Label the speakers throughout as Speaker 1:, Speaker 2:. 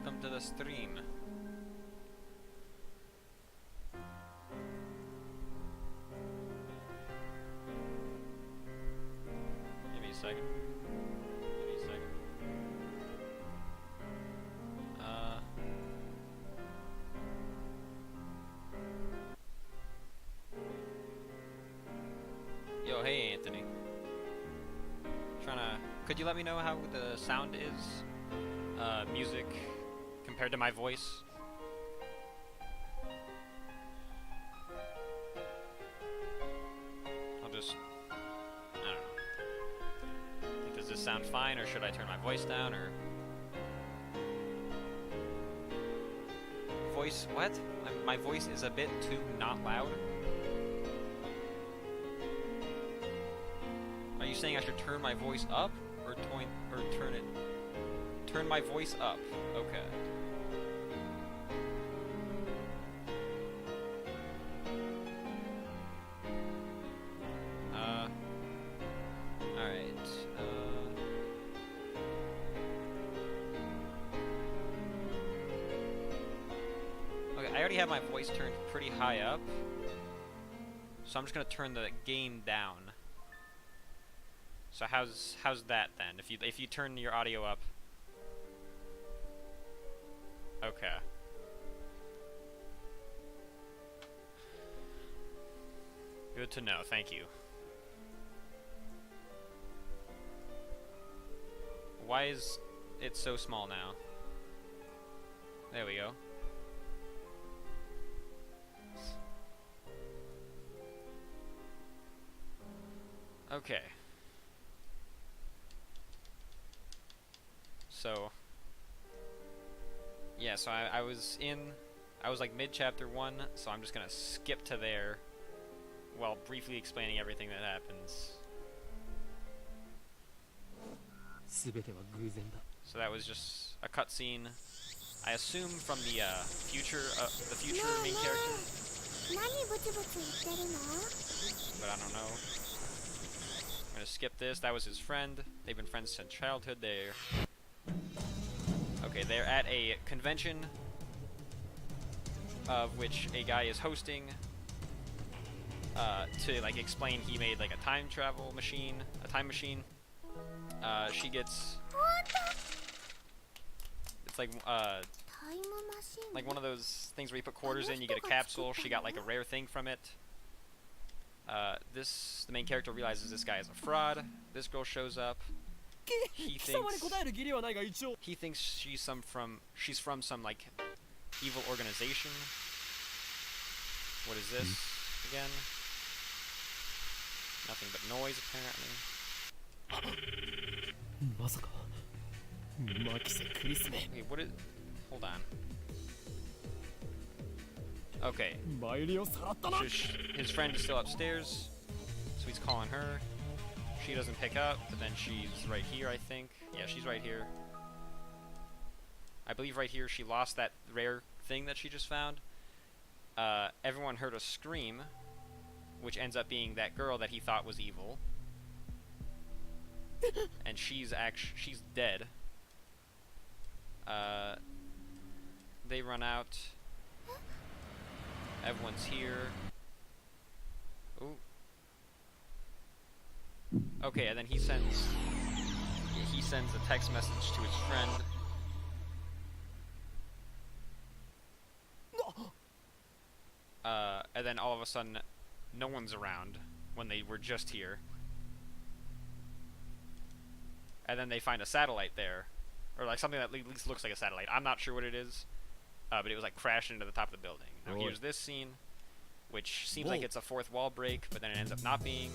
Speaker 1: welcome to the stream. Give me a second. Give me a second. Yo, hey Anthony. Could you let me know how the sound is? Music compared to my voice? I don't know. Does this sound fine, or should I turn my voice down, or? Voice, what? My voice is a bit too not loud? Are you saying I should turn my voice up, or turn it? Turn my voice up. Okay. Alright. Okay, I already have my voice turned pretty high up, so I'm just gonna turn the gain down. So how's that then? If you turn your audio up. Okay. Good to know, thank you. Why is it so small now? There we go. Okay. So, yeah, so I was like mid-chapter 1, so I'm just gonna skip to there while briefly explaining everything that happens. So that was just a cutscene, I assume from the future main character. But I don't know. I'm gonna skip this. That was his friend. They've been friends since childhood. They're at a convention of which a guy is hosting to like explain he made like a time machine. She gets it's like one of those things where you put quarters in, you get a capsule. She got like a rare thing from it. The main character realizes this guy is a fraud. This girl shows up. He thinks she's from some like evil organization. What is this again? Nothing but noise apparently. Wait, what is? Hold on. Okay. His friend is still upstairs, so he's calling her. She doesn't pick up, but then she's right here, I think. Yeah, she's right here. I believe right here she lost that rare thing that she just found. Everyone heard a scream, which ends up being that girl that he thought was evil. And she's dead. They run out. Everyone's here. Ooh. Okay, and then he sends a text message to his friend. And then all of a sudden, no one's around when they were just here. And then they find a satellite there, or like something that at least looks like a satellite. I'm not sure what it is, but it was like crashing into the top of the building. Now here's this scene, which seems like it's a fourth wall break, but then it ends up not being.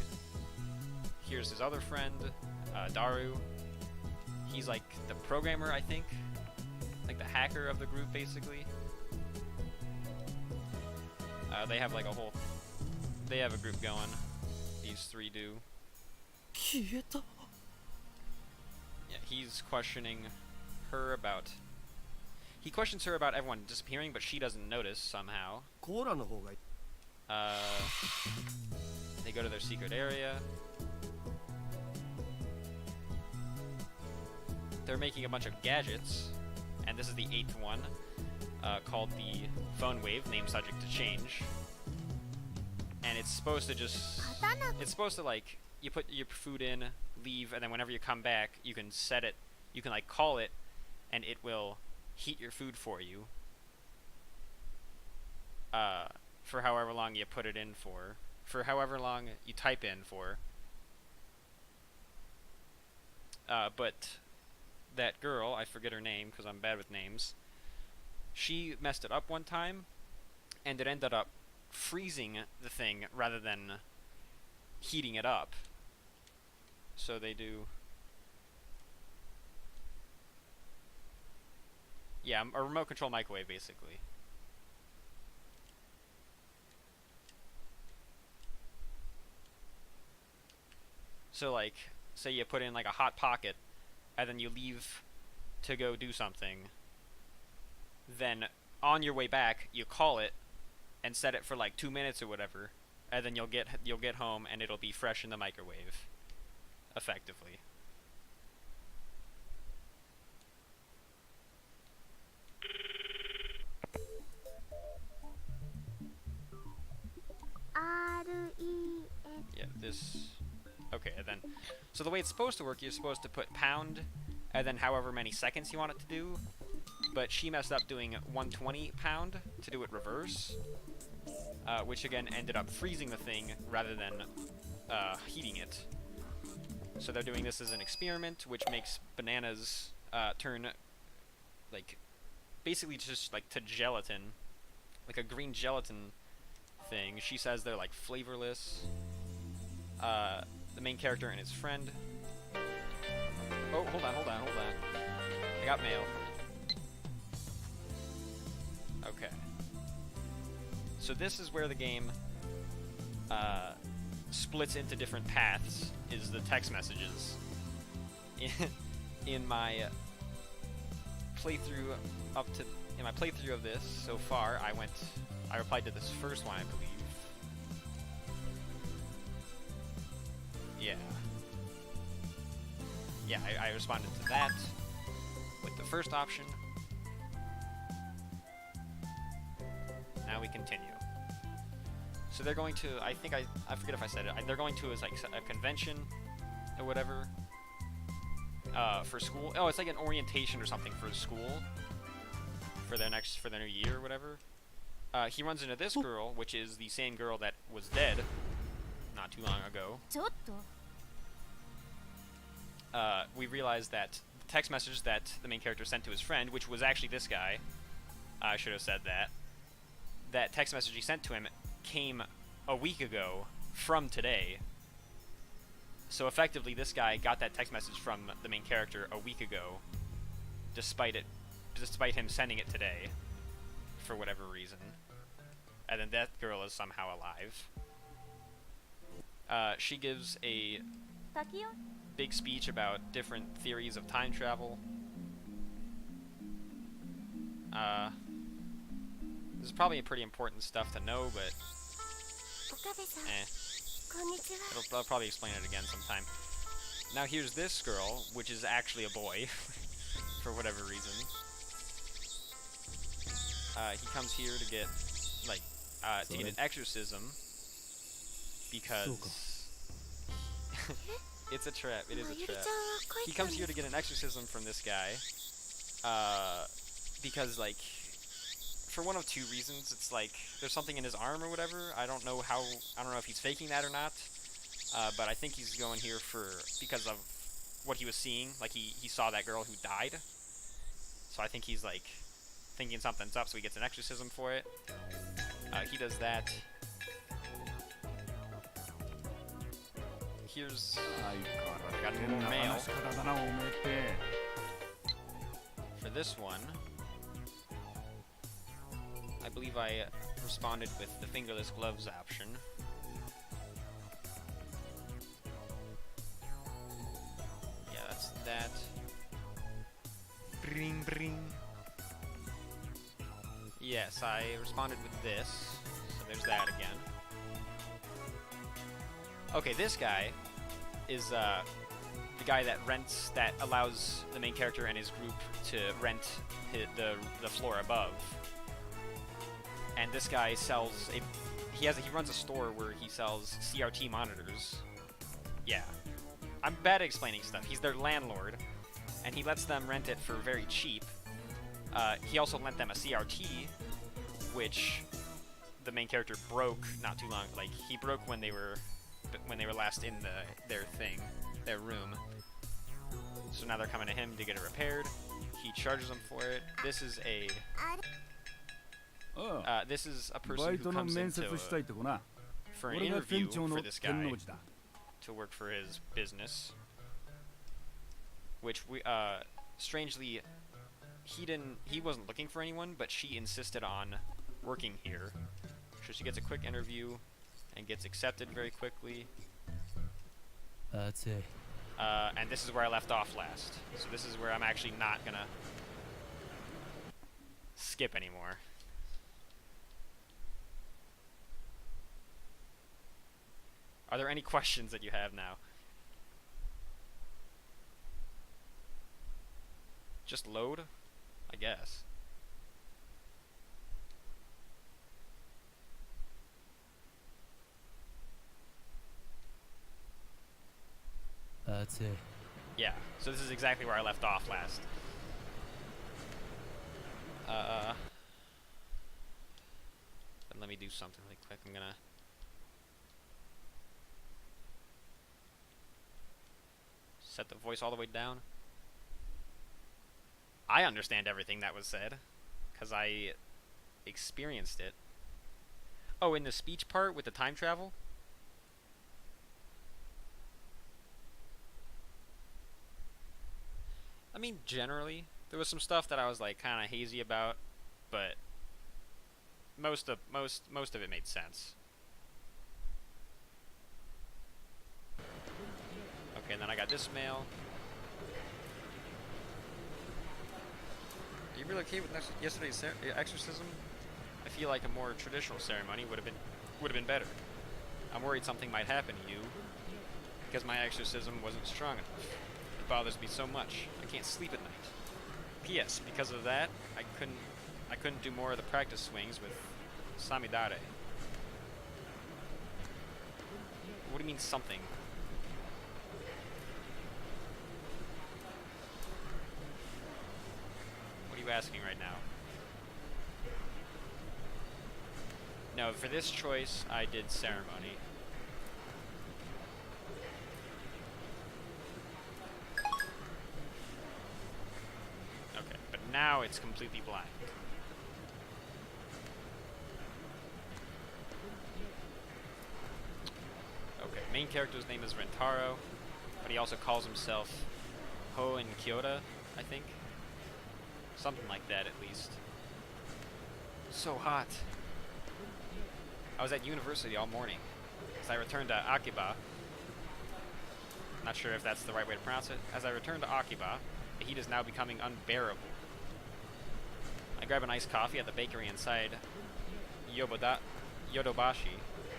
Speaker 1: Here's his other friend, Daru. He's like the programmer, I think. Like the hacker of the group, basically. They have like they have a group going. These three do. Yeah, he's questioning her about... He questions her about everyone disappearing, but she doesn't notice somehow. They go to their secret area. They're making a bunch of gadgets, and this is the 8th one, called the phone wave, name subject to change. And it's supposed to like, you put your food in, leave, and then whenever you come back, you can set it, you can like call it, and it will heat your food for you. For however long you put it in for however long you type in for. But that girl, I forget her name because I'm bad with names, she messed it up one time, and it ended up freezing the thing rather than heating it up. So they do... Yeah, a remote control microwave, basically. So, like, say you put in, like, a Hot Pocket, and then you leave to go do something. Then, on your way back, you call it, and set it for, like, 2 minutes or whatever, and then you'll get home, and it'll be fresh in the microwave. Effectively. Yeah, this... Okay, and then... So the way it's supposed to work, you're supposed to put pound, and then however many seconds you want it to do. But she messed up doing 120 pound to do it reverse. Which again ended up freezing the thing rather than heating it. So they're doing this as an experiment, which makes bananas turn, like, basically just, like, to gelatin. Like a green gelatin thing. She says they're, like, flavorless. The main character and his friend. Oh, hold on. I got mail. Okay. So this is where the game splits into different paths, is the text messages. In my playthrough of this so far, I replied to this first one, I believe. Yeah, I responded to that with the first option. Now we continue. So they're going to, I forget if I said it, they're going to like a convention or whatever for school. Oh, it's like an orientation or something for school for their new year or whatever. He runs into this girl, which is the same girl that was dead not too long ago. We realized that the text message that the main character sent to his friend, which was actually this guy, I should have said that text message he sent to him came a week ago from today. So effectively, this guy got that text message from the main character a week ago, despite him sending it today, for whatever reason. And then that girl is somehow alive. She gives a big speech about different theories of time travel. This is probably pretty important stuff to know, but I'll probably explain it again sometime. Now here's this girl, which is actually a boy, for whatever reason. He comes here to get, like, to get an exorcism, because it's a trap. It is a trap. He comes here to get an exorcism from this guy, because, like, for one of two reasons. It's like there's something in his arm or whatever. I don't know if he's faking that or not. But I think he's going here because of what he was seeing. Like he saw that girl who died. So I think he's like thinking something's up, so he gets an exorcism for it. He does that. Here's I got more mail for this one. I believe I responded with the fingerless gloves option. Yeah, that's that. Bring, bring. Yes, I responded with this. So there's that again. Okay, this guy is the guy that allows the main character and his group to rent the floor above. And this guy sells he runs a store where he sells CRT monitors. Yeah. I'm bad at explaining stuff. He's their landlord, and he lets them rent it for very cheap. He also lent them a CRT, which the main character broke not too long. Like, he broke when they were last in their room. So now they're coming to him to get it repaired. He charges them for it. This is a person who comes in for an interview for this guy to work for his business. Which strangely, he wasn't looking for anyone, but she insisted on working here. So she gets a quick interview and gets accepted very quickly.
Speaker 2: That's it.
Speaker 1: And this is where I left off last. So this is where I'm actually not gonna skip anymore. Are there any questions that you have now? Just load, I guess.
Speaker 2: That's it.
Speaker 1: Yeah, so this is exactly where I left off last. But let me do something really quick. I'm gonna set the voice all the way down. I understand everything that was said, because I experienced it. Oh, in the speech part with the time travel? I mean, generally, there was some stuff that I was like kind of hazy about, but most of it made sense. Okay, and then I got this mail. Are you really okay with yesterday's exorcism? I feel like a more traditional ceremony would have been better. I'm worried something might happen to you because my exorcism wasn't strong enough. It bothers me so much. I can't sleep at night. P.S. Because of that, I couldn't do more of the practice swings with Samidare. What do you mean something? What are you asking right now? No, for this choice, I did ceremony. Okay, but now it's completely blank. Okay, main character's name is Rentaro, but he also calls himself Ho and Kyoto, I think. Something like that, at least. So hot. I was at university all morning. As I returned to Akiba, not sure if that's the right way to pronounce it. As I returned to Akiba, the heat is now becoming unbearable. I grab an iced coffee at the bakery inside Yodobashi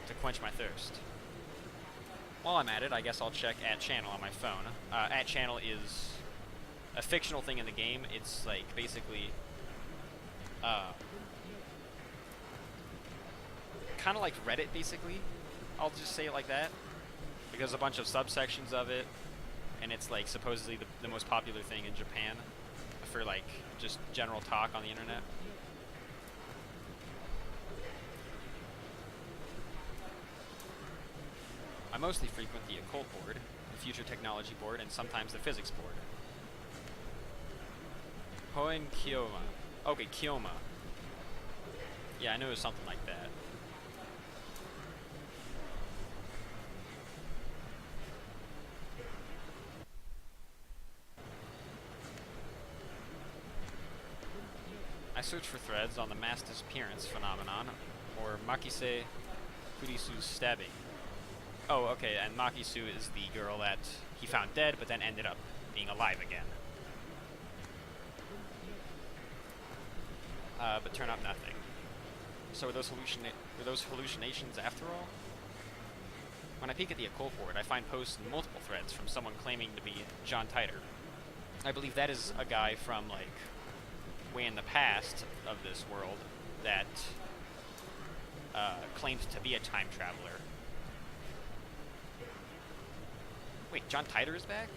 Speaker 1: to quench my thirst. While I'm at it, I guess I'll check @channel on my phone. @channel is a fictional thing in the game. It's like basically kind of like Reddit, basically. I'll just say it like that, because a bunch of subsections of it, and it's like supposedly the most popular thing in Japan for like just general talk on the internet. I mostly frequent the occult board, the future technology board, and sometimes the physics board. Hoen Kyoma. Okay, Kyoma. Yeah, I knew it was something like that. I search for threads on the mass disappearance phenomenon, or Makise Kurisu's stabbing. Oh, okay, and Makisu is the girl that he found dead, but then ended up being alive again. But turn up nothing. So were those hallucinations after all? When I peek at the occult board, I find posts in multiple threads from someone claiming to be John Titor. I believe that is a guy from, like, way in the past of this world that claims to be a time traveler. Wait, John Titor is back?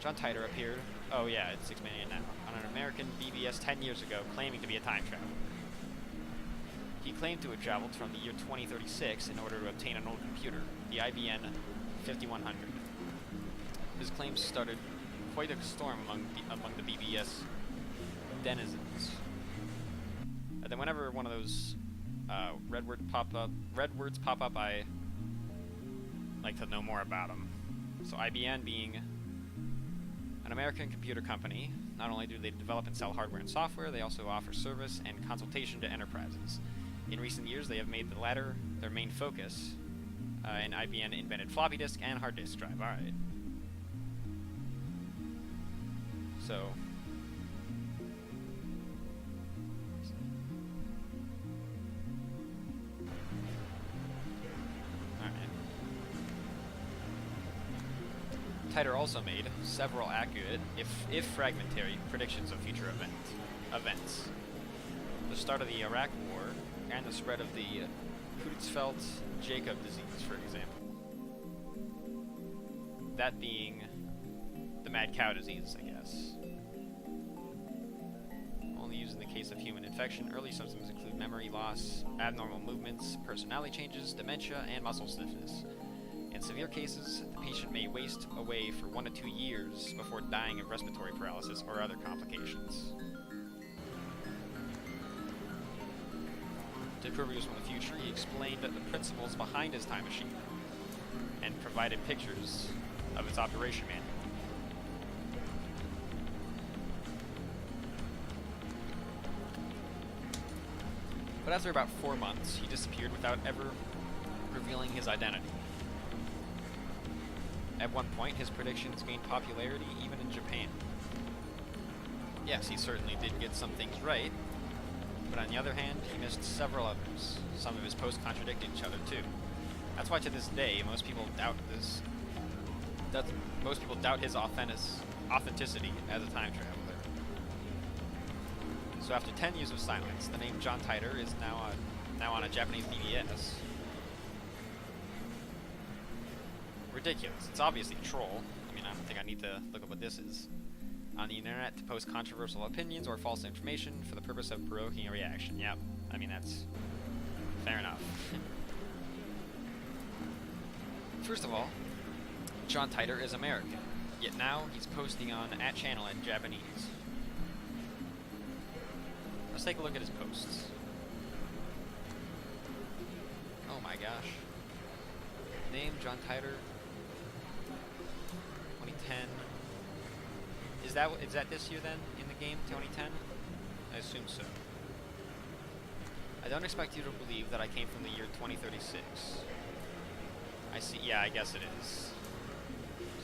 Speaker 1: John Titor appeared, oh yeah, it's 6 million now, on an American BBS 10 years ago, claiming to be a time traveler. He claimed to have traveled from the year 2036 in order to obtain an old computer, the IBM 5100. His claims started quite a storm among the BBS denizens. And then whenever one of those red words pop up, I like to know more about them. So IBM being an American computer company, not only do they develop and sell hardware and software, they also offer service and consultation to enterprises. In recent years, they have made the latter their main focus, and IBM invented floppy disk and hard disk drive. Alright. So... Titor also made several accurate, if fragmentary, predictions of future events. The start of the Iraq War, and the spread of the Creutzfeldt-Jakob disease, for example. That being the mad cow disease, I guess. Only used in the case of human infection, early symptoms include memory loss, abnormal movements, personality changes, dementia, and muscle stiffness. In severe cases, the patient may waste away for 1 to 2 years before dying of respiratory paralysis or other complications. To prove he was from the future, he explained the principles behind his time machine and provided pictures of its operation manual. But after about 4 months, he disappeared without ever revealing his identity. At one point, his predictions gained popularity even in Japan. Yes, he certainly did get some things right, but on the other hand, he missed several others. Some of his posts contradict each other too. That's why to this day, most people doubt his authenticity as a time traveler. So after 10 years of silence, the name John Titor is now on a Japanese BBS. Ridiculous. It's obviously a troll. I mean, I don't think I need to look up what this is. On the internet to post controversial opinions or false information for the purpose of provoking a reaction. Yep. I mean, that's fair enough. First of all, John Titor is American, yet now he's posting on @channel in Japanese. Let's take a look at his posts. Oh my gosh. Name, John Titor. 2010. Is that this year then, in the game, 2010? I assume so. I don't expect you to believe that I came from the year 2036. I see, yeah, I guess it is.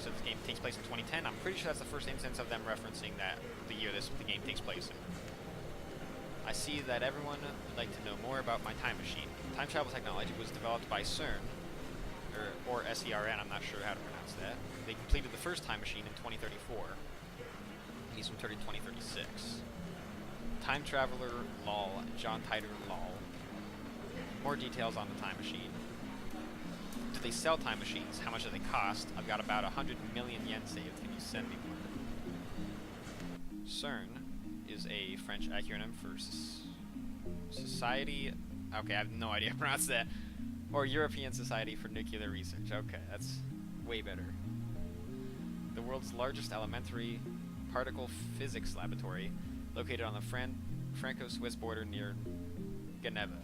Speaker 1: So the game takes place in 2010. I'm pretty sure that's the first instance of them referencing that the year the game takes place in. I see that everyone would like to know more about my time machine. Time travel technology was developed by CERN, or SERN, I'm not sure how to pronounce that. They completed the first time machine in 2034. He's from 2036. Time Traveler lol, John Titor lol. More details on the time machine. Do they sell time machines? How much do they cost? I've got about 100 million yen saved. Can you send me one? CERN is a French acronym for Society... Okay, I have no idea how to pronounce that. Or European Society for Nuclear Research. Okay, that's way better. The world's largest elementary particle physics laboratory, located on the Franco-Swiss border near Geneva.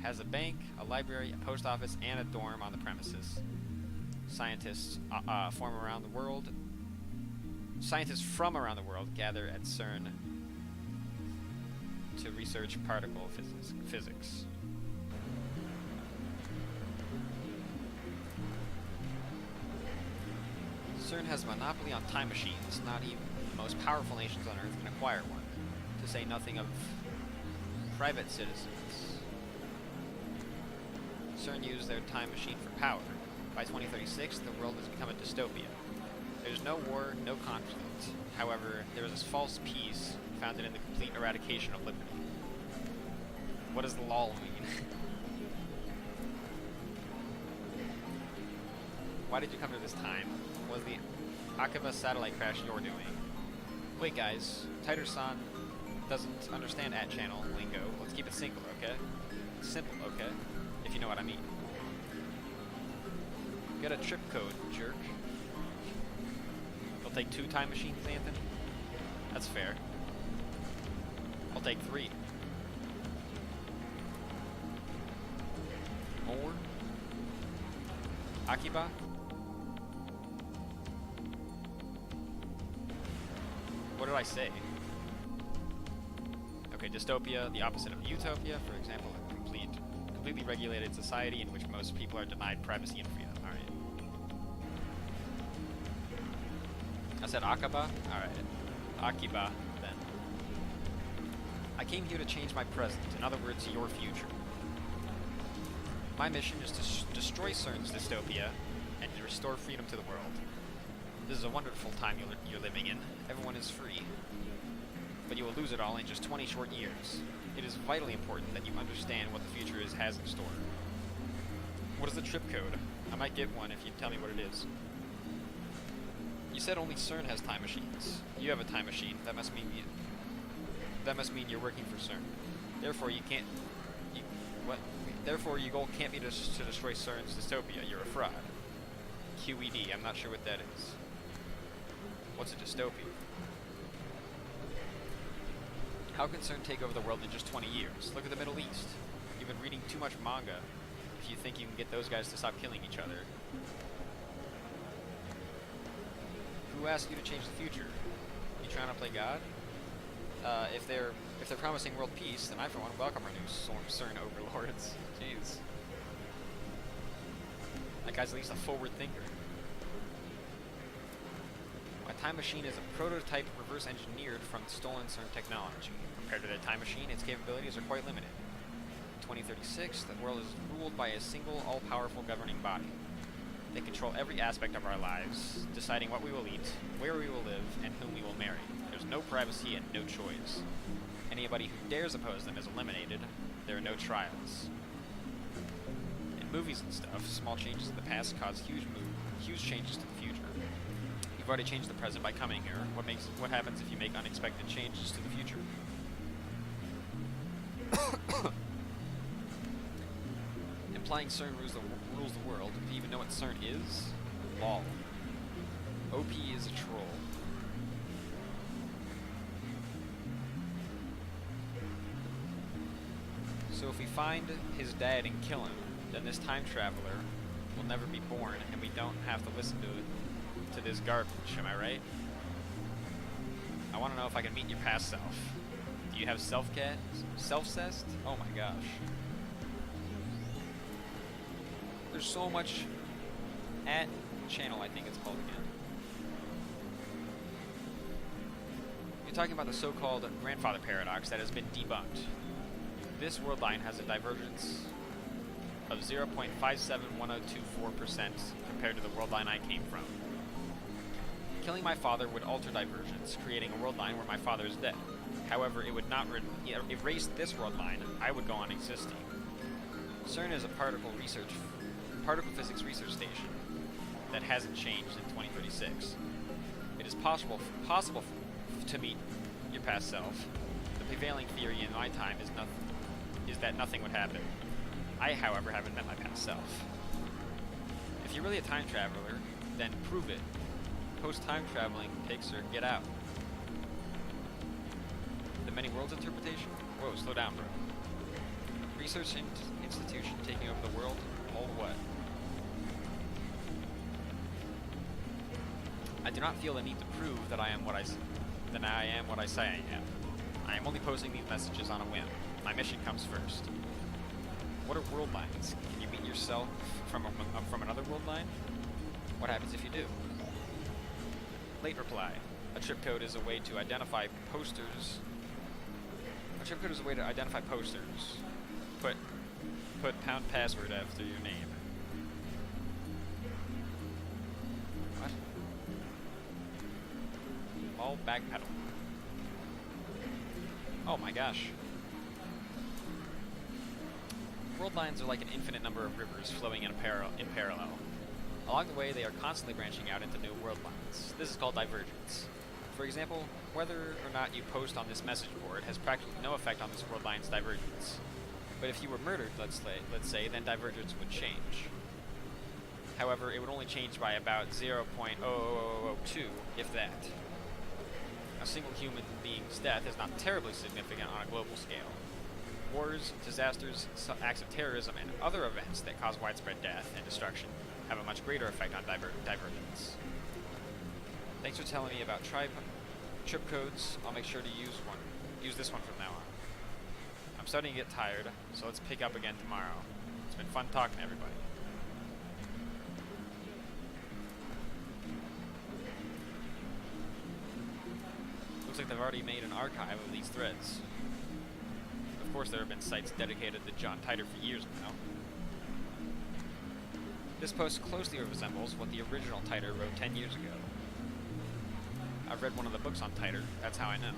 Speaker 1: Has a bank, a library, a post office, and a dorm on the premises. Scientists from around the world gather at CERN to research particle physics. CERN has a monopoly on time machines. Not even the most powerful nations on Earth can acquire one, to say nothing of private citizens. CERN used their time machine for power. By 2036, the world has become a dystopia. There's no war, no conflict. However, there is this false peace founded in the complete eradication of liberty. What does the lol mean? Why did you come to this time? Was the Akiba satellite crash you're doing? Wait guys, Tighter-san doesn't understand @channel lingo. Let's keep it simple, okay? Simple, okay? If you know what I mean. Get a trip code, jerk. You'll take 2 time machines, Anthony? That's fair. I'll take 3. More? Akiba? What did I say? Okay, dystopia, the opposite of utopia. For example, a completely regulated society in which most people are denied privacy and freedom. Alright. I said Akiba? Alright. Akiba, then. I came here to change my present. In other words, your future. My mission is to destroy CERN's dystopia and to restore freedom to the world. This is a wonderful time you're living in. Everyone is free. But you will lose it all in just 20 short years. It is vitally important that you understand what the future has in store. What is the trip code? I might get one if you tell me what it is. You said only CERN has time machines. You have a time machine. That must mean you're working for CERN. Therefore, Therefore, your goal can't be to destroy CERN's dystopia. You're a fraud. QED. I'm not sure what that is. What's a dystopia? How can CERN take over the world in just 20 years? Look at the Middle East. You've been reading too much manga if you think you can get those guys to stop killing each other. Who asked you to change the future? You trying to play God? If they're promising world peace, then I for one welcome our new CERN overlords. Jeez. That guy's at least a forward thinker. My time machine is a prototype reverse engineered from stolen CERN technology. Compared to the time machine, its capabilities are quite limited. In 2036, the world is ruled by a single, all-powerful governing body. They control every aspect of our lives, deciding what we will eat, where we will live, and whom we will marry. There's no privacy and no choice. Anybody who dares oppose them is eliminated. There are no trials. In movies and stuff, small changes in the past cause huge changes to the future. You've already changed the present by coming here. What happens if you make unexpected changes to the future? Implying CERN rules the world. Do you even know what CERN is? Lol. OP is a troll. So if we find his dad and kill him, then this time traveler will never be born, and we don't have to listen to this garbage. Am I right? I want to know if I can meet your past self. Do you have self-cessed? Oh my gosh. There's so much @channel, I think it's called again. You're talking about the so-called grandfather paradox that has been debunked. This world line has a divergence of 0.571024% compared to the world line I came from. Killing my father would alter divergence, creating a world line where my father is dead. However, it would not erase this world line. I would go on existing. CERN is a particle physics research station that hasn't changed in 2036. It is possible to meet your past self. The prevailing theory in my time is that nothing would happen. I, however, haven't met my past self. If you're really a time traveler, then prove it. Post-time traveling takes or get out. The many worlds interpretation? Whoa, slow down, bro. Research institution taking over the world? All what? I do not feel the need to prove that I am what I say I am. I am only posting these messages on a whim. My mission comes first. What are world lines? Can you meet yourself from another world line? What happens if you do? Late reply. A trip code is a way to identify posters. A trip code is a way to identify posters put put pound password after your name. What? All backpedal. Oh my gosh. World lines are like an infinite number of rivers flowing in parallel. Along the way, they are constantly branching out into new world lines. This is called divergence. For example, whether or not you post on this message board has practically no effect on this world line's divergence. But if you were murdered, let's say, then divergence would change. However, it would only change by about 0.00002, if that. A single human being's death is not terribly significant on a global scale. Wars, disasters, acts of terrorism, and other events that cause widespread death and destruction have a much greater effect on divergence. Thanks for telling me about trip codes. I'll make sure to use this one from now on. I'm starting to get tired, so let's pick up again tomorrow. It's been fun talking to everybody. Looks like they've already made an archive of these threads. Of course, there have been sites dedicated to John Titor for years now. This post closely resembles what the original Titor wrote 10 years ago. I've read one of the books on Titor, that's how I know.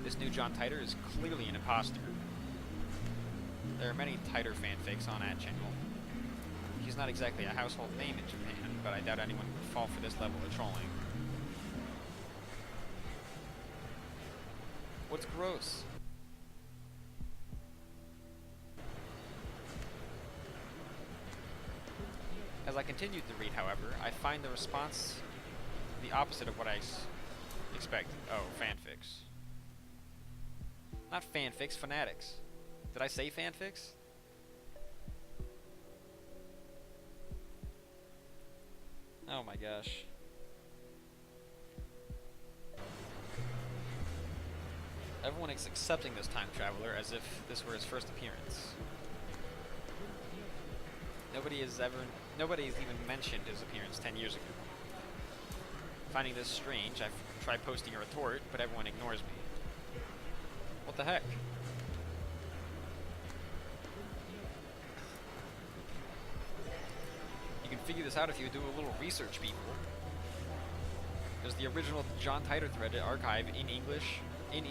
Speaker 1: This new John Titor is clearly an imposter. There are many Titor fanfics on that channel. He's not exactly a household name in Japan, but I doubt anyone would fall for this level of trolling. What's gross? As I continued to read, however, I find the response the opposite of what I expected. Oh, fanfics. Not fanfics, fanatics. Did I say fanfics? Oh my gosh. Everyone is accepting this time traveler as if this were his first appearance. Nobody has even mentioned his appearance 10 years ago. Finding this strange, I've tried posting a retort, but everyone ignores me. What the heck? You can figure this out if you do a little research, people. There's the original John Titor thread archive in English, and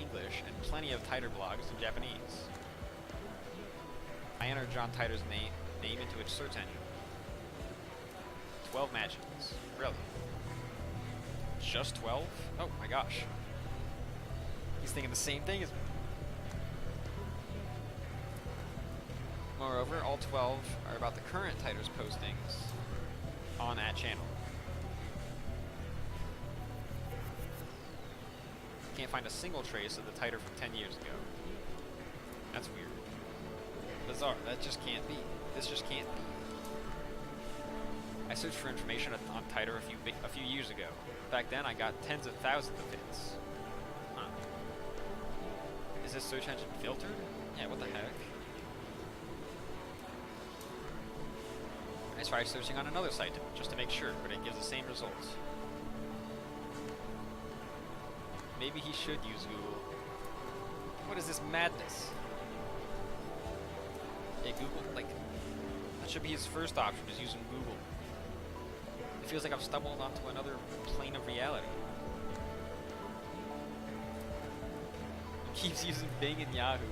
Speaker 1: plenty of Titor blogs in Japanese. I entered John Titor's name into its search engine. 12 matches. Really? Just 12? Oh my gosh. He's thinking the same thing as me. Moreover, all 12 are about the current Titor's postings on that channel. Can't find a single trace of the Titor from 10 years ago. That's weird. Bizarre. That just can't be. This just can't be. I searched for information on Titor a few years ago. Back then, I got tens of thousands of hits. Huh. Is this search engine filtered? Yeah, what the heck? I tried searching on another site just to make sure, but it gives the same results. Maybe he should use Google. What is this madness? Yeah, Google, like, that should be his first option, is using Google. It feels like I've stumbled onto another plane of reality. He keeps using Bing and Yahoo.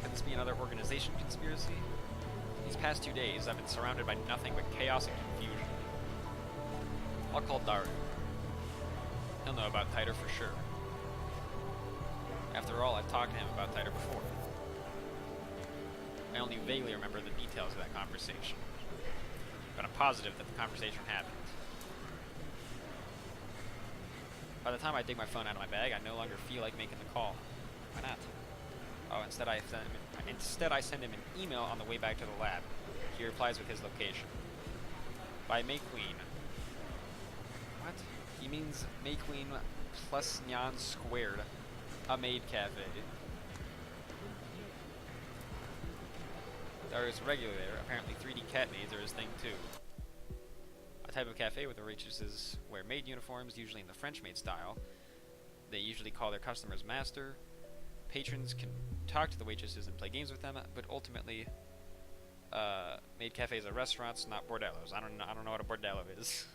Speaker 1: Could this be another organization conspiracy? These past 2 days, I've been surrounded by nothing but chaos and confusion. I'll call Daru. He'll know about Titor for sure. After all, I've talked to him about Titor before. I only vaguely remember the details of that conversation, but I'm positive that the conversation happened. By the time I dig my phone out of my bag, I no longer feel like making the call. Why not? Oh, instead I send him an email on the way back to the lab. He replies with his location. By May Queen. What? He means May Queen plus Nyan squared. A maid cafe. There is regular there. Apparently 3D cat maids are his thing too. a type of cafe where the waitresses wear maid uniforms, usually in the French maid style. They usually call their customers master. Patrons can talk to the waitresses and play games with them, but ultimately, maid cafes are restaurants, not bordellos. I don't know what a bordello is.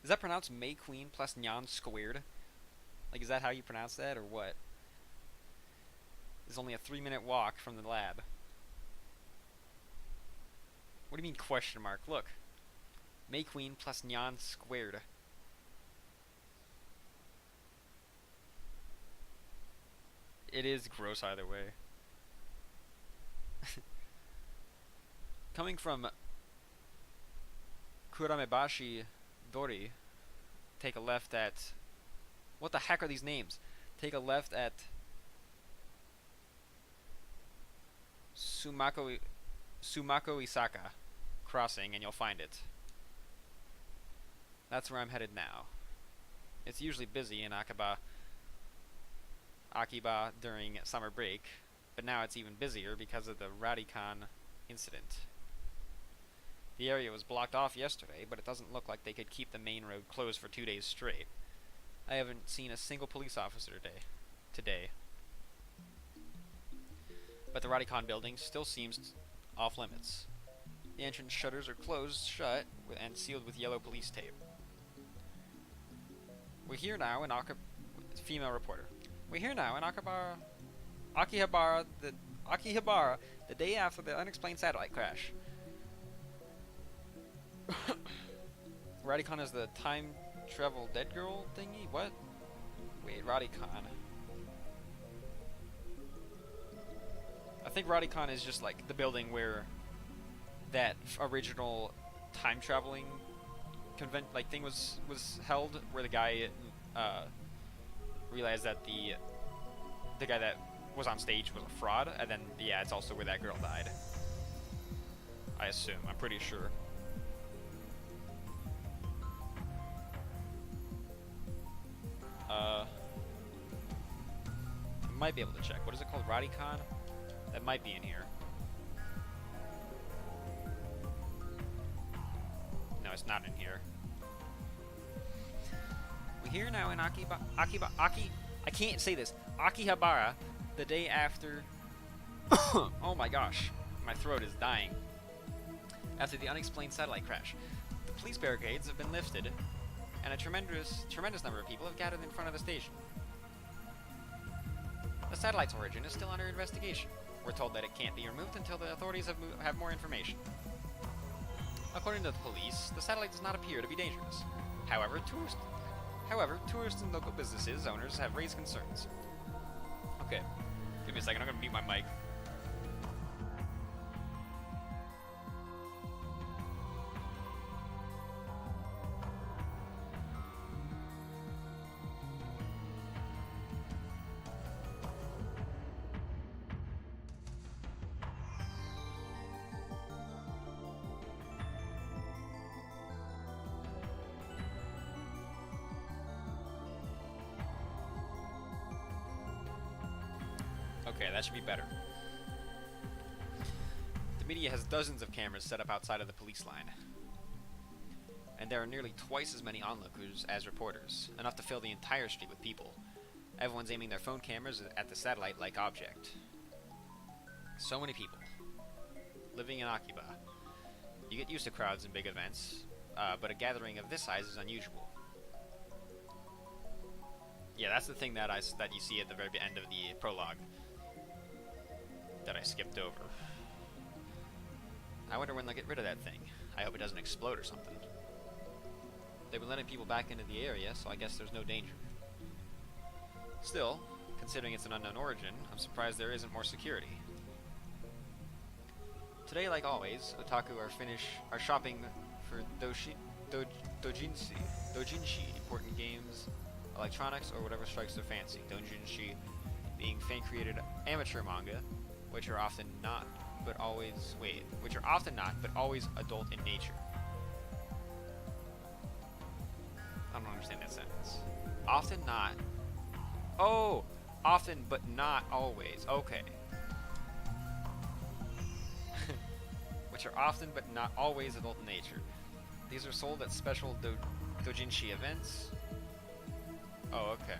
Speaker 1: Is that pronounced May Queen plus Nyan squared? Like, is that how you pronounce that, or what? It's only a 3-minute walk from the lab. What do you mean question mark? Look. May Queen plus Nyan squared. It is gross either way. Coming from Kuramebashi Dori, take a left at... What the heck are these names? Take a left at Sumako Isaka crossing and you'll find it. That's where I'm headed now. It's usually busy in Akiba during summer break, but now it's even busier because of the Radicon incident. The area was blocked off yesterday, but it doesn't look like they could keep the main road closed for 2 days straight. I haven't seen a single police officer today. But the Radicon building still seems off limits. The entrance shutters are closed shut and sealed with yellow police tape. We're here now in female reporter. We're here now in Akihabara, the day after the unexplained satellite crash. Radicon is the time travel dead girl thingy? What? Wait, Radicon. I think Radicon is just like the building where that original time traveling thing was held, where the guy realized that the guy that was on stage was a fraud, and then yeah, it's also where that girl died. I assume. I'm pretty sure. I might be able to check. What is it called? Radicon? That might be in here. No, it's not in here. We're here now in I can't say this. Akihabara, the day after... Oh my gosh. My throat is dying. After the unexplained satellite crash. The police barricades have been lifted, and a tremendous number of people have gathered in front of the station. The satellite's origin is still under investigation. We're told that it can't be removed until the authorities have more information. According to the police, the satellite does not appear to be dangerous. However, tourists and local businesses owners have raised concerns. Okay, give me a second, I'm gonna mute my mic. Okay, that should be better. The media has dozens of cameras set up outside of the police line. And there are nearly twice as many onlookers as reporters, enough to fill the entire street with people. Everyone's aiming their phone cameras at the satellite-like object. So many people. Living in Akiba. You get used to crowds and big events, but a gathering of this size is unusual. Yeah, that's the thing that you see at the very end of the prologue. That I skipped over. I wonder when they'll get rid of that thing. I hope it doesn't explode or something. They've been letting people back into the area, so I guess there's no danger. Still, considering it's an unknown origin, I'm surprised there isn't more security. Today, like always, otaku are shopping for dojinshi, important games, electronics, or whatever strikes their fancy. Dojinshi being fan-created amateur manga, which are often not, but always adult in nature. I don't understand that sentence. Often not. Oh, Often, but not always. Okay. Which are often, but not always adult in nature. These are sold at special doujinshi events. Oh, okay.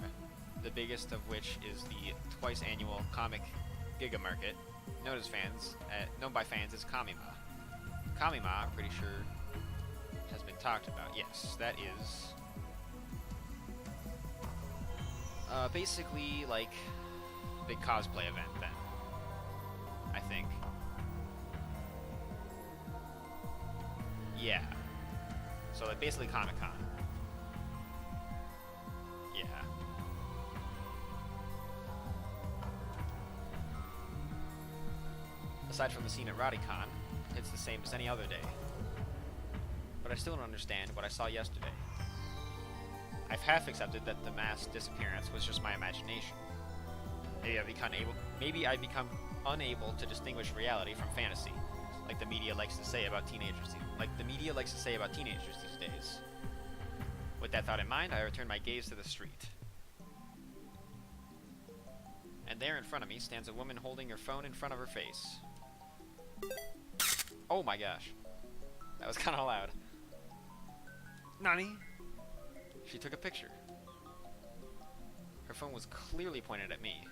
Speaker 1: The biggest of which is the twice annual comic Giga Market, known by fans as Kamima. Kamima, I'm pretty sure, has been talked about. Yes, that is basically like a big cosplay event then, I think. Yeah. So like basically Comic-Con. Yeah. Aside from the scene at RowdyCon, it's the same as any other day. But I still don't understand what I saw yesterday. I've half accepted that the mass disappearance was just my imagination. Maybe I become unable to distinguish reality from fantasy, like the media likes to say about teenagers these days. With that thought in mind, I return my gaze to the street. And there in front of me stands a woman holding her phone in front of her face. Oh my gosh. That was kind of loud. Nani? She took a picture. Her phone was clearly pointed at me.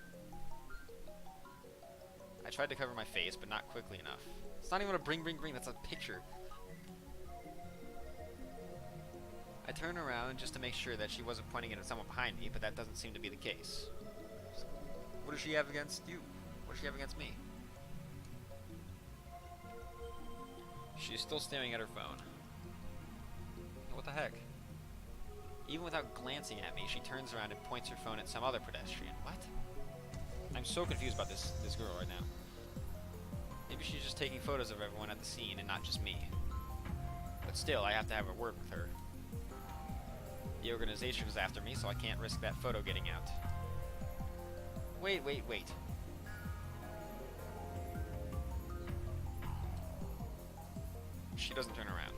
Speaker 1: I tried to cover my face, but not quickly enough. It's not even a bring, that's a picture. I turned around just to make sure that she wasn't pointing it at someone behind me, but that doesn't seem to be the case. What does she have against you? What does she have against me? She's still staring at her phone. What the heck? Even without glancing at me, she turns around and points her phone at some other pedestrian. What? I'm so confused about this girl right now. Maybe she's just taking photos of everyone at the scene and not just me. But still, I have to have a word with her. The organization is after me, so I can't risk that photo getting out. Wait. She doesn't turn around.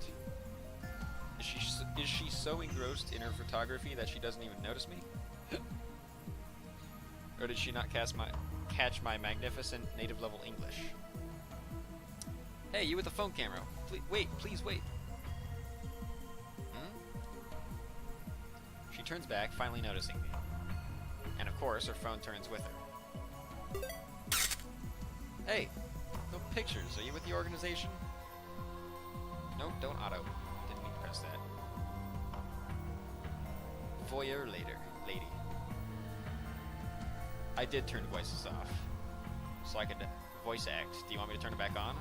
Speaker 1: Is she so engrossed in her photography that she doesn't even notice me? Or did she not catch my magnificent native level English? Hey, you with the phone camera. Please wait. She turns back, finally noticing me. And of course, her phone turns with her. Hey, no pictures. Are you with the organization? Nope, don't auto. Didn't mean to press that. Foyer later, lady. I did turn voices off, so I could voice act. Do you want me to turn it back on?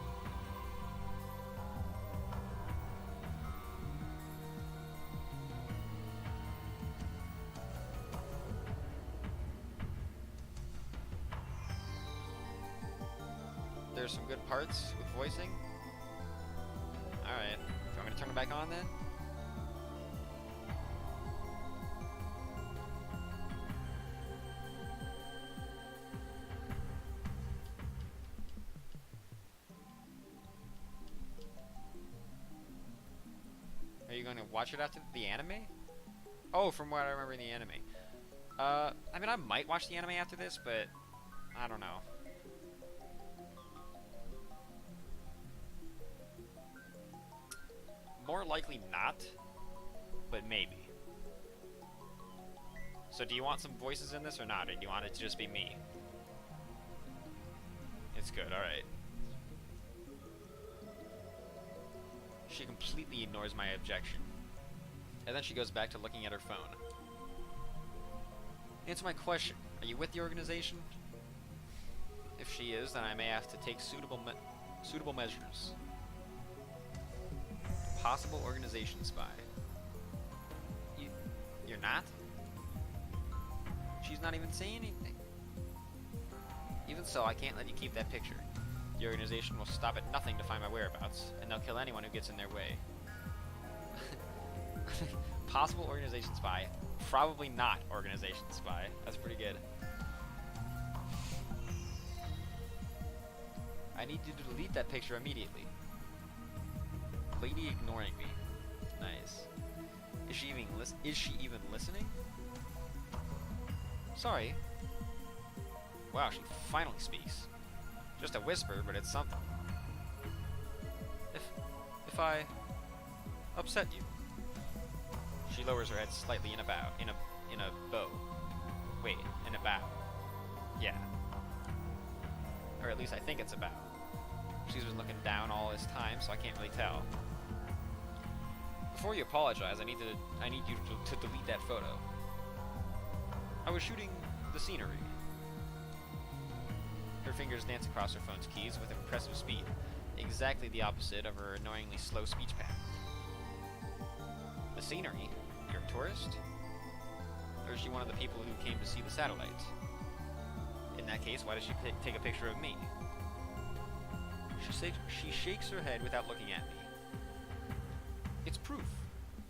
Speaker 1: There's some good parts with voicing. Alright, do you want me to turn it back on then? Are you going to watch it after the anime? Oh, from what I remember in the anime. I mean, I might watch the anime after this, but I don't know. More likely not, but maybe. So do you want some voices in this or not? Or do you want it to just be me? It's good, alright. She completely ignores my objection. And then she goes back to looking at her phone. Answer my question. Are you with the organization? If she is, then I may have to take suitable measures. Possible organization spy. You're not? She's not even saying anything. Even so, I can't let you keep that picture. The organization will stop at nothing to find my whereabouts, and they'll kill anyone who gets in their way. Possible organization spy. Probably not organization spy. That's pretty good. I need you to delete that picture immediately. Lady ignoring me. Nice. Is she even listening? Sorry. Wow, she finally speaks. Just a whisper, but it's something. If I upset you. She lowers her head slightly in a bow. In a bow. Wait, in a bow. Yeah. Or at least I think it's a bow. She's been looking down all this time, so I can't really tell. Before you apologize, I need you to delete that photo. I was shooting the scenery. Her fingers dance across her phone's keys with impressive speed, exactly the opposite of her annoyingly slow speech pattern. The scenery? You're a tourist? Or is she one of the people who came to see the satellite? In that case, why does she take a picture of me? She shakes her head without looking at me. It's proof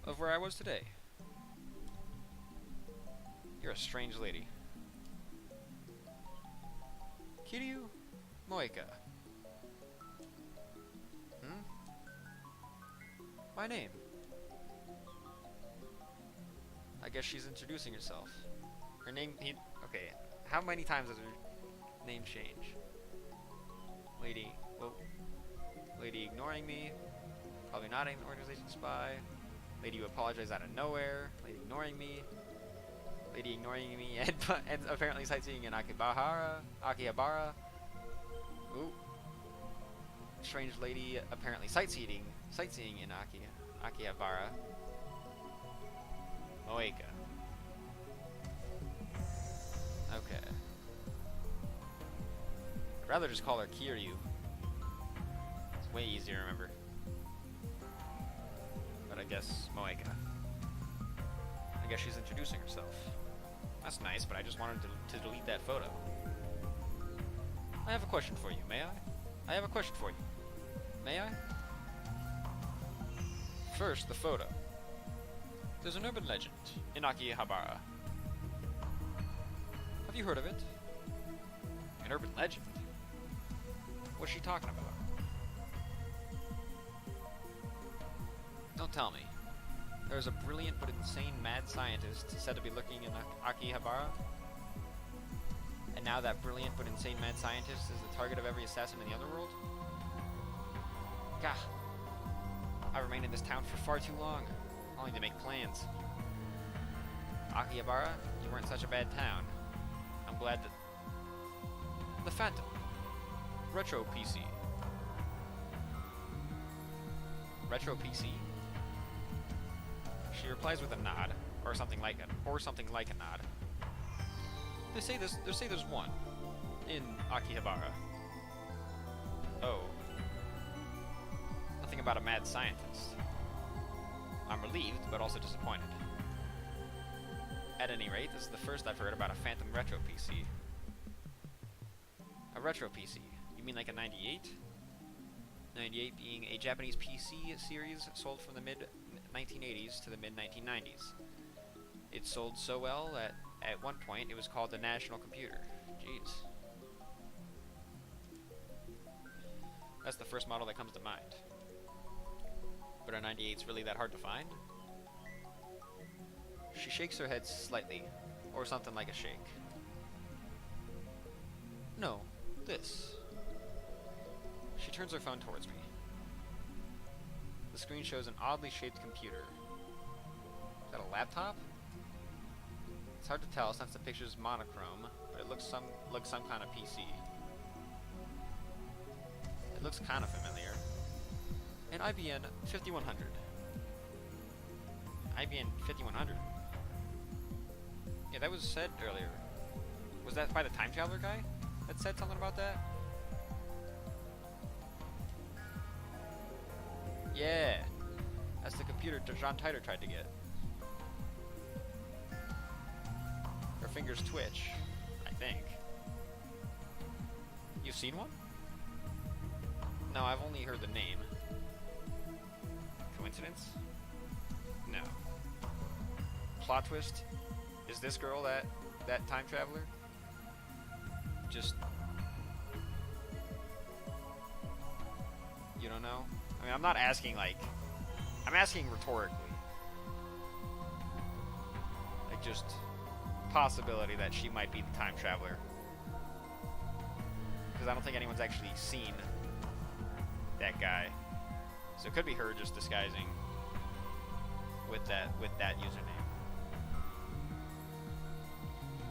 Speaker 1: of where I was today. You're a strange lady. Kiryu Moeka. My name. I guess she's introducing herself. Her name, okay, how many times does her name change? Lady ignoring me. Probably not an organization spy. Lady who apologized out of nowhere. Lady ignoring me. Lady ignoring me and apparently sightseeing in Akihabara. Ooh. Strange lady apparently sightseeing in Akihabara. Moeka. Okay. I'd rather just call her Kiryu. It's way easier to remember. But I guess Moeka. I guess she's introducing herself. That's nice, but I just wanted to delete that photo. I have a question for you, may I? I have a question for you. May I? First, the photo. There's an urban legend in Akihabara. Have you heard of it? An urban legend? What's she talking about? Don't tell me. There's a brilliant but insane mad scientist said to be lurking in Akihabara? And now that brilliant but insane mad scientist is the target of every assassin in the underworld? Gah. I've remained in this town for far too long, only to make plans. Akihabara, you weren't such a bad town. I'm glad that... The Phantom. Retro PC. Retro PC? She replies with a nod, or something like a nod. They say there's one in Akihabara. Oh. Nothing about a mad scientist. I'm relieved, but also disappointed. At any rate, this is the first I've heard about a Phantom Retro PC. A Retro PC? You mean like a 98? 98 being a Japanese PC series sold from the mid-1980s to the mid-1990s. It sold so well that at one point it was called the National Computer. Jeez. That's the first model that comes to mind. But a 98's really that hard to find? She shakes her head slightly, or something like a shake. No, this. She turns her phone towards me. The screen shows an oddly shaped computer. Is that a laptop? It's hard to tell since the picture's monochrome, but it looks some kind of PC. It looks kind of familiar. An IBM 5100. IBM 5100. Yeah, that was said earlier. Was that by the time traveler guy that said something about that? Yeah, that's the computer John Titor tried to get. Her fingers twitch, I think. You've seen one? No, I've only heard the name. Coincidence? No. Plot twist? Is this girl that time traveler? Just... You don't know? I mean, I'm not asking, like... I'm asking rhetorically. Like, just... possibility that she might be the time traveler. because I don't think anyone's actually seen that guy. So it could be her just disguising with that username.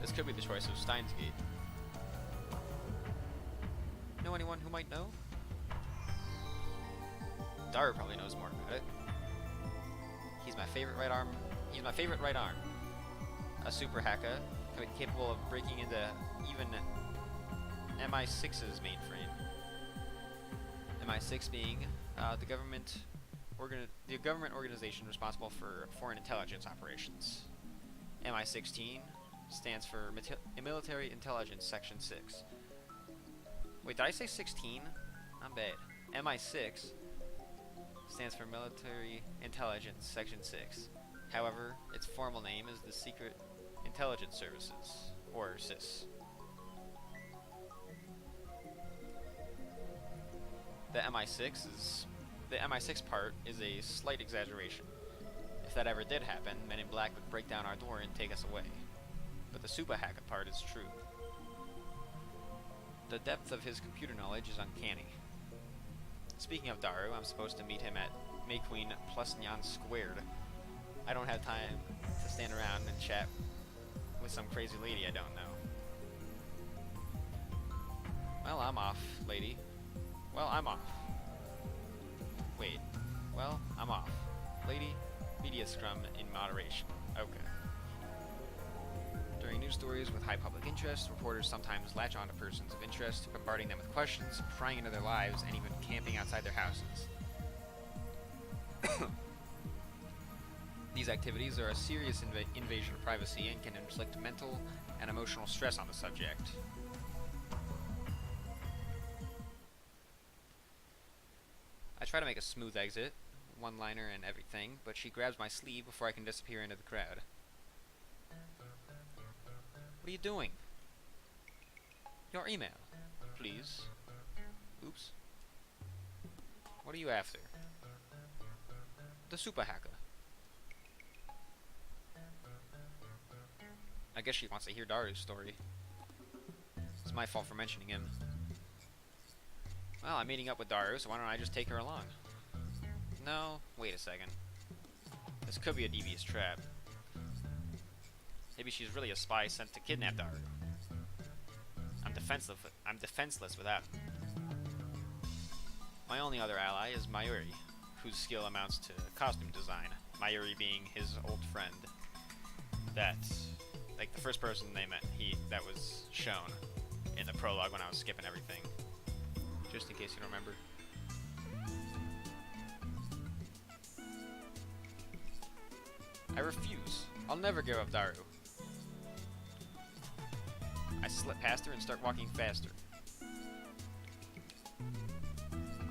Speaker 1: This could be the choice of Steins Gate. Know anyone who might know? Daru probably knows more about it. He's my favorite right arm. He's my favorite right arm. A super hacker capable of breaking into even MI6's mainframe. MI6 being the government organization responsible for foreign intelligence operations. MI16 stands for Military Intelligence Section 6. Wait, did I say 16? I'm bad. MI6 stands for Military Intelligence Section 6. However, its formal name is the Secret Intelligence Services, or SIS. The MI6 part is a slight exaggeration. If that ever did happen, Men in Black would break down our door and take us away. But the super hacker part is true. The depth of his computer knowledge is uncanny. Speaking of Daru, I'm supposed to meet him at May Queen plus Nyan Squared. I don't have time to stand around and chat with some crazy lady I don't know. Well, I'm off, lady. Well, I'm off. Wait. Well, I'm off. Lady, media scrum in moderation. Okay. During news stories with high public interest, reporters sometimes latch on to persons of interest, bombarding them with questions, prying into their lives, and even camping outside their houses. These activities are a serious invasion of privacy and can inflict mental and emotional stress on the subject. I try to make a smooth exit, one-liner and everything, but she grabs my sleeve before I can disappear into the crowd. What are you doing? Your email, please. Oops. What are you after? The super hacker. I guess she wants to hear Daru's story. It's my fault for mentioning him. Well, I'm meeting up with Daru, so why don't I just take her along? No, wait a second. This could be a devious trap. Maybe she's really a spy sent to kidnap Daru. I'm defenseless without him. My only other ally is Mayuri, whose skill amounts to costume design. Mayuri being his old friend. Like the first person they met, that was shown in the prologue when I was skipping everything. Just in case you don't remember. I refuse. I'll never give up Daru. I slip past her and start walking faster.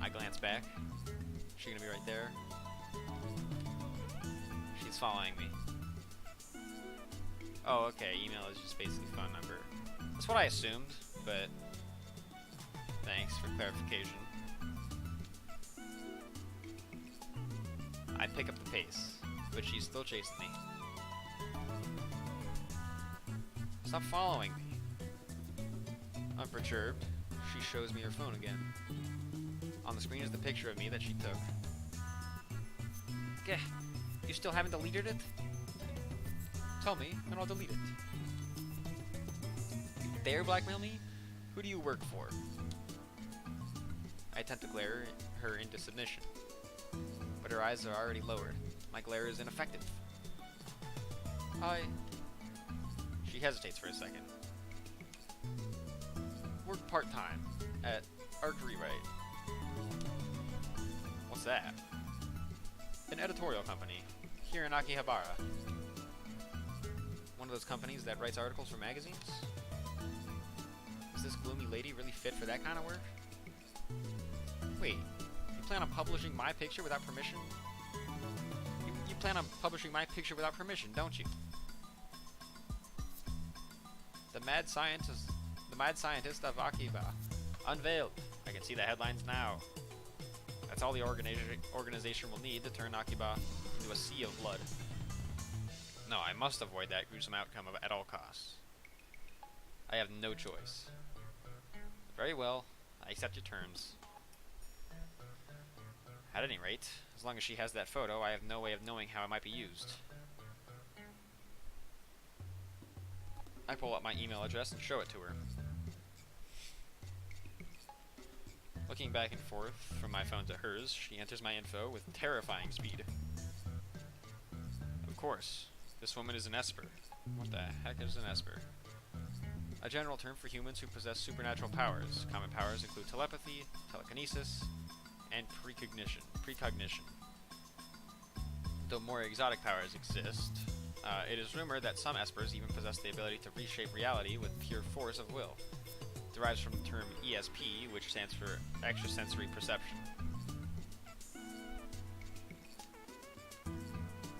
Speaker 1: I glance back. Is she gonna be right there? She's following me. Oh, okay. Email is just basically phone number. That's what I assumed, but thanks for clarification. I pick up the pace, but she's still chasing me. Stop following me. Unperturbed, she shows me her phone again. On the screen is the picture of me that she took. Gah, you still haven't deleted it? Tell me, and I'll delete it. You dare blackmail me? Who do you work for? I attempt to glare her into submission, but her eyes are already lowered. My glare is ineffective. She hesitates for a second. Work part-time at Arc Rewrite. What's that? An editorial company here in Akihabara. One of those companies that writes articles for magazines? Is this gloomy lady really fit for that kind of work? Wait, you plan on publishing my picture without permission? You plan on publishing my picture without permission, don't you? The mad scientist of Akiba. Unveiled. I can see the headlines now. That's all the organization will need to turn Akiba into a sea of blood. No, I must avoid that gruesome outcome at all costs. I have no choice. Very well. I accept your terms. At any rate, as long as she has that photo, I have no way of knowing how it might be used. I pull up my email address and show it to her. Looking back and forth from my phone to hers, she enters my info with terrifying speed. Of course, this woman is an Esper. What the heck is an Esper? A general term for humans who possess supernatural powers. Common powers include telepathy, telekinesis, and precognition. Though more exotic powers exist, it is rumored that some Espers even possess the ability to reshape reality with pure force of will. It derives from the term ESP, which stands for extrasensory perception.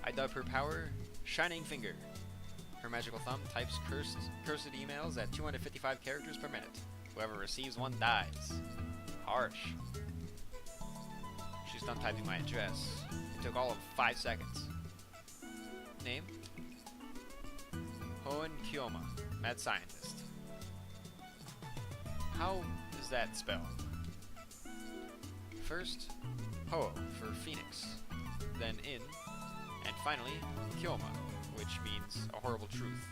Speaker 1: I dub her power Shining Finger. Her magical thumb types cursed emails at 255 characters per minute. Whoever receives one dies. Harsh. She's done typing my address. It took all of 5 seconds. Name? Hoen Kyoma, mad scientist. How is that spelled? First, Ho for Phoenix, then In, and finally, Kyoma, which means a horrible truth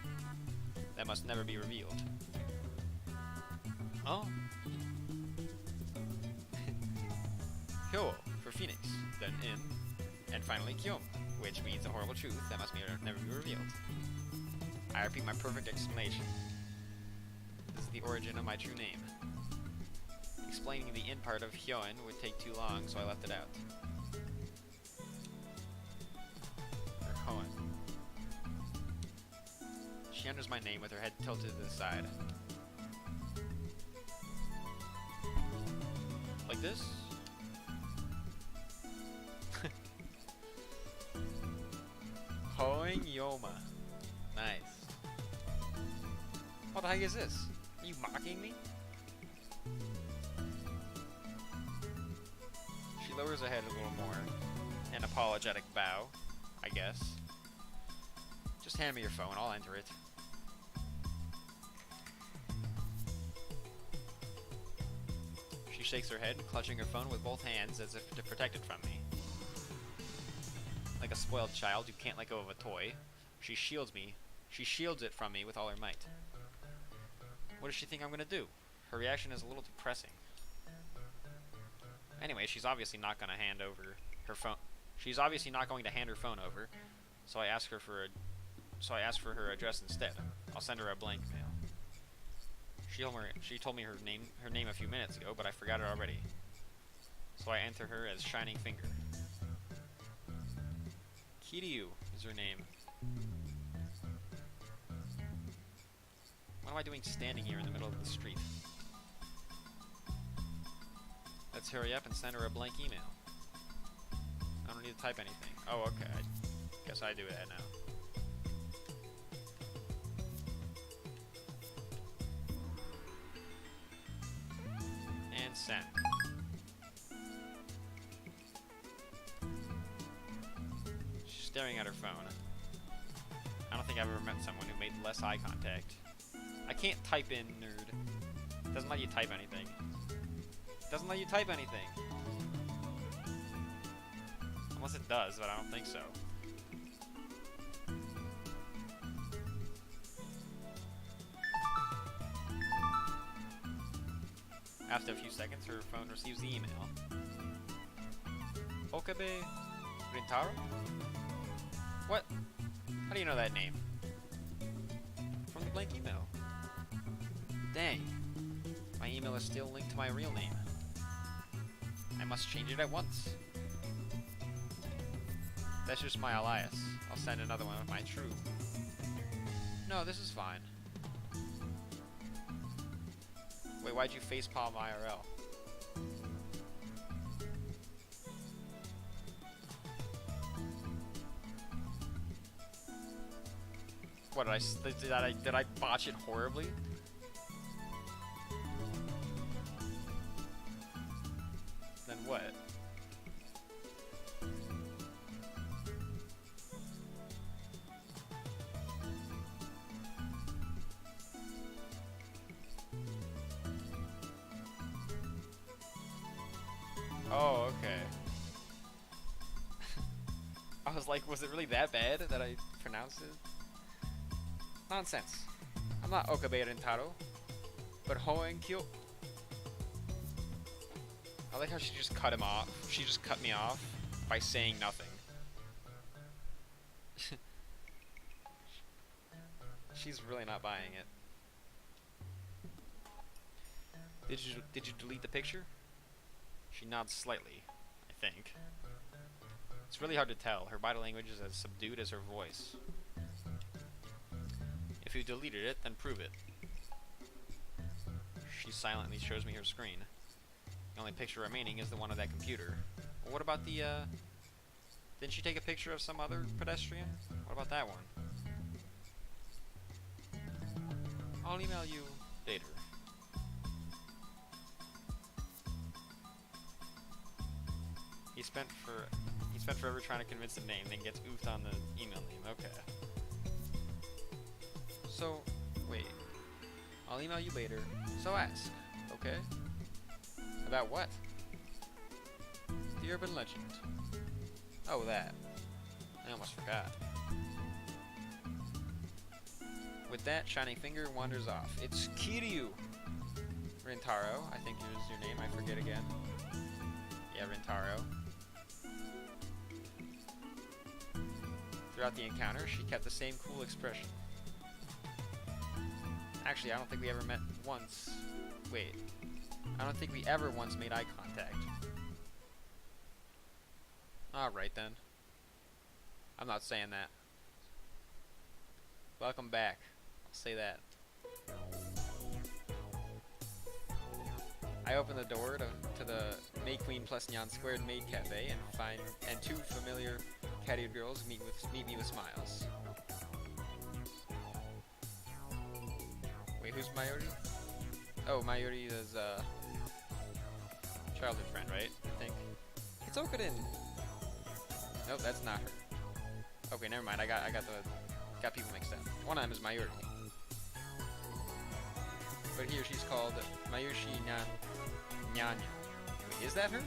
Speaker 1: that must never be revealed. Oh? Hyo for Phoenix, then In, and finally Kyoma, which means a horrible truth that must never be revealed. I repeat my perfect explanation. This is the origin of my true name. Explaining the in part of Hyoen would take too long, so I left it out. Or Hoen. She enters my name with her head tilted to the side. Like this? Hoen Yoma. Nice. What the heck is this? Are you mocking me? She lowers her head a little more. An apologetic bow, I guess. Just hand me your phone, I'll enter it. She shakes her head, clutching her phone with both hands as if to protect it from me. Like a spoiled child who can't let go of a toy, she shields it from me with all her might. What does she think I'm gonna do? Her reaction is a little depressing. Anyway, she's obviously not gonna hand over her phone. She's obviously not going to hand her phone over, so I ask for her address instead. I'll send her a blank mail. She told me her name a few minutes ago, but I forgot it already. So I enter her as Shining Finger. Kiryu is her name. What am I doing standing here in the middle of the street? Let's hurry up and send her a blank email. I don't need to type anything. Oh, okay. I guess I do that now. And send. She's staring at her phone. I don't think I've ever met someone who made less eye contact. I can't type in, nerd. It doesn't let you type anything. It doesn't let you type anything. Unless it does, but I don't think so. After a few seconds, her phone receives the email. Okabe Rintaro? What? How do you know that name? From the blank email. Dang. My email is still linked to my real name. I must change it at once. That's just my alias. I'll send another one with my true. No, this is fine. Wait, why'd you facepalm IRL? What, did I botch it horribly? Then what? was like, was it really that bad that I pronounced it? Nonsense. I'm not Okabe Rentaro, but Hoen Kyo. I like how she just cut him off. She just cut me off by saying nothing. She's really not buying it. Did you delete the picture? She nods slightly, I think. It's really hard to tell. Her body language is as subdued as her voice. If you deleted it, then prove it. She silently shows me her screen. The only picture remaining is the one of that computer. Well, what about the, didn't she take a picture of some other pedestrian? What about that one? I'll email you later. He spent forever trying to convince the name, then gets oofed on the email name. Okay. So, wait. I'll email you later. So ask, okay? About what? The urban legend. Oh, that. I almost forgot. With that, Shining Finger wanders off. It's Kiryu! Rintaro, I think is your name, I forget again. Yeah, Rintaro. Throughout the encounter, she kept the same cool expression. Actually, I don't think we ever met once. Wait. I don't think we ever once made eye contact. Alright then. I'm not saying that. Welcome back. I'll say that. I open the door to the May Queen plus Nyan Squared Maid Cafe and two familiar cat-eared girls meet me with smiles. Wait, who's Mayuri? Oh, Mayuri is childhood friend, right? I think. It's Okuden. Nope, that's not her. Okay, never mind. I got people mixed up. One of them is Mayuri. But here she's called Mayushi Nyanya. Wait, is that her?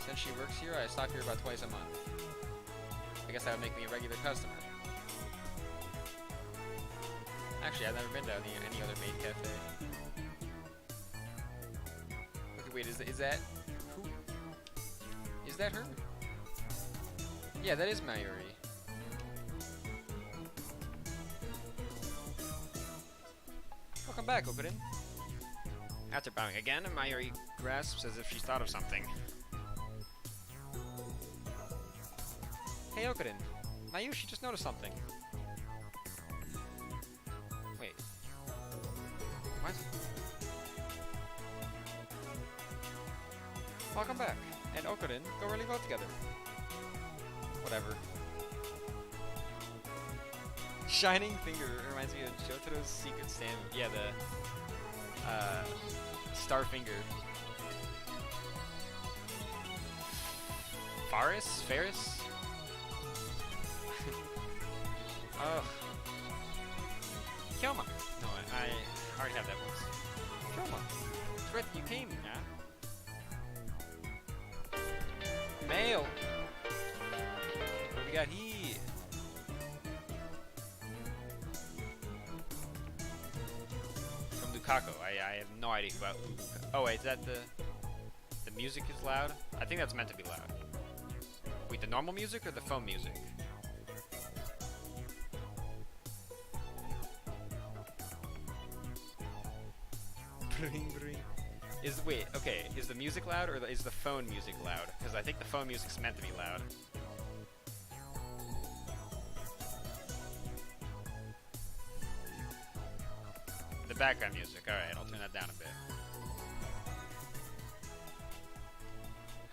Speaker 1: Since she works here, I stop here about twice a month. I guess that would make me a regular customer. Actually, I've never been to any other maid cafe. Okay, wait, is that who? Is that her? Yeah, that is Mayuri. Welcome back, Okuden. After bowing again, Mayuri grasps as if she's thought of something. Hey, Okuden. Mayushi just noticed something. Wait. What? Welcome back. And Okuden go really well together. Whatever. Shining Finger reminds me of Jotaro's Secret Stand. Yeah, the Star Finger. Ferris? Oh. Kyoma. No, I already have that voice. Kyoma. It's right, you came, yeah? Mail. What we got here? From Dukako. I have no idea about. Oh wait, is that the music is loud? I think that's meant to be loud. Wait, the normal music or the phone music? Is the music loud or is the phone music loud? Because I think the phone music's meant to be loud. The background music, alright, I'll turn that down a bit.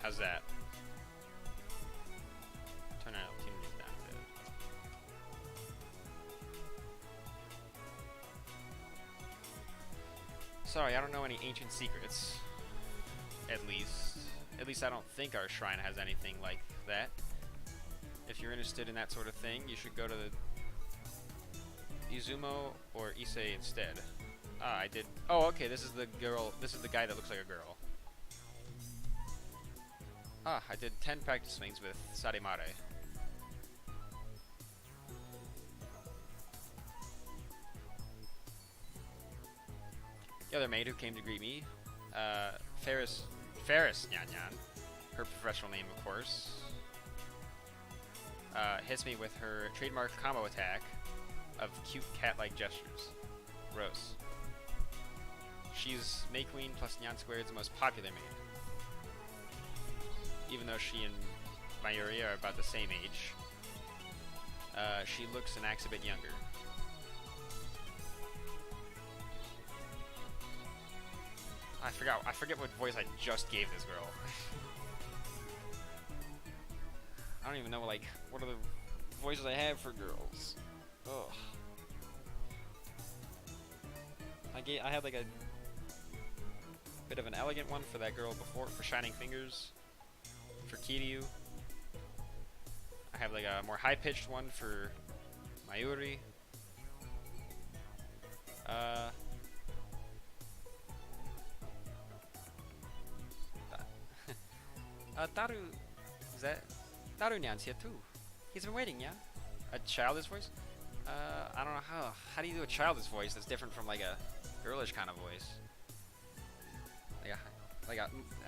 Speaker 1: How's that? Turn it down a bit. Sorry, I don't know any ancient secrets. At least I don't think our shrine has anything like that. If you're interested in that sort of thing, you should go to the Izumo or Issei instead. Ah, I did. Oh, okay, this is the girl. This is the guy that looks like a girl. Ah, I did 10 practice swings with Sarimare. The other maid who came to greet me, Ferris Nyan Nyan, her professional name of course, hits me with her trademark combo attack of cute cat-like gestures. Gross. She's May Queen plus Nyan Squared, the most popular maid. Even though she and Mayuri are about the same age, she looks and acts a bit younger. I forget what voice I just gave this girl. I don't even know, like, what are the voices I have for girls. Ugh. I had like a bit of an elegant one for that girl before, for Shining Fingers, for Kiryu. I have like a more high-pitched one for Mayuri. Daru, is that Daru Nyan's here too? He's been waiting, yeah? A childish voice? I don't know how do you do a childish voice that's different from like a girlish kind of voice?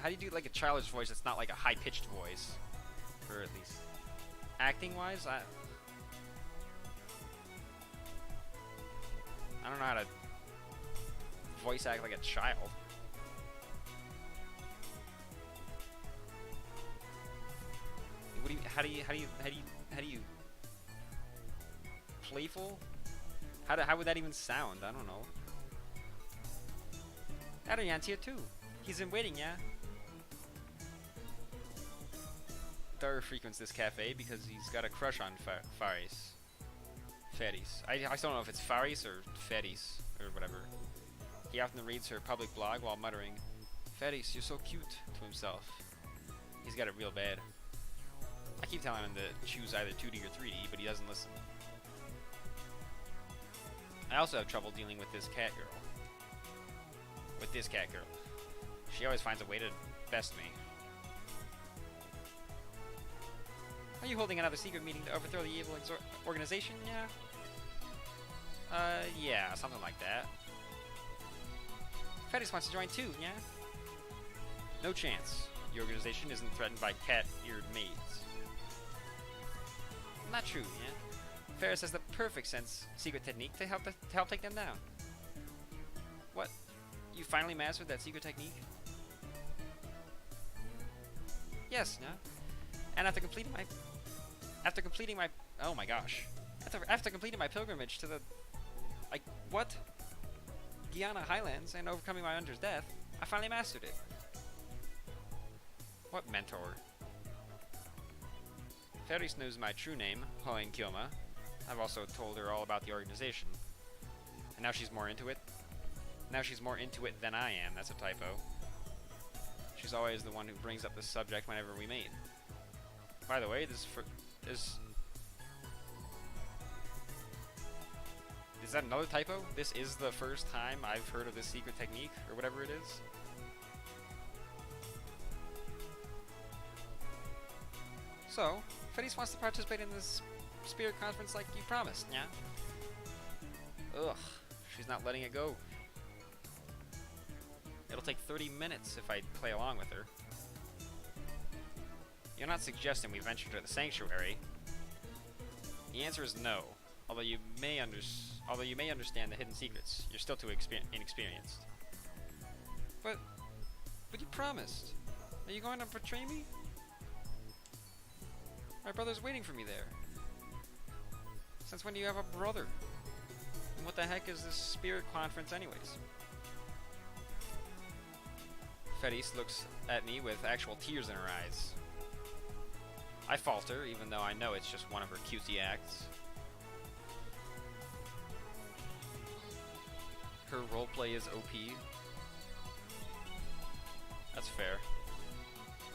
Speaker 1: How do you do like a childish voice that's not like a high-pitched voice? Or at least acting-wise, I don't know how to voice act like a child. What do you? How do you? Playful? How would that even sound? I don't know. Adrian's here too. He's been waiting, yeah. Daru frequents this cafe because he's got a crush on Faris. Faris. I still don't know if it's Faris or Faris or whatever. He often reads her public blog while muttering, "Faris, you're so cute," to himself. He's got it real bad. I keep telling him to choose either 2D or 3D, but he doesn't listen. I also have trouble dealing with this cat girl. She always finds a way to best me. Are you holding another secret meeting to overthrow the evil organization? Yeah. Yeah, something like that. Freddy's wants to join too, yeah? No chance. The organization isn't threatened by cat-eared maids. Not true, yeah? Ferris has the perfect secret technique to help take them down. What? You finally mastered that secret technique? Yes, yeah. And after completing my oh my gosh. After completing my pilgrimage to the Guyana Highlands and overcoming my mentor's death, I finally mastered it. What mentor? Ferris knows my true name, Hoen Kyoma. I've also told her all about the organization. And now she's more into it. Now she's more into it than I am. That's a typo. She's always the one who brings up the subject whenever we meet. By the way, is that another typo? This is the first time I've heard of this secret technique, or whatever it is. So, Freddy's wants to participate in this spirit conference like you promised, yeah? Ugh, she's not letting it go. It'll take 30 minutes if I play along with her. You're not suggesting we venture to the sanctuary. The answer is no. Although you may understand the hidden secrets, you're still too inexperienced. But you promised. Are you going to betray me? My brother's waiting for me there. Since when do you have a brother? And what the heck is this spirit conference anyways? Fedis looks at me with actual tears in her eyes. I falter, even though I know it's just one of her cutesy acts. Her roleplay is OP. That's fair.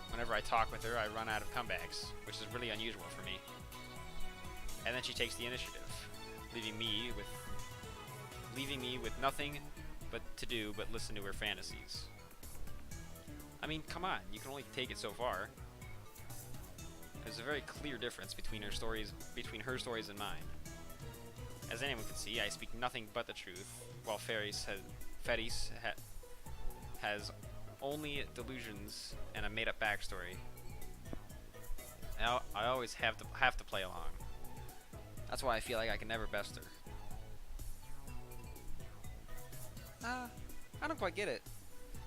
Speaker 1: Whenever I talk with her, I run out of comebacks, which is really unusual for me. And then she takes the initiative, leaving me with nothing but listen to her fantasies. I mean, come on, you can only take it so far. There's a very clear difference between her stories and mine. As anyone can see, I speak nothing but the truth, while Feris has only delusions and a made-up backstory. I always have to play along. That's why I feel like I can never best her. I don't quite get it.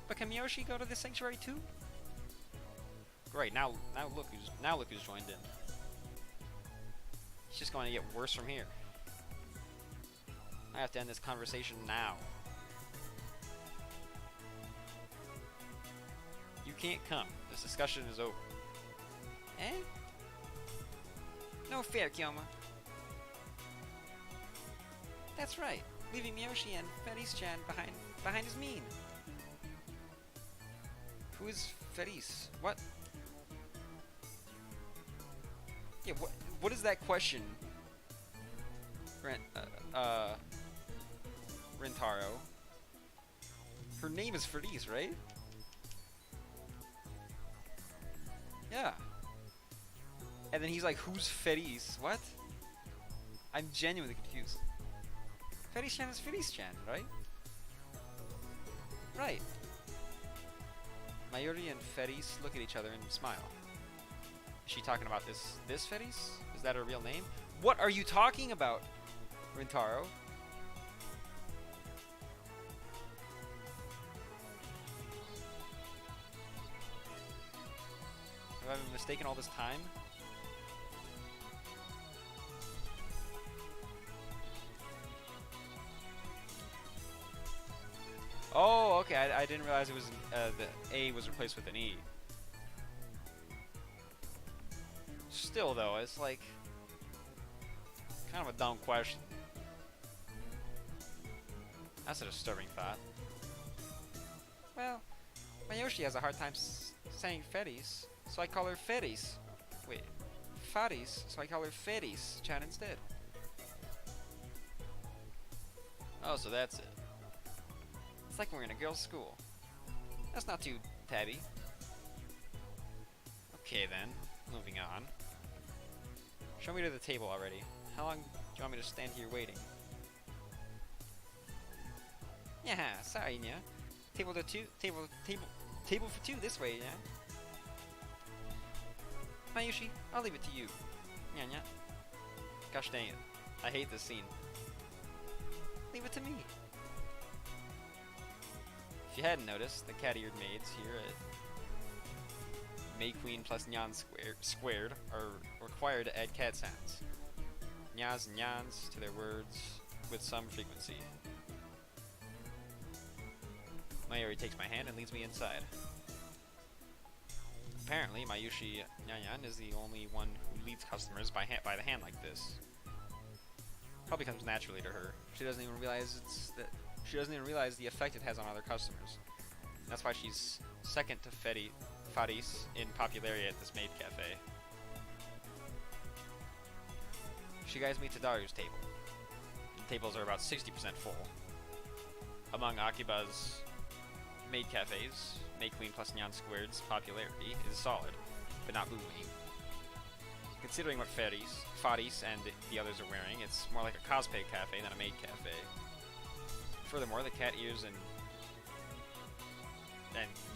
Speaker 1: But can Miyoshi go to the sanctuary too? Great, now look who's joined in. It's just going to get worse from here. I have to end this conversation now. You can't come. This discussion is over. Eh? No fair, Kyoma. That's right. Leaving Miyoshi and Feris-chan behind is mean. Who is Feris? What? Yeah, what is that question? Rintaro. Her name is Feris, right? Yeah. And then he's like, who's Feris? What? I'm genuinely confused. Feris-chan is Feris-chan, right? Right. Mayuri and Feris look at each other and smile. Is she talking about this Feris? Is that her real name? What are you talking about, Rintaro? Have I been mistaken all this time? Oh, okay. I didn't realize it was the A was replaced with an E. Still, though, it's like kind of a dumb question. That's a disturbing thought. Well, Miyoshi has a hard time saying Feris, so I call her Feris. Wait, Faris, so I call her Feris-chan instead. Oh, so that's it. It's like we're in a girls' school. That's not too tabby. Okay then, moving on. Show me to the table already. How long do you want me to stand here waiting? Yeah, sorry, yeah. Table for two this way, yeah. Mayushi, I'll leave it to you. Yeah, yeah. Gosh dang it. I hate this scene. Leave it to me. If you hadn't noticed, the cat-eared maids here at May Queen plus Nyan squared are required to add cat sounds. Nyas and Nyans to their words with some frequency. Mayuri takes my hand and leads me inside. Apparently, Mayushi Nyanyan is the only one who leads customers by the hand like this. Probably comes naturally to her. She doesn't even realize the effect it has on other customers. And that's why she's second to Faris in popularity at this maid cafe. She guides me to Daru's table. The tables are about 60% full. Among Akiba's maid cafes, May Queen plus Nyan Squared's popularity is solid, but not booming. Considering what Faris and the others are wearing, it's more like a cosplay cafe than a maid cafe. Furthermore, the cat ears and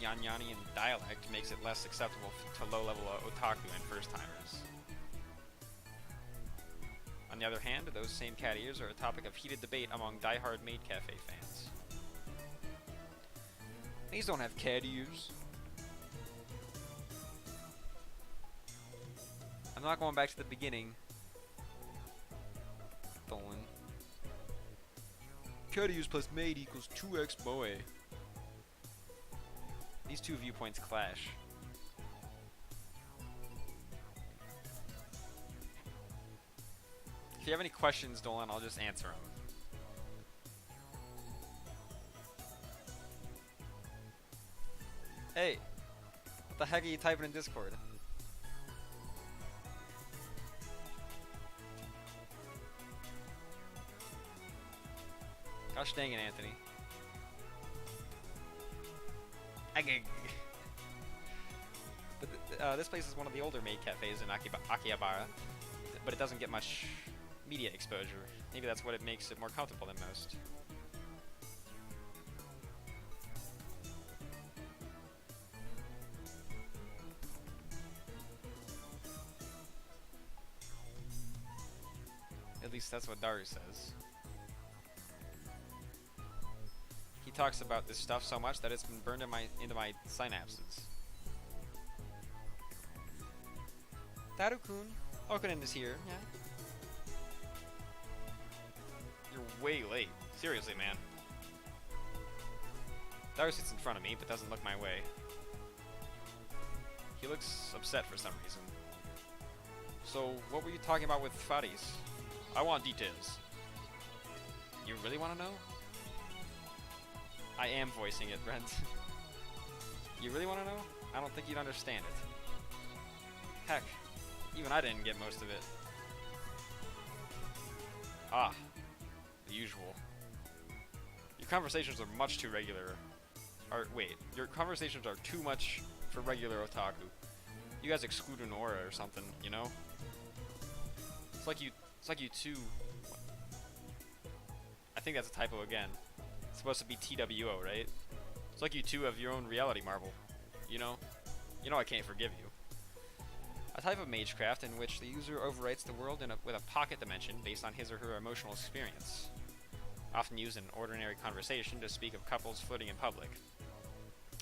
Speaker 1: Yanyanian dialect makes it less acceptable to low-level otaku and first-timers. On the other hand, those same cat ears are a topic of heated debate among die-hard maid cafe fans. These don't have cat ears. I'm not going back to the beginning. Dolan. Cat ears plus maid equals 2x moe. These two viewpoints clash. If you have any questions, Dolan, I'll just answer them. Hey, what the heck are you typing in Discord? Gosh dang it, Anthony. But this place is one of the older maid cafes in Akihabara, but it doesn't get much media exposure. Maybe that's what it makes it more comfortable than most. At least that's what Daru says. He talks about this stuff so much that it's been burned into my synapses. Daru-kun, Okunin is here. Yeah. You're way late. Seriously, man. Daru sits in front of me, but doesn't look my way. He looks upset for some reason. So, what were you talking about with Faris? I want details. You really want to know? I am voicing it, Brent. You really want to know? I don't think you'd understand it. Heck, even I didn't get most of it. Ah, the usual. Your conversations are much too regular. Wait, your conversations are too much for regular otaku. You guys exclude an aura or something, you know? It's like you two. I think that's a typo again. It's supposed to be TWO, right? It's like you two have your own reality marvel. You know I can't forgive you. A type of magecraft in which the user overwrites the world with a pocket dimension based on his or her emotional experience. Often used in ordinary conversation to speak of couples flirting in public.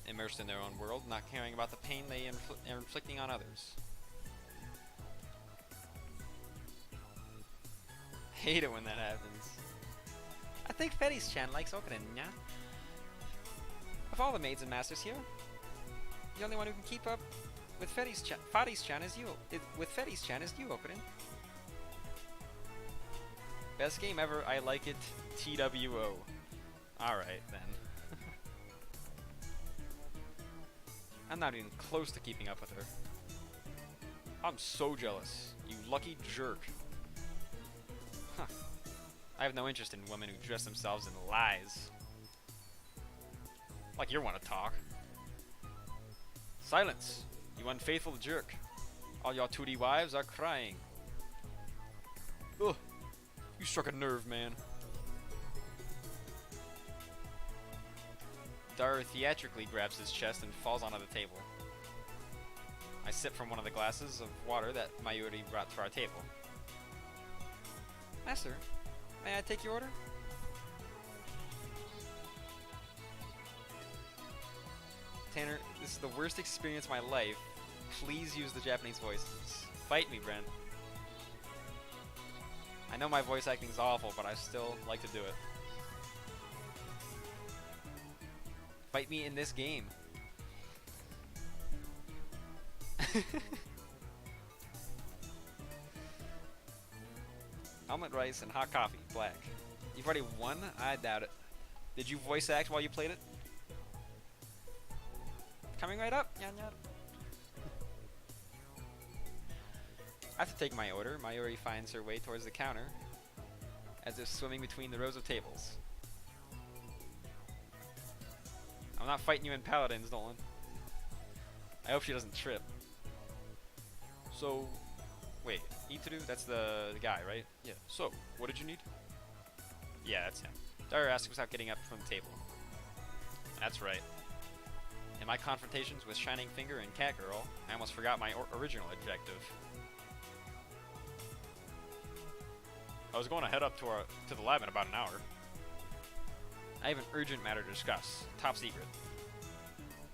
Speaker 1: Immersed in their own world, not caring about the pain they are inflicting on others. Hate it when that happens. I think Fetty's-chan likes Okunin, yeah? Of all the maids and masters here, the only one who can keep up with Fetty's-chan is you. With Fetty's-chan is you, Okunin. Best game ever, I like it, TWO. Alright, then. I'm not even close to keeping up with her. I'm so jealous. You lucky jerk. Huh. I have no interest in women who dress themselves in lies. Like you want to talk. Silence, you unfaithful jerk. All your 2D wives are crying. Ugh, you struck a nerve, man. Daru theatrically grabs his chest and falls onto the table. I sip from one of the glasses of water that Mayuri brought to our table. Master, may I take your order? Tanner, this is the worst experience of my life. Please use the Japanese voices. Fight me, Brent. I know my voice acting is awful, but I still like to do it. Fight me in this game. Omelet rice and hot coffee, black. You've already won? I doubt it. Did you voice act while you played it? Coming right up. Yan yan. After taking my order, Mayuri finds her way towards the counter, as if swimming between the rows of tables. I'm not fighting you in Paladins, Nolan. I hope she doesn't trip. So, wait, Itaru? That's the guy, right? Yeah. So, what did you need? Yeah, that's him. Daru asked without getting up from the table. That's right. In my confrontations with Shining Finger and Catgirl, I almost forgot my original objective. I was going to head up to the lab in about an hour. I have an urgent matter to discuss. Top secret.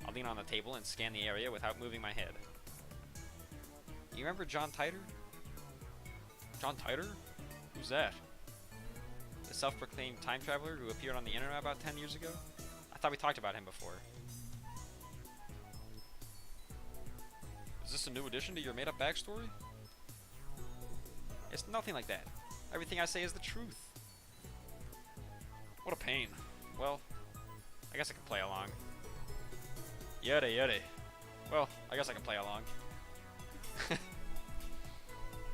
Speaker 1: I'll lean on the table and scan the area without moving my head. You remember John Titor? John Titor? Who's that? The self-proclaimed time traveler who appeared on the internet about 10 years ago? I thought we talked about him before. Is this a new addition to your made-up backstory? It's nothing like that. Everything I say is the truth. What a pain. Well, I guess I can play along. Yuri, yuri. Well, I guess I can play along.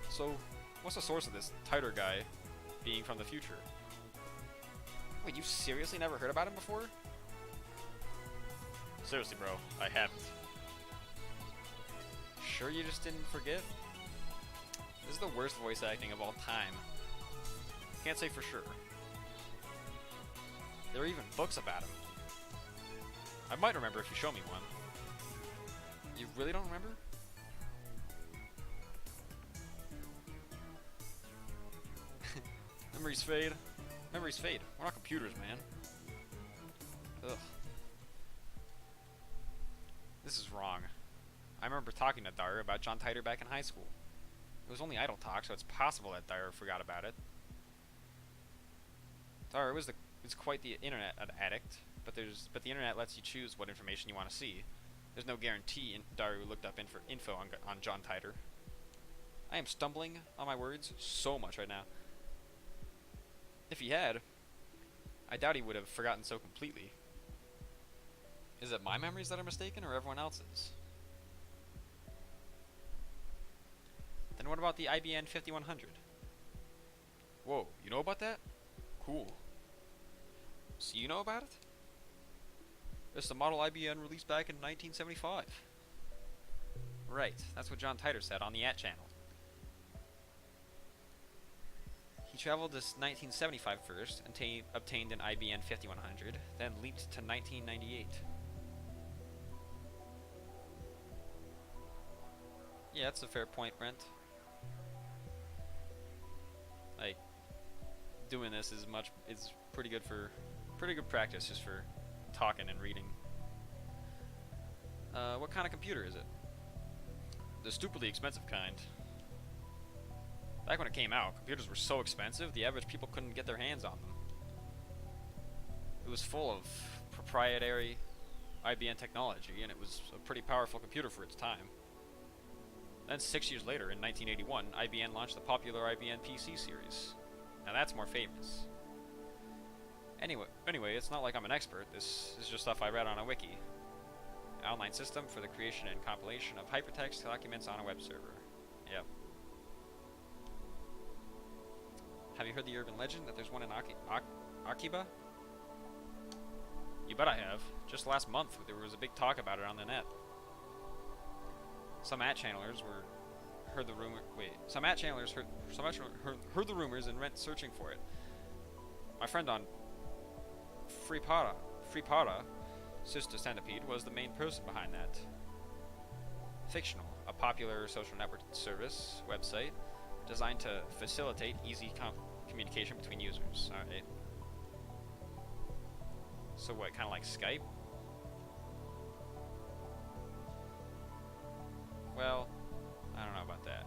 Speaker 1: So, what's the source of this Titor guy being from the future? Wait, you seriously never heard about him before? Seriously, bro, I haven't. sure you just didn't forget? This is the worst voice acting of all time. Can't say for sure. There are even books about him. I might remember if you show me one. You really don't remember? Memories fade. Memories fade. We're not computers, man. Ugh. This is wrong. I remember talking to Dyer about John Titor back in high school. It was only idle talk, so it's possible that Dyer forgot about it. Dyer is quite the internet addict, but the internet lets you choose what information you want to see. There's no guarantee Dyer looked up info on John Titor. I am stumbling on my words so much right now. If he had, I doubt he would have forgotten so completely. Is it my memories that are mistaken, or everyone else's? Then what about the IBM 5100? Whoa, you know about that? Cool. So you know about it? It's the model IBM released back in 1975. Right, that's what John Titor said on the channel. He traveled to 1975 first, and obtained an IBM 5100, then leaped to 1998. Yeah, that's a fair point, Brent. Like, doing this is pretty good practice just for talking and reading. What kind of computer is it? The stupidly expensive kind. Back when it came out, computers were so expensive, the average people couldn't get their hands on them. It was full of proprietary IBM technology, and it was a pretty powerful computer for its time. Then 6 years later, in 1981, IBM launched the popular IBM PC series. Now that's more famous. Anyway, it's not like I'm an expert. This is just stuff I read on a wiki. An online system for the creation and compilation of hypertext documents on a web server. Yep. Have you heard the urban legend that there's one in Akiba? You bet I have. Just last month, there was a big talk about it on the net. Some channelers heard the rumors and went searching for it. My friend on Freepada, Sister Centipede, was the main person behind that. Fictional, a popular social network service website designed to facilitate easy communication between users. Alright. So what, kind of like Skype? Well, I don't know about that.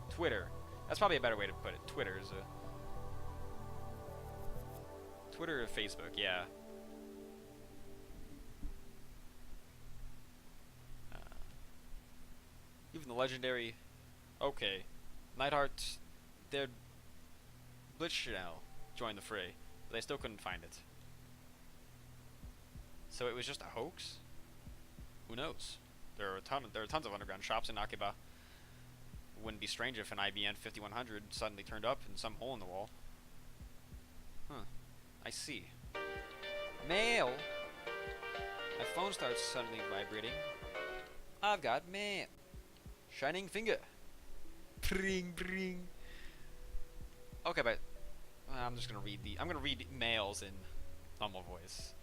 Speaker 1: Twitter. That's probably a better way to put it. Twitter or Facebook, yeah. Even the legendary... Okay. Neidhart, their Blitzschnell joined the fray, but they still couldn't find it. So it was just a hoax? Who knows? There are tons of underground shops in Akiba. It wouldn't be strange if an IBM 5100 suddenly turned up in some hole in the wall. Huh. I see. Mail! My phone starts suddenly vibrating. I've got mail. Shining finger. Bring, bring. Okay, but I'm just gonna read I'm gonna read mails in normal voice.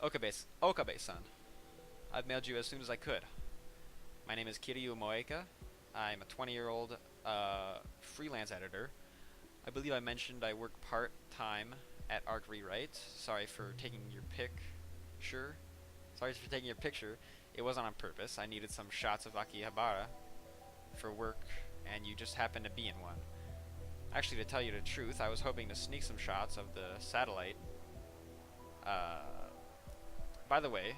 Speaker 1: Okabe-san. I've mailed you as soon as I could. My name is Kiryu Moeka. I'm a 20-year-old freelance editor. I believe I mentioned I work part-time at Arc Rewrite. Sorry for taking your picture. It wasn't on purpose. I needed some shots of Akihabara for work, and you just happened to be in one. Actually, to tell you the truth, I was hoping to sneak some shots of the satellite. By the way,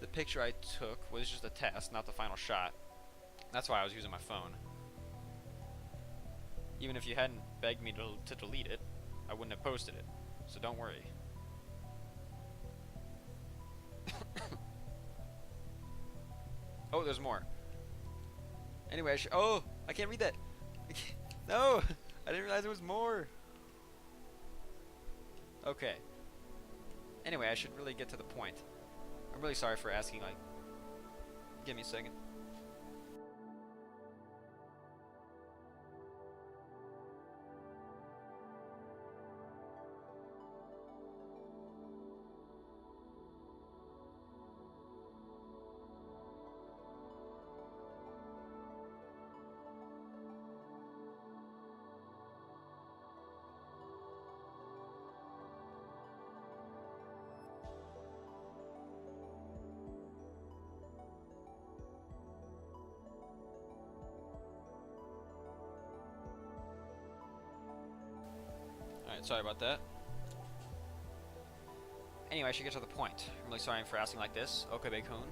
Speaker 1: the picture I took was just a test, not the final shot. That's why I was using my phone. Even if you hadn't begged me to delete it, I wouldn't have posted it. So don't worry. Oh, there's more. Anyway, I can't read that. No, I didn't realize there was more. Okay. Anyway, I should really get to the point. I'm really sorry for asking, like, Give me a second. Alright, sorry about that. Anyway, I should get to the point. I'm really sorry for asking like this, Okabe-kun,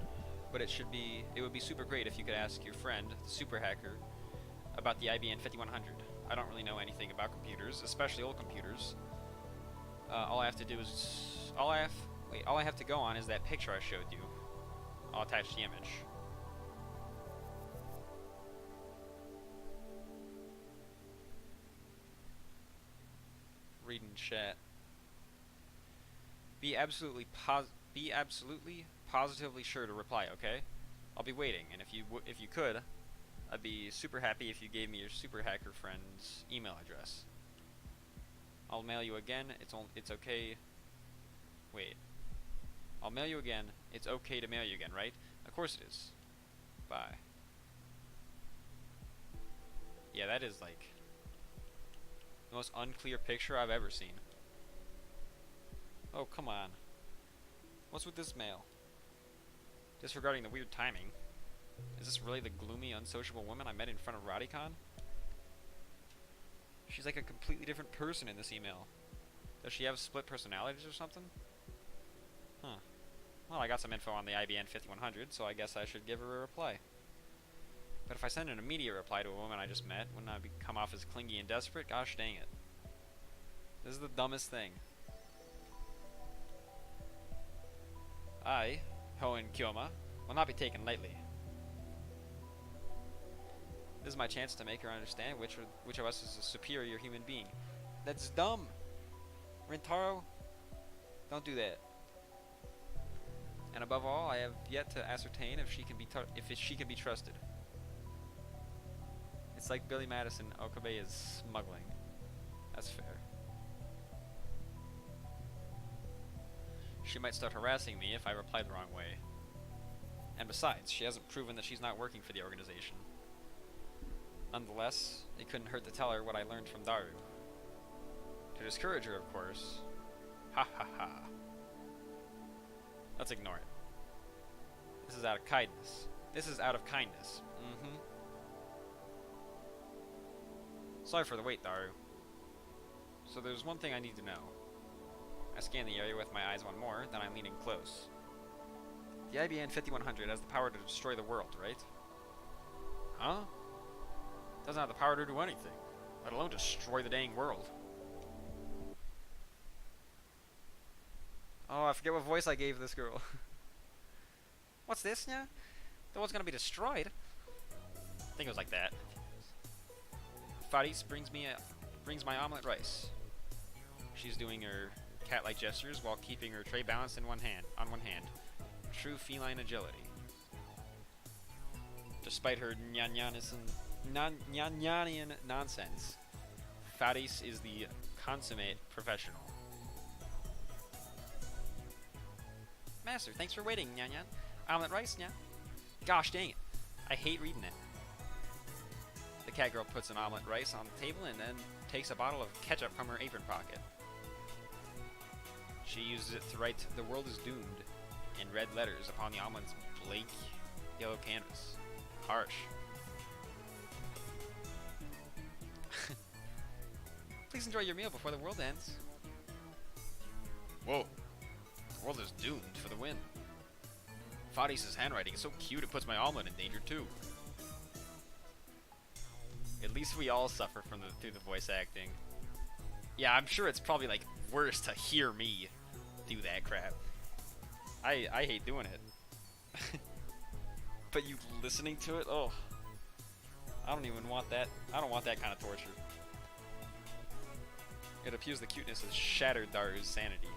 Speaker 1: but it would be super great if you could ask your friend, the super hacker, about the IBM 5100. I don't really know anything about computers, especially old computers. All I have to go on is that picture I showed you. I'll attach the image. Read in chat. Be absolutely positively sure to reply, okay? I'll be waiting, and if you could, I'd be super happy if you gave me your super hacker friend's email address. I'll mail you again. It's okay. Wait. I'll mail you again. It's okay to mail you again, right? Of course it is. Bye. Yeah, that is like the most unclear picture I've ever seen. Oh, come on. What's with this mail? Disregarding the weird timing. Is this really the gloomy, unsociable woman I met in front of Radicon? She's like a completely different person in this email. Does she have split personalities or something? Huh. Well, I got some info on the IBM 5100, so I guess I should give her a reply. But if I send an immediate reply to a woman I just met, wouldn't I come off as clingy and desperate? Gosh dang it. This is the dumbest thing. I, Hoen Kyoma, will not be taken lightly. This is my chance to make her understand which of us is a superior human being. That's dumb! Rintaro, don't do that. And above all, I have yet to ascertain if she can be trusted. It's like Billy Madison Okabe is smuggling. That's fair. She might start harassing me if I reply the wrong way. And besides, she hasn't proven that she's not working for the organization. Nonetheless, it couldn't hurt to tell her what I learned from Daru. To discourage her, of course. Ha ha ha. Let's ignore it. This is out of kindness. Mm-hmm. Sorry for the wait, Daru. So there's one thing I need to know. I scan the area with my eyes one more, then I'm leaning close. The IBM 5100 has the power to destroy the world, right? Huh? Doesn't have the power to do anything, let alone destroy the dang world. Oh, I forget what voice I gave this girl. What's this, yeah? The world's gonna be destroyed? I think it was like that. Faris brings my omelet rice. She's doing her cat-like gestures while keeping her tray balanced on one hand. True feline agility. Despite her Nyanyanian nonsense, Faris is the consummate professional. Master, thanks for waiting, Nyanyan. Omelet rice, nya? Gosh dang it. I hate reading it. The cat girl puts an omelet rice on the table and then takes a bottle of ketchup from her apron pocket. She uses it to write, "The world is doomed," in red letters upon the omelet's blank yellow canvas. Harsh. Please enjoy your meal before the world ends. Whoa. The world is doomed for the win. Faris' handwriting is so cute it puts my omelet in danger too. At least we all suffer through the voice acting. Yeah, I'm sure it's probably like worse to hear me do that crap. I hate doing it. But you listening to it, oh. I don't even want that. I don't want that kind of torture. It appears the cuteness has shattered Daru's sanity.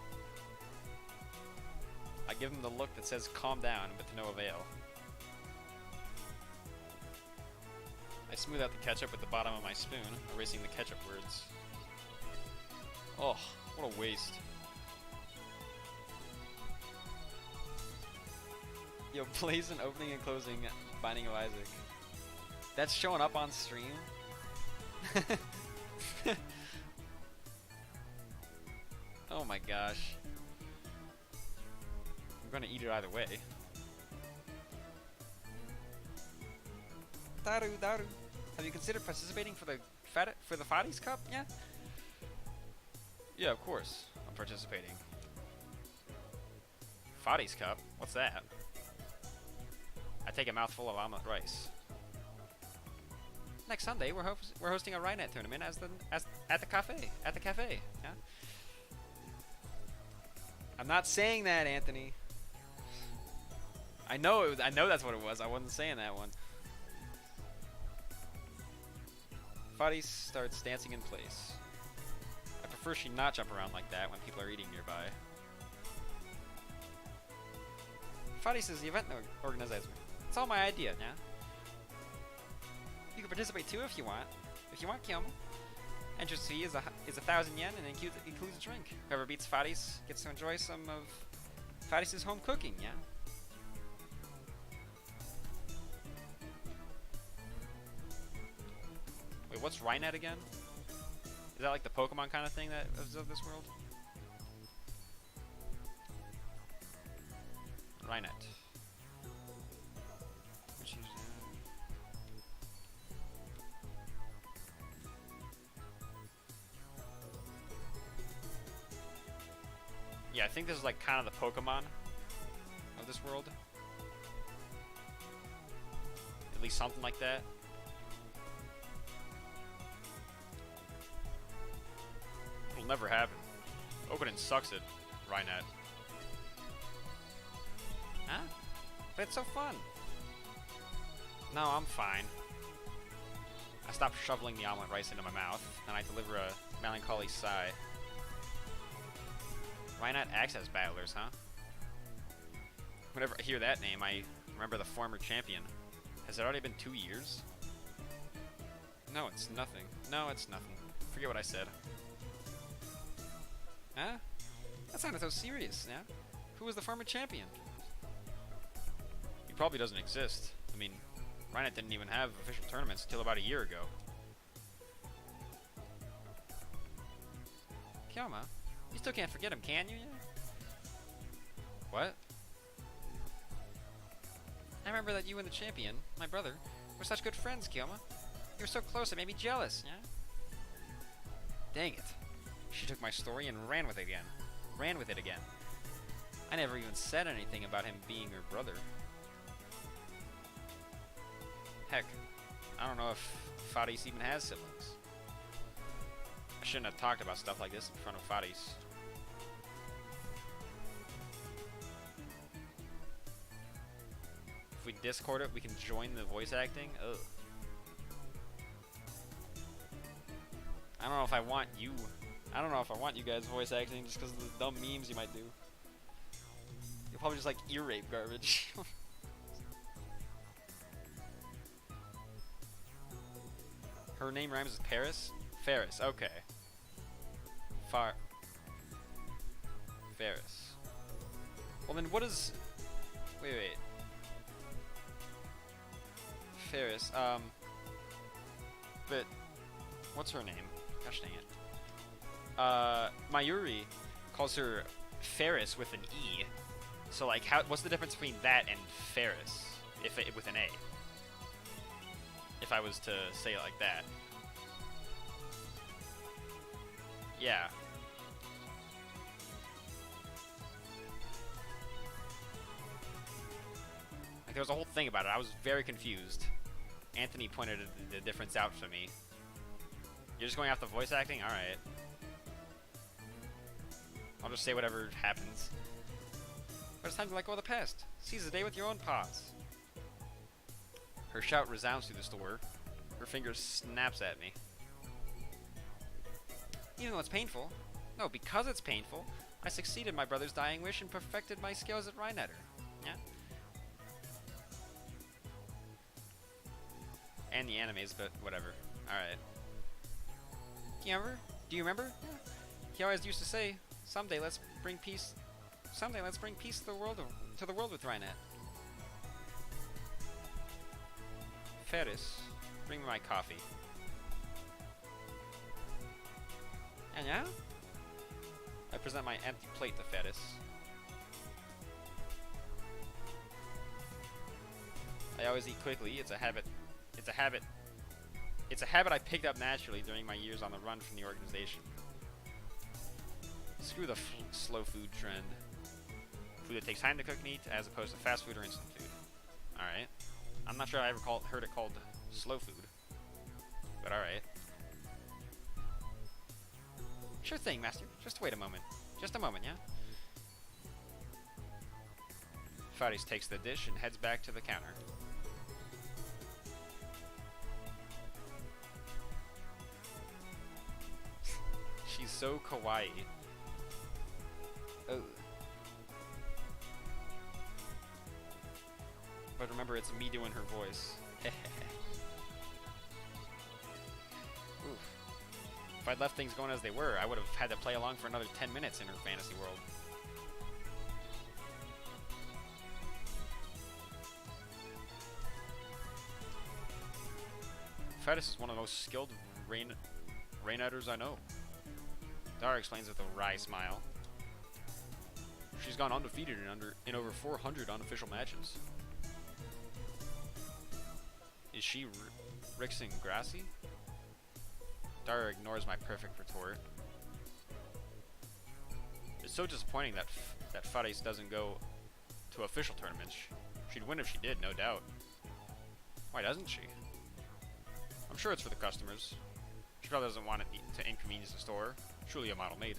Speaker 1: I give him the look that says calm down, but to no avail. I smooth out the ketchup with the bottom of my spoon, erasing the ketchup words. Oh, what a waste. Yo, Blazin' opening and closing Binding of Isaac. That's showing up on stream? Oh my gosh. I'm gonna eat it either way. Daru, Daru. Have you considered participating for the Faddies Cup? Yeah? Yeah, of course. I'm participating. Faddies Cup? What's that? I take a mouthful of omelet rice. Next Sunday, we're hosting a Rhinet tournament at the cafe. Yeah. I'm not saying that, Anthony. I know that's what it was. I wasn't saying that one. Fadi starts dancing in place. I prefer she not jump around like that when people are eating nearby. Fadi is the event organizer. It's all my idea, yeah? You can participate too if you want. If you want, Kyoma. Entrance fee is 1,000 yen and includes a drink. Whoever beats Fadi's gets to enjoy some of Fadi's home cooking, yeah? Wait, what's Rhinet again? Is that like the Pokemon kind of thing that is of this world? Rhinet. Yeah, I think this is like kind of the Pokemon of this world. At least something like that. It'll never happen. Opening sucks at Rhinet. Huh? But it's so fun. No, I'm fine. I stop shoveling the omelet rice into my mouth, and I deliver a melancholy sigh. Rhinet acts as battlers, huh? Whenever I hear that name, I remember the former champion. Has it already been 2 years? No, it's nothing. No, it's nothing. Forget what I said. Huh? That sounded so serious, yeah? Who was the former champion? He probably doesn't exist. I mean, Rhinet didn't even have official tournaments until about a year ago. Kyoma? You still can't forget him, can you? What? I remember that you and the champion, my brother, were such good friends, Kyoma. You were so close it made me jealous, yeah? Dang it. She took my story and ran with it again. I never even said anything about him being her brother. Heck, I don't know if Fadis even has siblings. I shouldn't have talked about stuff like this in front of Fadis. If we Discord it, we can join the voice acting? Ugh. I don't know if I want you guys voice acting just because of the dumb memes you might do. You'll probably just like ear rape garbage. Her name rhymes with Paris? Ferris, okay. Ferris. Well then what is... Wait. Ferris, but... What's her name? Gosh dang it. Mayuri calls her Ferris with an E. So like, what's the difference between that and Ferris? With an A? If I was to say it like that. Yeah. Like, there was a whole thing about it. I was very confused. Anthony pointed the difference out to me. You're just going off the voice acting? Alright. I'll just say whatever happens. But it's time to let go of the past. Seize the day with your own paws. Her shout resounds through the store. Her finger snaps at me. Even though it's painful. No, because it's painful. I succeeded my brother's dying wish and perfected my skills at Rhinetter. Yeah. and the animes, but whatever. Alright. Do you remember? Do you remember? Yeah. He always used to say, someday let's bring peace to the world with Rhinet. Ferris, bring me my coffee. And yeah? I present my empty plate to Ferris. I always eat quickly. It's a habit. It's a habit I picked up naturally during my years on the run from the organization. Screw the slow food trend. Food that takes time to cook and eat, as opposed to fast food or instant food. Alright. I'm not sure I ever heard it called slow food. But alright. Sure thing, Master. Just wait a moment. Just a moment, yeah? Faris takes the dish and heads back to the counter. She's so kawaii. Oh. But remember, it's me doing her voice. Oof. If I'd left things going as they were, I would have had to play along for another 10 minutes in her fantasy world. Fedis is one of the most skilled Rainiders I know. Dara explains with a wry smile. She's gone undefeated in over 400 unofficial matches. Is she Rixing Grassy? Dara ignores my perfect retort. It's so disappointing that Fares doesn't go to official tournaments. She'd win if she did, no doubt. Why doesn't she? I'm sure it's for the customers. She probably doesn't want it to inconvenience the store. Truly a model maid.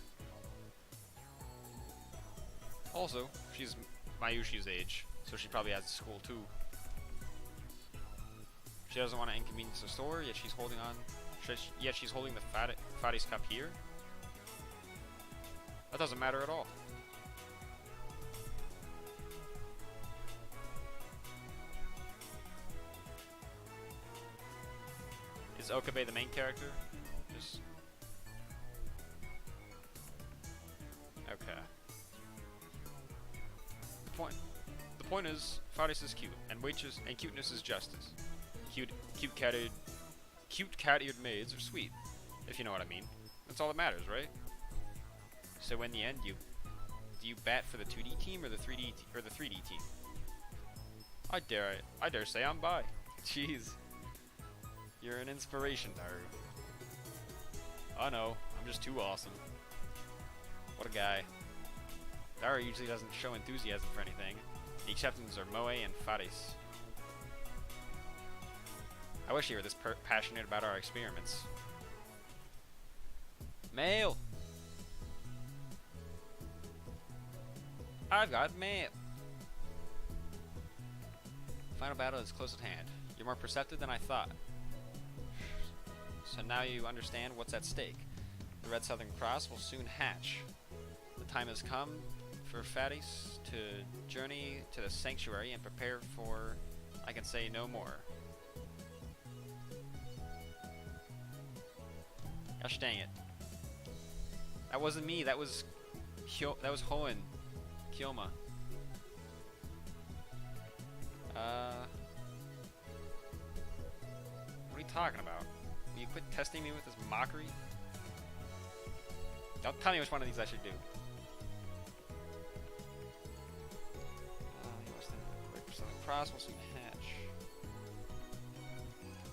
Speaker 1: Also, she's Mayushi's age, so she probably has school too. She doesn't want to inconvenience the store, yet she's holding on. Yet she's holding the Fares cup here. That doesn't matter at all. Is Okabe the main character? Just okay. The point is, Fares is cute, and cuteness is justice. Cute cat-eared maids are sweet, if you know what I mean. That's all that matters, right? So in the end, do you bat for the 2D team or the 3D team? I dare say I'm bi. Jeez. You're an inspiration, Daru. Oh no, I'm just too awesome. What a guy. Daru usually doesn't show enthusiasm for anything. The exceptions are Moe and Fares. I wish you were this passionate about our experiments. Mail! I've got mail! Final battle is close at hand. You're more perceptive than I thought. So now you understand what's at stake. The Red Southern Cross will soon hatch. The time has come for Fares to journey to the sanctuary and prepare for... I can say no more. Gosh dang it. That wasn't me, that was Hoenn. Kyoma. What are you talking about? Will you quit testing me with this mockery? Don't tell me which one of these I should do. Southern Cross will soon hatch.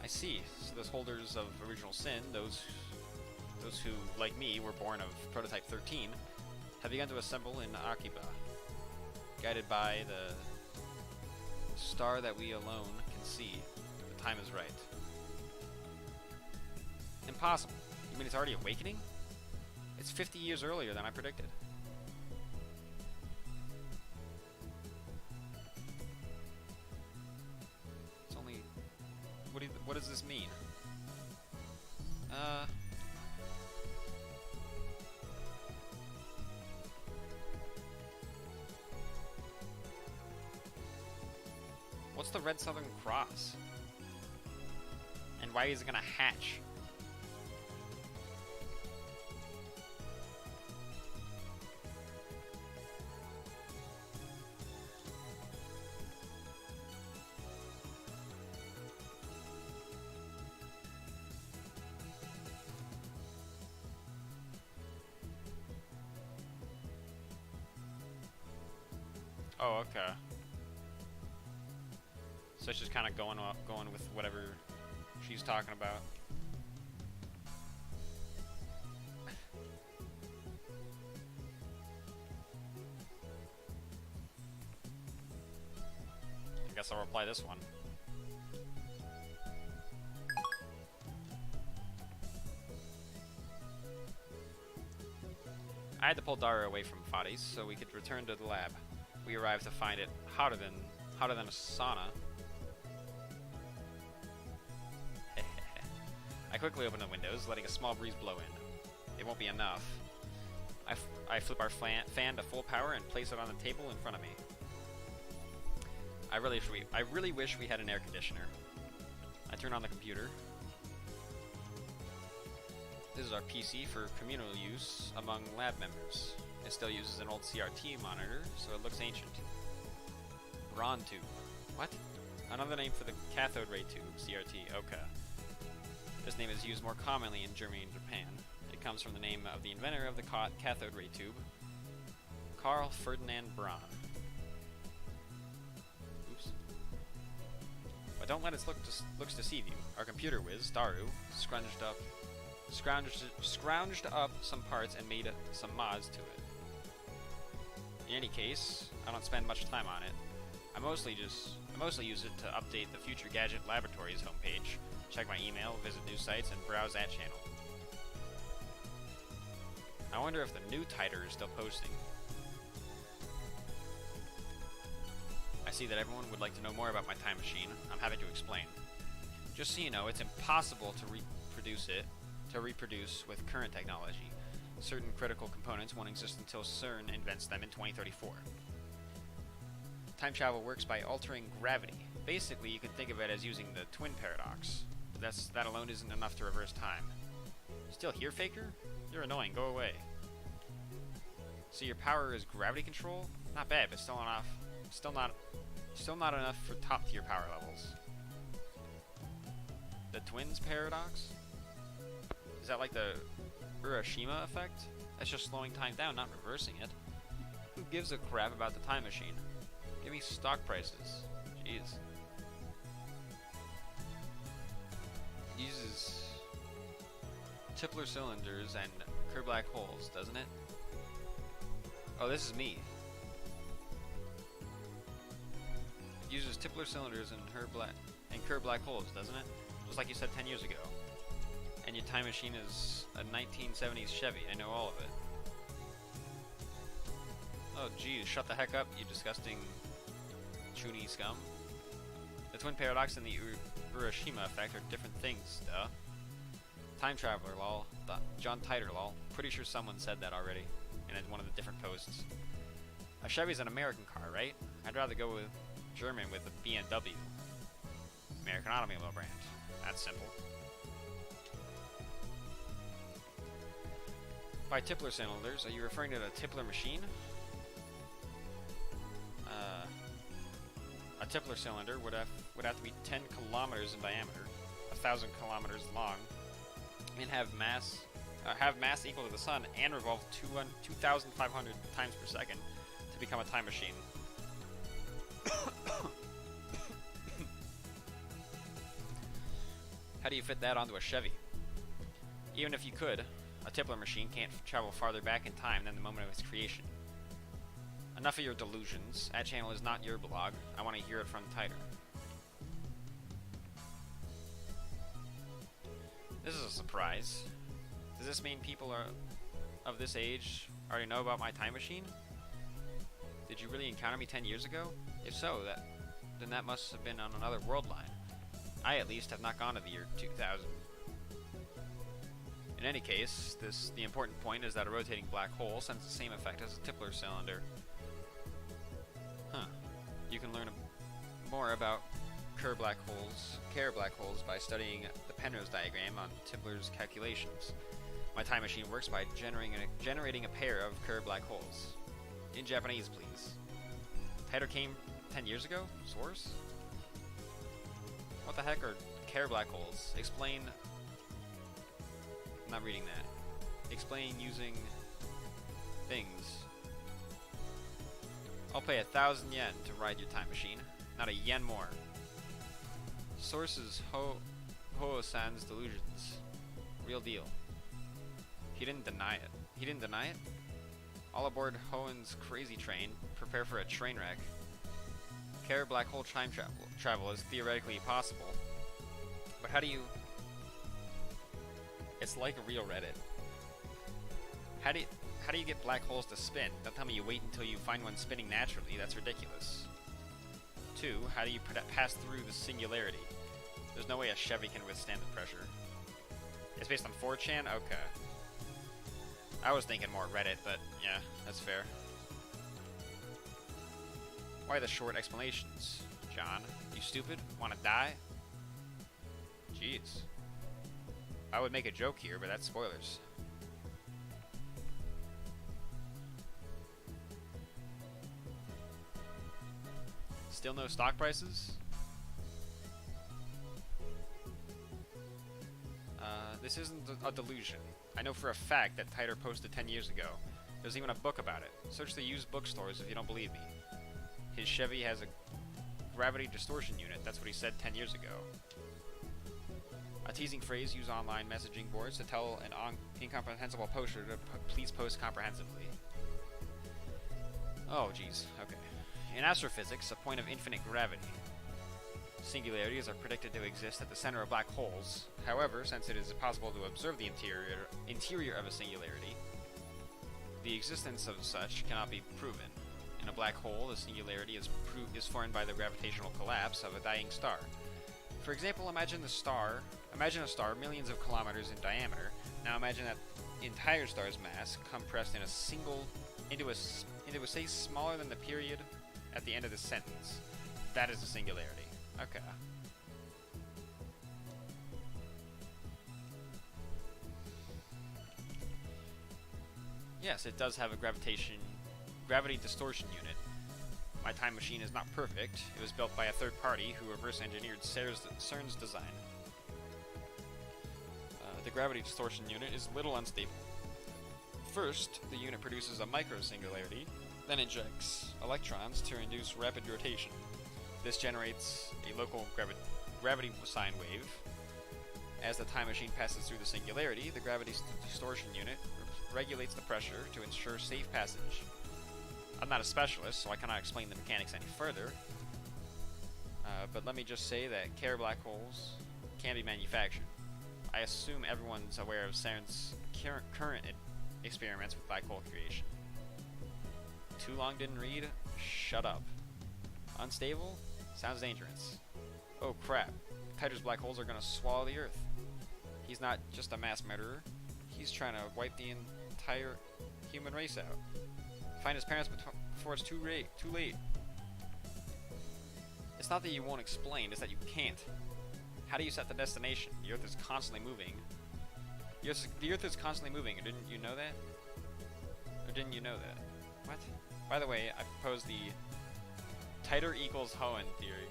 Speaker 1: I see. So those holders of Original Sin, those who, like me, were born of Prototype 13, have begun to assemble in Akiba, guided by the star that we alone can see. The time is right. Impossible. You mean it's already awakening? It's 50 years earlier than I predicted. It's only... What does this mean? What's the Red Southern Cross? why is it gonna hatch? Oh, okay. So it's just kind of going with whatever she's talking about. I guess I'll reply this one. I had to pull Dara away from Fadi's so we could return to the lab. We arrived to find it hotter than a sauna. I quickly open the windows, letting a small breeze blow in. It won't be enough. I flip our fan to full power and place it on the table in front of me. I really wish we had an air conditioner. I turn on the computer. This is our PC for communal use among lab members. It still uses an old CRT monitor, so it looks ancient. Ron tube. What? Another name for the cathode ray tube, CRT. Okay. This name is used more commonly in Germany and Japan. It comes from the name of the inventor of the cathode ray tube, Carl Ferdinand Braun. Oops. But don't let its looks deceive you. Our computer whiz, Daru, scrounged up some parts and made some mods to it. In any case, I don't spend much time on it. I mostly use it to update the Future Gadget Laboratories homepage, check my email, visit news sites, and browse that channel. I wonder if the new Titer is still posting. I see that everyone would like to know more about my time machine. I'm happy to explain. Just so you know, it's impossible to reproduce with current technology. Certain critical components won't exist until CERN invents them in 2034. Time travel works by altering gravity. Basically, you can think of it as using the twin paradox. But that alone isn't enough to reverse time. Still here, Faker? You're annoying, go away. So your power is gravity control? Not bad, but still not enough for top tier power levels. The twins paradox? Is that like the Hiroshima effect? That's just slowing time down, not reversing it. Who gives a crap about the time machine? Give me stock prices. Jeez. It uses Tipler cylinders and Kerr black holes, doesn't it? Oh, this is me. It uses Tipler cylinders and Kerr black holes, doesn't it? Just like you said 10 years ago. And your time machine is a 1970s Chevy. I know all of it. Oh, geez, shut the heck up, you disgusting chuny scum. The twin paradox and the Hiroshima effect are different things, duh. Time traveler, lol. John Titer, lol. Pretty sure someone said that already in one of the different posts. A Chevy's an American car, right? I'd rather go with German with the BMW. American automobile brand. That's simple. By Tipler cylinders, are you referring to the Tipler machine? A Tipler cylinder would have to be 10 kilometers in diameter, 1,000 kilometers long, and have mass equal to the sun and revolve 2,500 times per second to become a time machine. How do you fit that onto a Chevy? Even if you could, a Tipler machine can't travel farther back in time than the moment of its creation. Enough of your delusions. That channel is not your blog. I want to hear it from Titer. This is a surprise. Does this mean people of this age already know about my time machine? Did you really encounter me 10 years ago? If so, then that must have been on another world line. I, at least, have not gone to the year 2000. In any case, the important point is that a rotating black hole sends the same effect as a Tipler cylinder. Huh. You can learn more about Kerr black holes by studying the Penrose diagram on Tipler's calculations. My time machine works by generating a pair of Kerr black holes. In Japanese, please. Titer came 10 years ago? Source? What the heck are Kerr black holes? Explain... I'm not reading that. Explain using... things. I'll pay 1,000 yen to ride your time machine. Not a yen more. Source is Ho-san's delusions. Real deal. He didn't deny it. He didn't deny it? All aboard Hoen's crazy train. Prepare for a train wreck. Kerr black hole time travel is theoretically possible. But how do you... It's like a real Reddit. How do you get black holes to spin? Don't tell me you wait until you find one spinning naturally. That's ridiculous. 2. How do you pass through the singularity? There's no way a Chevy can withstand the pressure. It's based on 4chan? Okay. I was thinking more Reddit, but yeah, that's fair. Why the short explanations? John, you stupid? Wanna die? Jeez. I would make a joke here, but that's spoilers. Still no stock prices? This isn't a delusion. I know for a fact that Titer posted 10 years ago. There's even a book about it. Search the used bookstores if you don't believe me. His Chevy has a gravity distortion unit. That's what he said 10 years ago. A teasing phrase used online messaging boards to tell an incomprehensible poster to please post comprehensively. Oh, jeez. Okay. In astrophysics, a point of infinite gravity. Singularities are predicted to exist at the center of black holes. However, since it is possible to observe the interior of a singularity, the existence of such cannot be proven. In a black hole, the singularity is formed by the gravitational collapse of a dying star. For example, imagine a star millions of kilometers in diameter. Now imagine that entire star's mass compressed into a space smaller than the period at the end of the sentence. That is a singularity. Okay. Yes, it does have a gravity distortion unit. My time machine is not perfect. It was built by a third party who reverse engineered CERN's design. The gravity distortion unit is a little unstable. First, the unit produces a micro-singularity, then injects electrons to induce rapid rotation. This generates a local gravity sine wave. As the time machine passes through the singularity, the gravity distortion unit regulates the pressure to ensure safe passage. I'm not a specialist, so I cannot explain the mechanics any further. But let me just say that Kerr black holes can be manufactured. I assume everyone's aware of CERN's current experiments with black hole creation. Too long didn't read? Shut up. Unstable? Sounds dangerous. Oh crap. Titer's black holes are gonna swallow the Earth. He's not just a mass murderer. He's trying to wipe the entire human race out. Find his parents before it's too late. It's not that you won't explain, it's that you can't. How do you set the destination? The Earth is constantly moving. The Earth is constantly moving. Didn't you know that? Or didn't you know that? What? By the way, I propose the Titer equals Hoenn theory.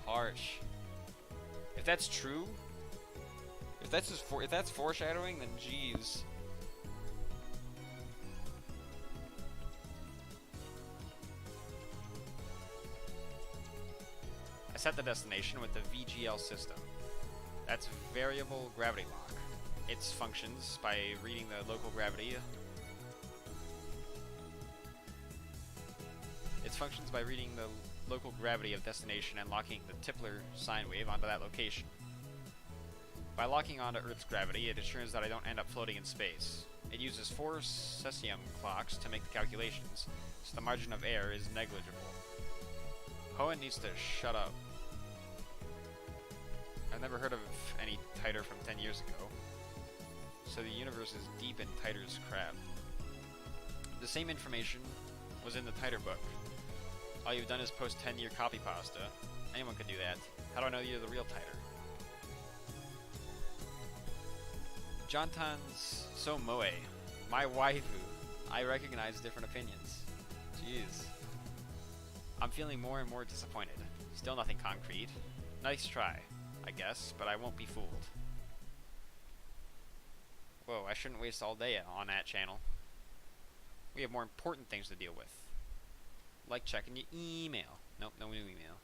Speaker 1: Harsh. If that's true, if that's foreshadowing, then jeez. I set the destination with the VGL system. That's variable gravity lock. It functions by reading the local gravity. It functions by reading the local gravity of destination and locking the Tipler sine wave onto that location. By locking onto Earth's gravity, it ensures that I don't end up floating in space. It uses 4 cesium clocks to make the calculations, so the margin of error is negligible. Hoenn needs to shut up. I've never heard of any Titer from 10 years ago. So the universe is deep in Titer's crap. The same information was in the Titer book. All you've done is post 10-year copy pasta. Anyone could do that. How do I know you're the real Titer? Jantan's so moe. My waifu. I recognize different opinions. Jeez. I'm feeling more and more disappointed. Still nothing concrete. Nice try, I guess, but I won't be fooled. Whoa, I shouldn't waste all day on that channel. We have more important things to deal with. Like checking your email. Nope, no new email.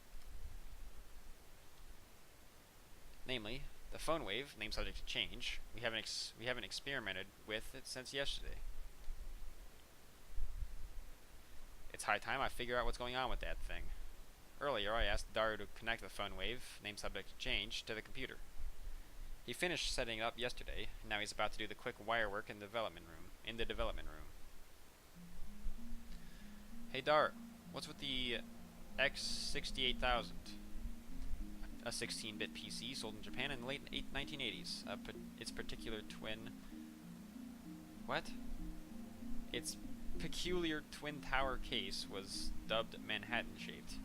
Speaker 1: Namely, the phone wave, name subject to change. We haven't experimented with it since yesterday. It's high time I figure out what's going on with that thing. Earlier, I asked Daru to connect the phone wave, name subject to change, to the computer. He finished setting it up yesterday, and now he's about to do the quick wire work in the development room. Hey Daru, what's with the X68000? A 16-bit PC sold in Japan in the late 1980s. Its particular twin... What? Its peculiar twin tower case was dubbed Manhattan-shaped.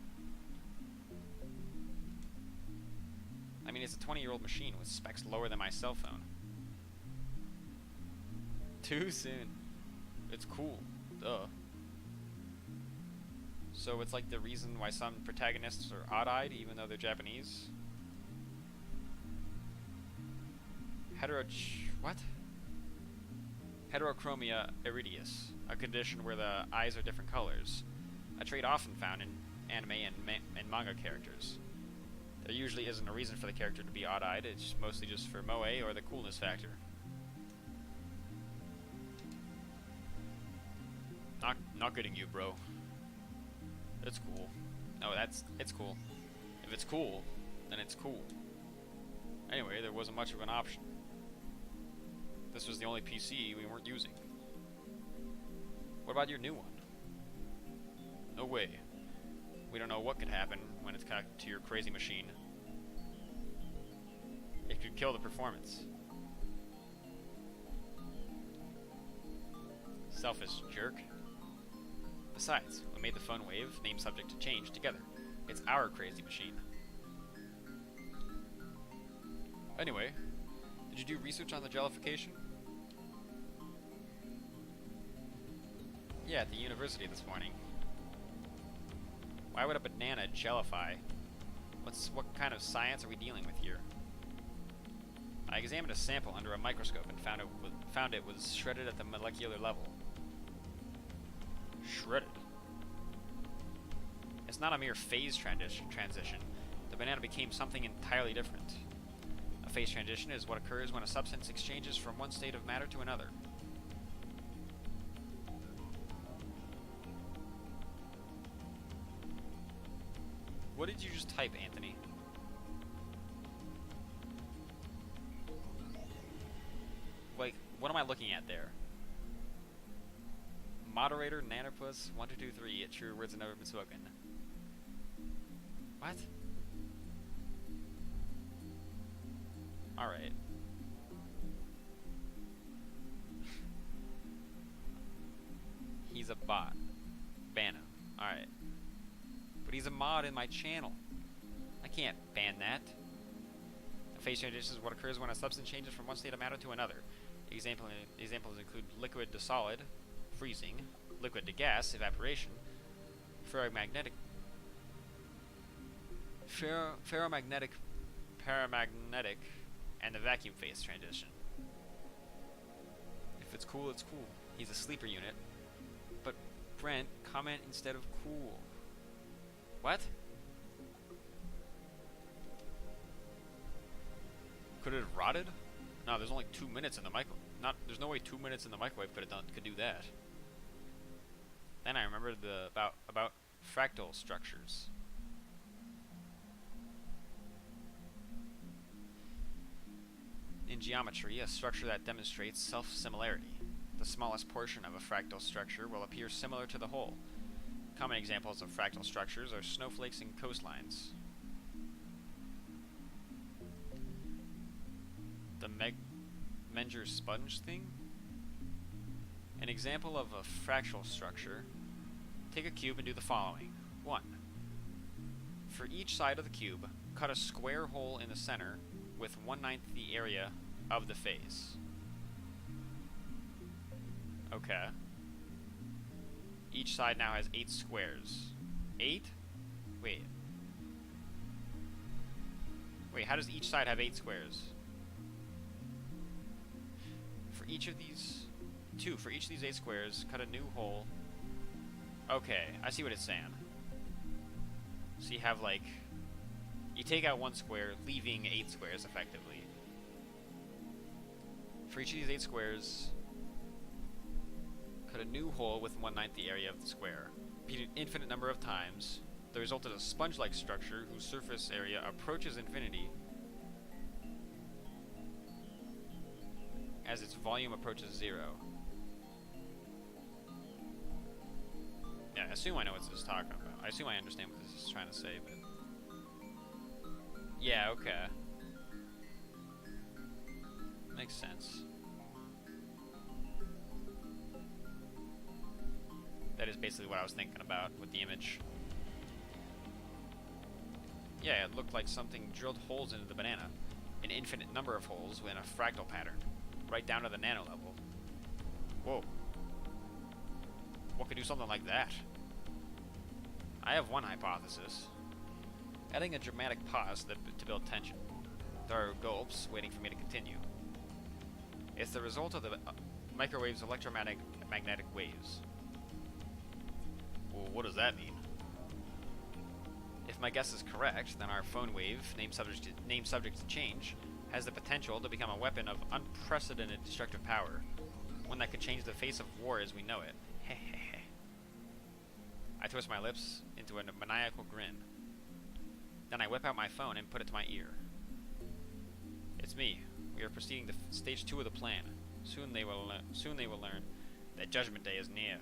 Speaker 1: I mean, it's a 20-year-old machine with specs lower than my cell phone. Too soon. It's cool. Duh. So it's like the reason why some protagonists are odd-eyed even though they're Japanese? What? Heterochromia iridius, a condition where the eyes are different colors, a trait often found in anime and manga characters. There usually isn't a reason for the character to be odd-eyed, it's mostly just for moe or the coolness factor. Not getting you, bro. It's cool. No, it's cool. If it's cool, then it's cool. Anyway, there wasn't much of an option. This was the only PC we weren't using. What about your new one? No way. We don't know what could happen when it's connected to your crazy machine. It could kill the performance. Selfish jerk. Besides, we made the phone wave, name subject to change, together. It's our crazy machine. Anyway, did you do research on the jellification? Yeah, at the university this morning. Why would a banana jellify? What kind of science are we dealing with here? I examined a sample under a microscope and found it was shredded at the molecular level. Shredded? It's not a mere phase transition. The banana became something entirely different. A phase transition is what occurs when a substance exchanges from one state of matter to another. What did you just type, Anthony? Like, what am I looking at there? Moderator Nanopus 1223 yet true words have never been spoken. What? Alright. He's a bot. Ban him. Alright. But he's a mod in my channel. I can't ban that. A phase transition is what occurs when a substance changes from one state of matter to another. Examples include liquid to solid, freezing, liquid to gas, evaporation, ferromagnetic, paramagnetic, and the vacuum phase transition. If it's cool, it's cool. He's a sleeper unit. But Brent, comment instead of cool. What? Could it have rotted? No, there's only 2 minutes in the microwave. There's no way 2 minutes in the microwave could do that. Then I remembered about fractal structures. In geometry, a structure that demonstrates self-similarity. The smallest portion of a fractal structure will appear similar to the whole. Common examples of fractal structures are snowflakes and coastlines. The Menger sponge thing? An example of a fractal structure. Take a cube and do the following. 1. For each side of the cube, cut a square hole in the center with 1/9 the area of the face. Okay. Each side now has 8 squares. 8? Wait. Wait, how does each side have 8 squares? For each of these... 2. For each of these 8 squares, cut a new hole. Okay, I see what it's saying. So you have, like... You take out 1 square, leaving 8 squares, effectively. For each of these 8 squares, cut a new hole with 1/9 the area of the square. Repeat an infinite number of times. The result is a sponge-like structure whose surface area approaches infinity as its volume approaches 0. Yeah, I assume I know what this is talking about. I assume I understand what this is trying to say, but... Yeah, okay. Makes sense. That is basically what I was thinking about with the image. Yeah, it looked like something drilled holes into the banana. An infinite number of holes in a fractal pattern. Right down to the nano level. Whoa. What could do something like that? I have one hypothesis. Adding a dramatic pause to build tension. There are gulps waiting for me to continue. It's the result of the microwave's electromagnetic waves. Well, what does that mean? If my guess is correct, then our phone wave, named subject to change, has the potential to become a weapon of unprecedented destructive power. One that could change the face of war as we know it. Hehehe. I twist my lips into a maniacal grin. Then I whip out my phone and put it to my ear. It's me. We are proceeding to stage 2 of the plan. Soon they will learn that Judgment Day is near.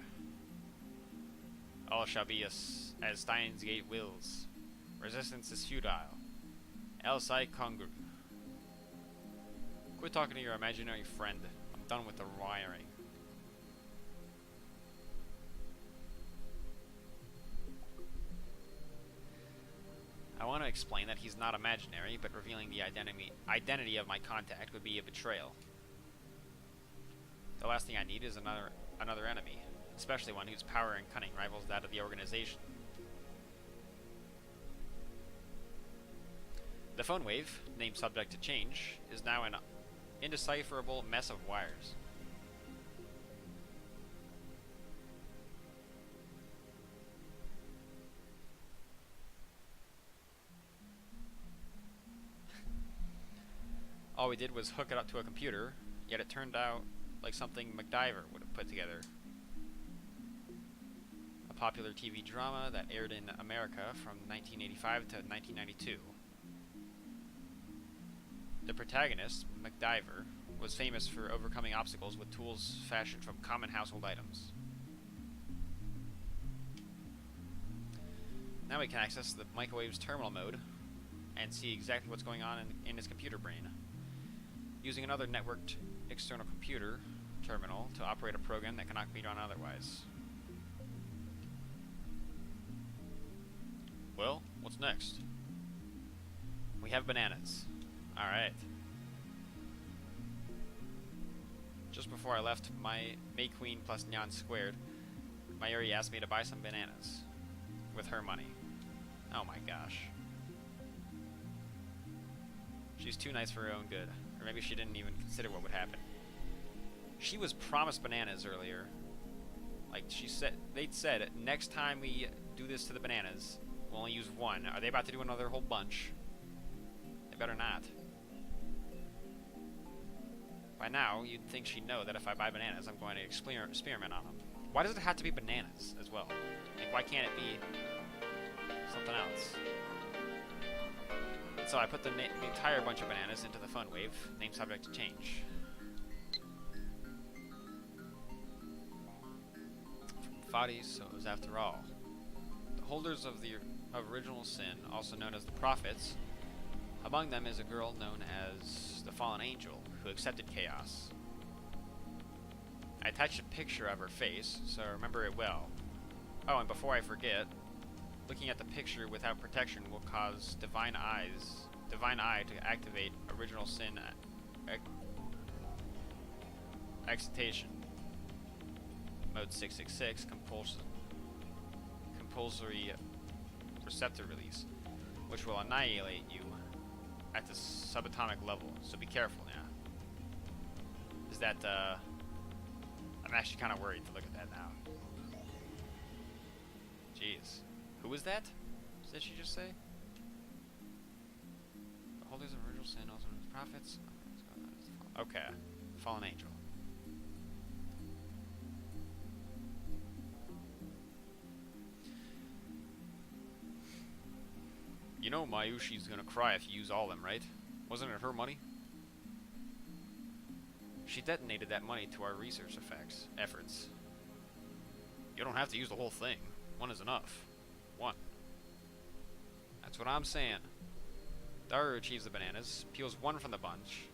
Speaker 1: All shall be as Steins Gate wills. Resistance is futile. Else I congru. Quit talking to your imaginary friend. I'm done with the wiring. I want to explain that he's not imaginary, but revealing the identity of my contact would be a betrayal. The last thing I need is another enemy, especially one whose power and cunning rivals that of the organization. The phone wave, named subject to change, is now an indecipherable mess of wires. All we did was hook it up to a computer, yet it turned out like something MacGyver would have put together. A popular TV drama that aired in America from 1985 to 1992. The protagonist, MacGyver, was famous for overcoming obstacles with tools fashioned from common household items. Now we can access the microwave's terminal mode and see exactly what's going on in his computer brain. Using another networked external computer terminal to operate a program that cannot be run otherwise. Well, what's next? We have bananas. Alright. Just before I left my May Queen plus Nyan squared, Mayuri asked me to buy some bananas. With her money. Oh my gosh. She's too nice for her own good. Or maybe she didn't even consider what would happen. She was promised bananas earlier. Like, they'd said, next time we do this to the bananas, we'll only use one. Are they about to do another whole bunch? They better not. By now, you'd think she'd know that if I buy bananas, I'm going to experiment on them. Why does it have to be bananas as well? Like, why can't it be something else? So I put the entire bunch of bananas into the phone wave, named subject to change. From Fadi, so it was after all. The holders of original sin, also known as the prophets, among them is a girl known as the fallen angel, who accepted chaos. I attached a picture of her face, so I remember it well. Oh, and before I forget, looking at the picture without protection will cause divine eye to activate original sin excitation. Mode 666, compulsory receptor release, which will annihilate you at the subatomic level, so be careful now. Is that, I'm actually kind of worried to look at that now. Jeez. Who was that? Did she just say? The holders of original sin, also known as prophets. Okay. Fallen angel. You know Mayushi's gonna cry if you use all of them, right? Wasn't it her money? She detonated that money to our research efforts. You don't have to use the whole thing. One is enough. One. That's what I'm saying. Daru achieves the bananas, peels one from the bunch,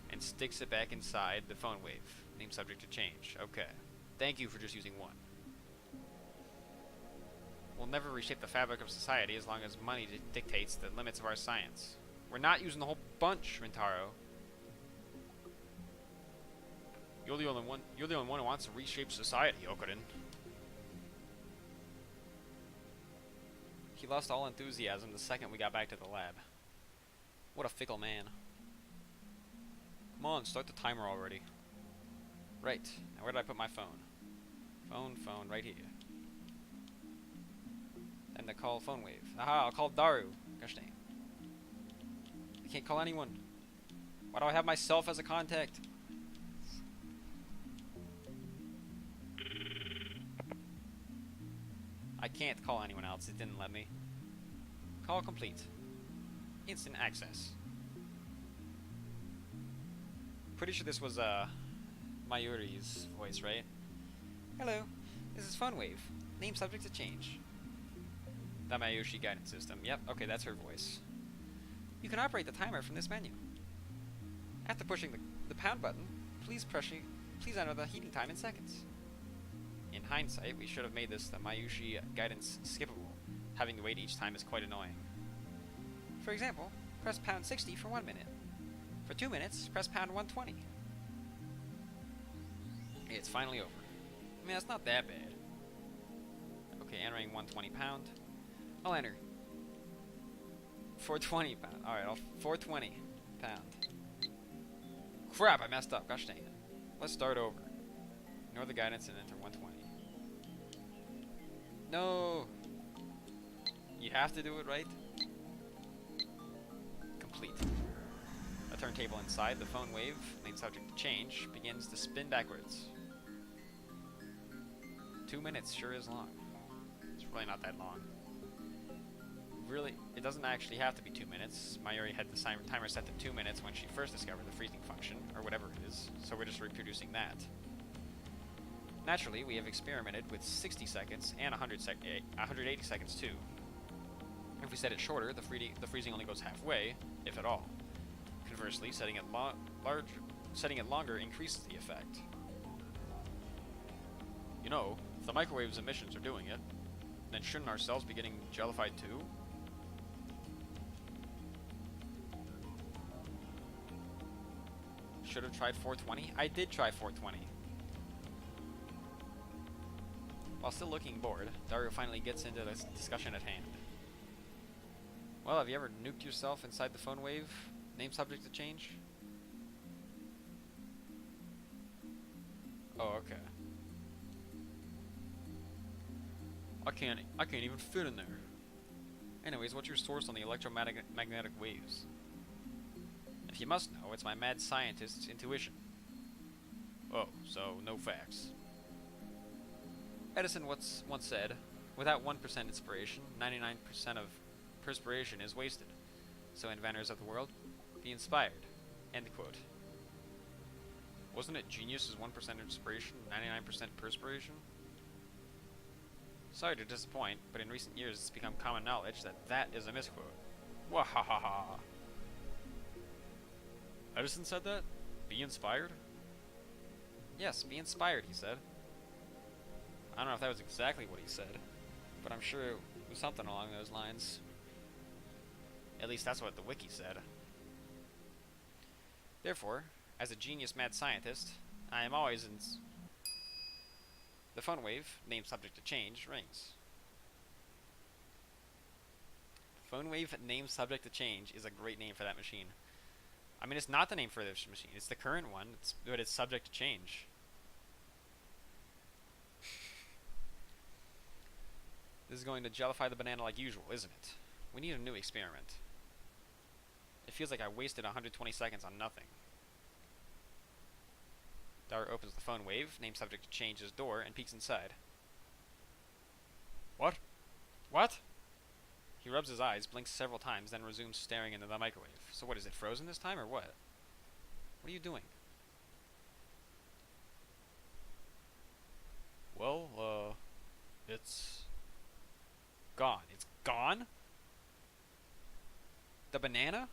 Speaker 1: and sticks it back inside the phone wave. Name subject to change. Okay. Thank you for just using one. We'll never reshape the fabric of society as long as money dictates the limits of our science. We're not using the whole bunch, Rintaro. You're the only one who wants to reshape society, Okurin. He lost all enthusiasm the second we got back to the lab. What a fickle man. Come on, start the timer already. Right. Now where did I put my phone? Phone, right here. Then the call phone wave. Aha, I'll call Daru. Gosh dang. I can't call anyone. Why do I have myself as a contact? I can't call anyone else. It didn't let me. Call complete. Instant access. Pretty sure this was Mayuri's voice, right? Hello, this is PhoneWave. Name subject to change. The Mayushi guidance system. Yep, okay, that's her voice. You can operate the timer from this menu. After pushing the pound button, please enter the heating time in seconds. In hindsight, we should have made this the Mayushi guidance skippable. Having to wait each time is quite annoying. For example, press pound 60 for 1 minute. For 2 minutes, press pound 120. It's finally over. I mean, that's not that bad. Okay, entering 120 pound. I'll enter 420 pound. Alright, 420 pound. Crap, I messed up. Gosh dang it. Let's start over. Ignore the guidance and enter 120. No! You have to do it right? Complete. A turntable inside the phone wave, named subject to change, begins to spin backwards. 2 minutes sure is long. It's really not that long. Really, it doesn't actually have to be 2 minutes. Mayuri had the timer set to 2 minutes when she first discovered the freezing function, or whatever it is, so we're just reproducing that. Naturally, we have experimented with 60 seconds and 180 seconds too. If we set it shorter, the freezing only goes halfway, if at all. Conversely, setting it longer increases the effect. You know, if the microwave's emissions are doing it, then shouldn't our cells be getting jellified too? Should have tried 420? I did try 420. While still looking bored, Dario finally gets into the discussion at hand. Well, have you ever nuked yourself inside the phone wave? Name subject to change? Oh, okay. I can't even fit in there. Anyways, what's your source on the electromagnetic waves? If you must know, it's my mad scientist's intuition. Oh, so no facts. Edison once said, without 1% inspiration, 99% of perspiration is wasted. So inventors of the world, be inspired. End quote. Wasn't it genius is 1% inspiration, 99% perspiration? Sorry to disappoint, but in recent years it's become common knowledge that that is a misquote. Wahahaha. Edison said that? Be inspired? Yes, be inspired, he said. I don't know if that was exactly what he said, but I'm sure it was something along those lines. At least that's what the wiki said. Therefore, as a genius mad scientist, I am always The phone wave, name subject to change, rings. Phone wave, name subject to change is a great name for that machine. I mean, it's not the name for this machine. It's the current one, but it's subject to change. This is going to jellify the banana like usual, isn't it? We need a new experiment. It feels like I wasted 120 seconds on nothing. Dara opens the phone wave, name subject to change his door, and peeks inside. What? What? He rubs his eyes, blinks several times, then resumes staring into the microwave. So what, is it frozen this time, or what? What are you doing? Well, it's gone. It's gone? The banana?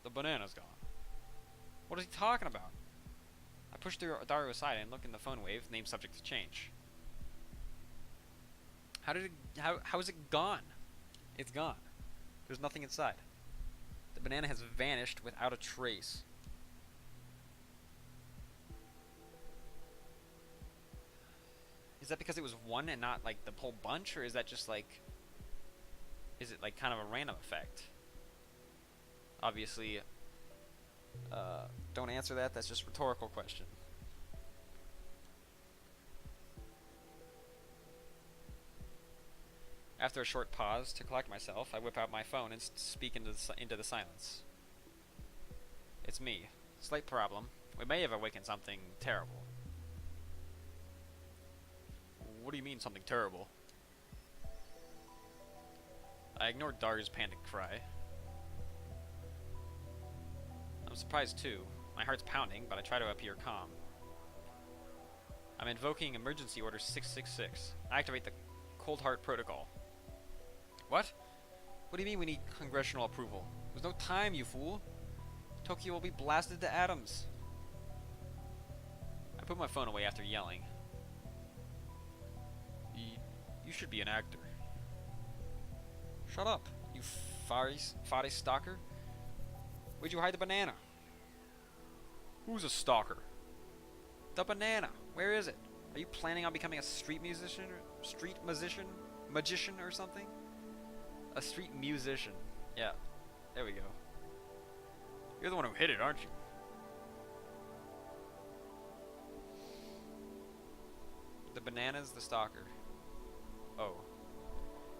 Speaker 1: The banana's gone. What is he talking about? I push Daru aside and look in the phone wave, name subject to change. How is it gone? It's gone. There's nothing inside. The banana has vanished without a trace. Is that because it was one and not like the whole bunch, or is that just like, is it like kind of a random effect? Obviously, don't answer that. That's just a rhetorical question. After a short pause to collect myself, I whip out my phone and speak into the silence. It's me. Slight problem. We may have awakened something terrible. What do you mean, something terrible? I ignored Daru's panicked cry. I'm surprised too. My heart's pounding, but I try to appear calm. I'm invoking Emergency Order 666. Activate the Cold Heart Protocol. What? What do you mean we need congressional approval? There's no time, you fool. Tokyo will be blasted to atoms. I put my phone away after yelling. You should be an actor. Shut up, you fare stalker. Where'd you hide the banana? Who's a stalker? The banana. Where is it? Are you planning on becoming a street musician or something? A street musician. Yeah. There we go. You're the one who hit it, aren't you? The banana's the stalker. Oh.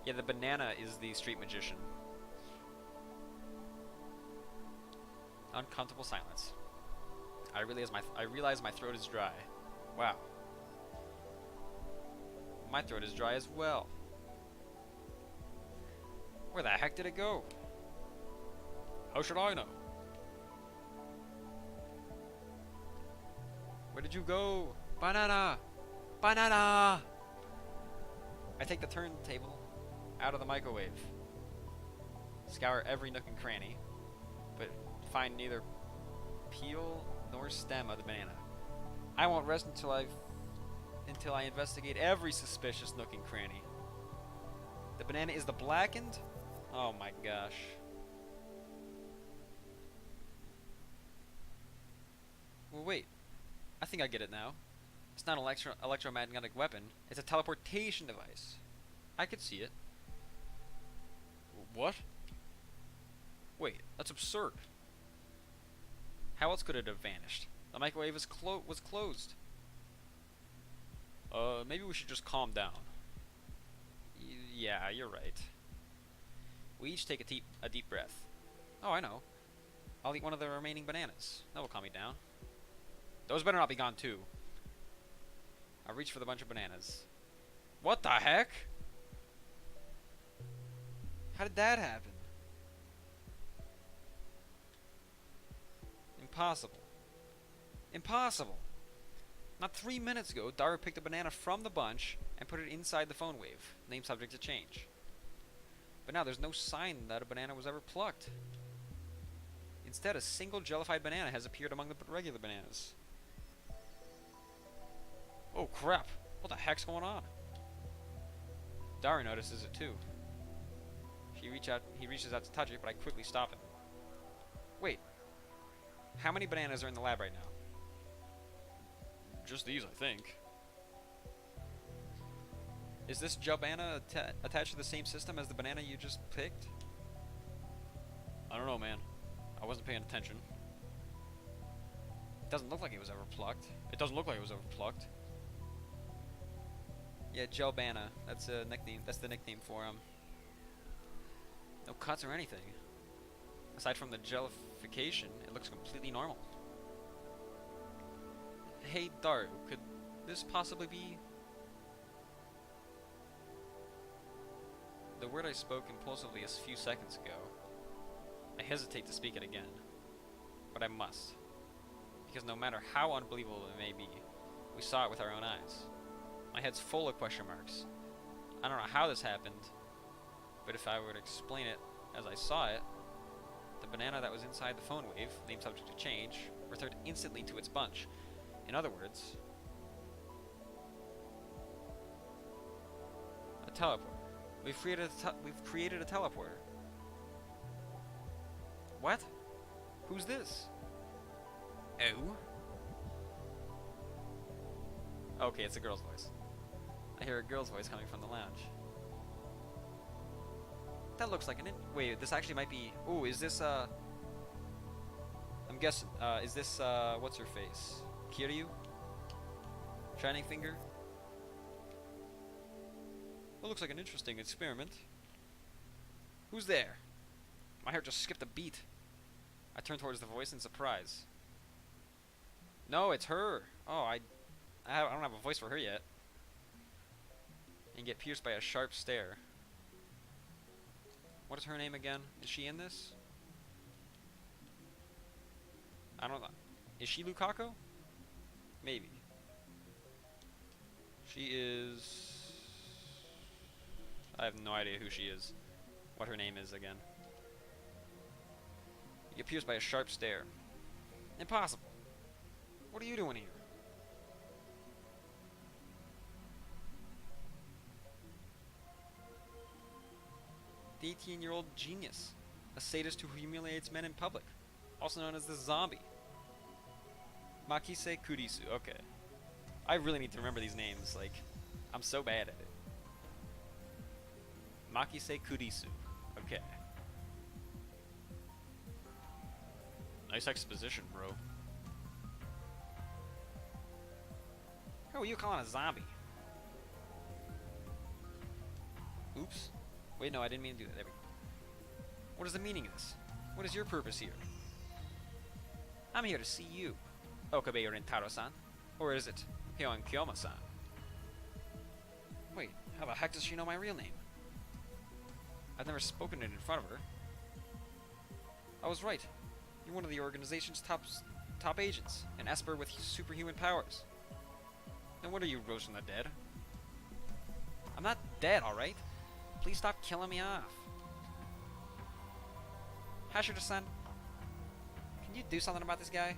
Speaker 1: Yeah, the banana is the street magician. Uncomfortable silence. I realize my throat is dry. Wow. My throat is dry as well. Where the heck did it go? How should I know? Where did you go? Banana! Banana! I take the turntable out of the microwave. Scour every nook and cranny, but find neither peel nor stem of the banana. I won't rest until I investigate every suspicious nook and cranny. The banana is the blackened? Oh my gosh. Well, wait. I think I get it now. It's not an electromagnetic weapon. It's a teleportation device. I could see it. What? Wait, that's absurd. How else could it have vanished? The microwave was closed. Maybe we should just calm down. Yeah, you're right. We each take a deep breath. Oh, I know. I'll eat one of the remaining bananas. That will calm me down. Those better not be gone too. I reach for the bunch of bananas. What the heck? How did that happen? Impossible. Impossible. Not 3 minutes ago, Dara picked a banana from the bunch and put it inside the phone wave, name subject to change. But now there's no sign that a banana was ever plucked. Instead, a single jellified banana has appeared among the regular bananas. Oh crap, what the heck's going on? Dara notices it too. He reaches out to touch it, but I quickly stop him. Wait, how many bananas are in the lab right now? just these, I think. Is this gel banana attached to the same system as the banana you just picked? I don't know, man. I wasn't paying attention. It doesn't look like it was ever plucked. It doesn't look like it was ever plucked. Yeah, gel banana. That's a nickname. That's the nickname for him. No cuts or anything. Aside from the gelification, it looks completely normal. Hey, Daru, could this possibly be... The word I spoke impulsively a few seconds ago. I hesitate to speak it again, but I must. Because no matter how unbelievable it may be, we saw it with our own eyes. My head's full of question marks. I don't know how this happened, but if I were to explain it as I saw it, the banana that was inside the phone wave, name subject to change, returned instantly to its bunch. In other words, a teleporter. We've created a teleporter. What? Who's this? Oh? Okay, it's a girl's voice. I hear a girl's voice coming from the lounge. That looks like wait, this actually might be... Ooh, is this, I'm guessing, is this, what's her face? Kiryu? Shining Finger? That looks like an interesting experiment. Who's there? My heart just skipped a beat. I turned towards the voice in surprise. No, it's her! Oh, I don't have a voice for her yet. And get pierced by a sharp stare. What is her name again? Is she in this? I don't know. Is she Lukaku? Maybe. She is... I have no idea who she is. What her name is again. You get pierced by a sharp stare. Impossible. What are you doing here? The 18-year-old genius. A sadist who humiliates men in public. Also known as the zombie. Makise Kurisu. Okay. I really need to remember these names. Like, I'm so bad at it. Makise Kurisu. Okay. Nice exposition, bro. Who are you calling a zombie? Oops. Wait, no, I didn't mean to do that. There we go. What is the meaning of this? What is your purpose here? I'm here to see you, Okabe Rentaro-san. Or is it Hyon Kyoma-san? Wait, how the heck does she know my real name? I've never spoken it in front of her. I was right. You're one of the organization's top agents, an Esper with superhuman powers. Then what are you, Rose from the dead? I'm not dead, alright? Please stop killing me off. Hashira-san, can you do something about this guy?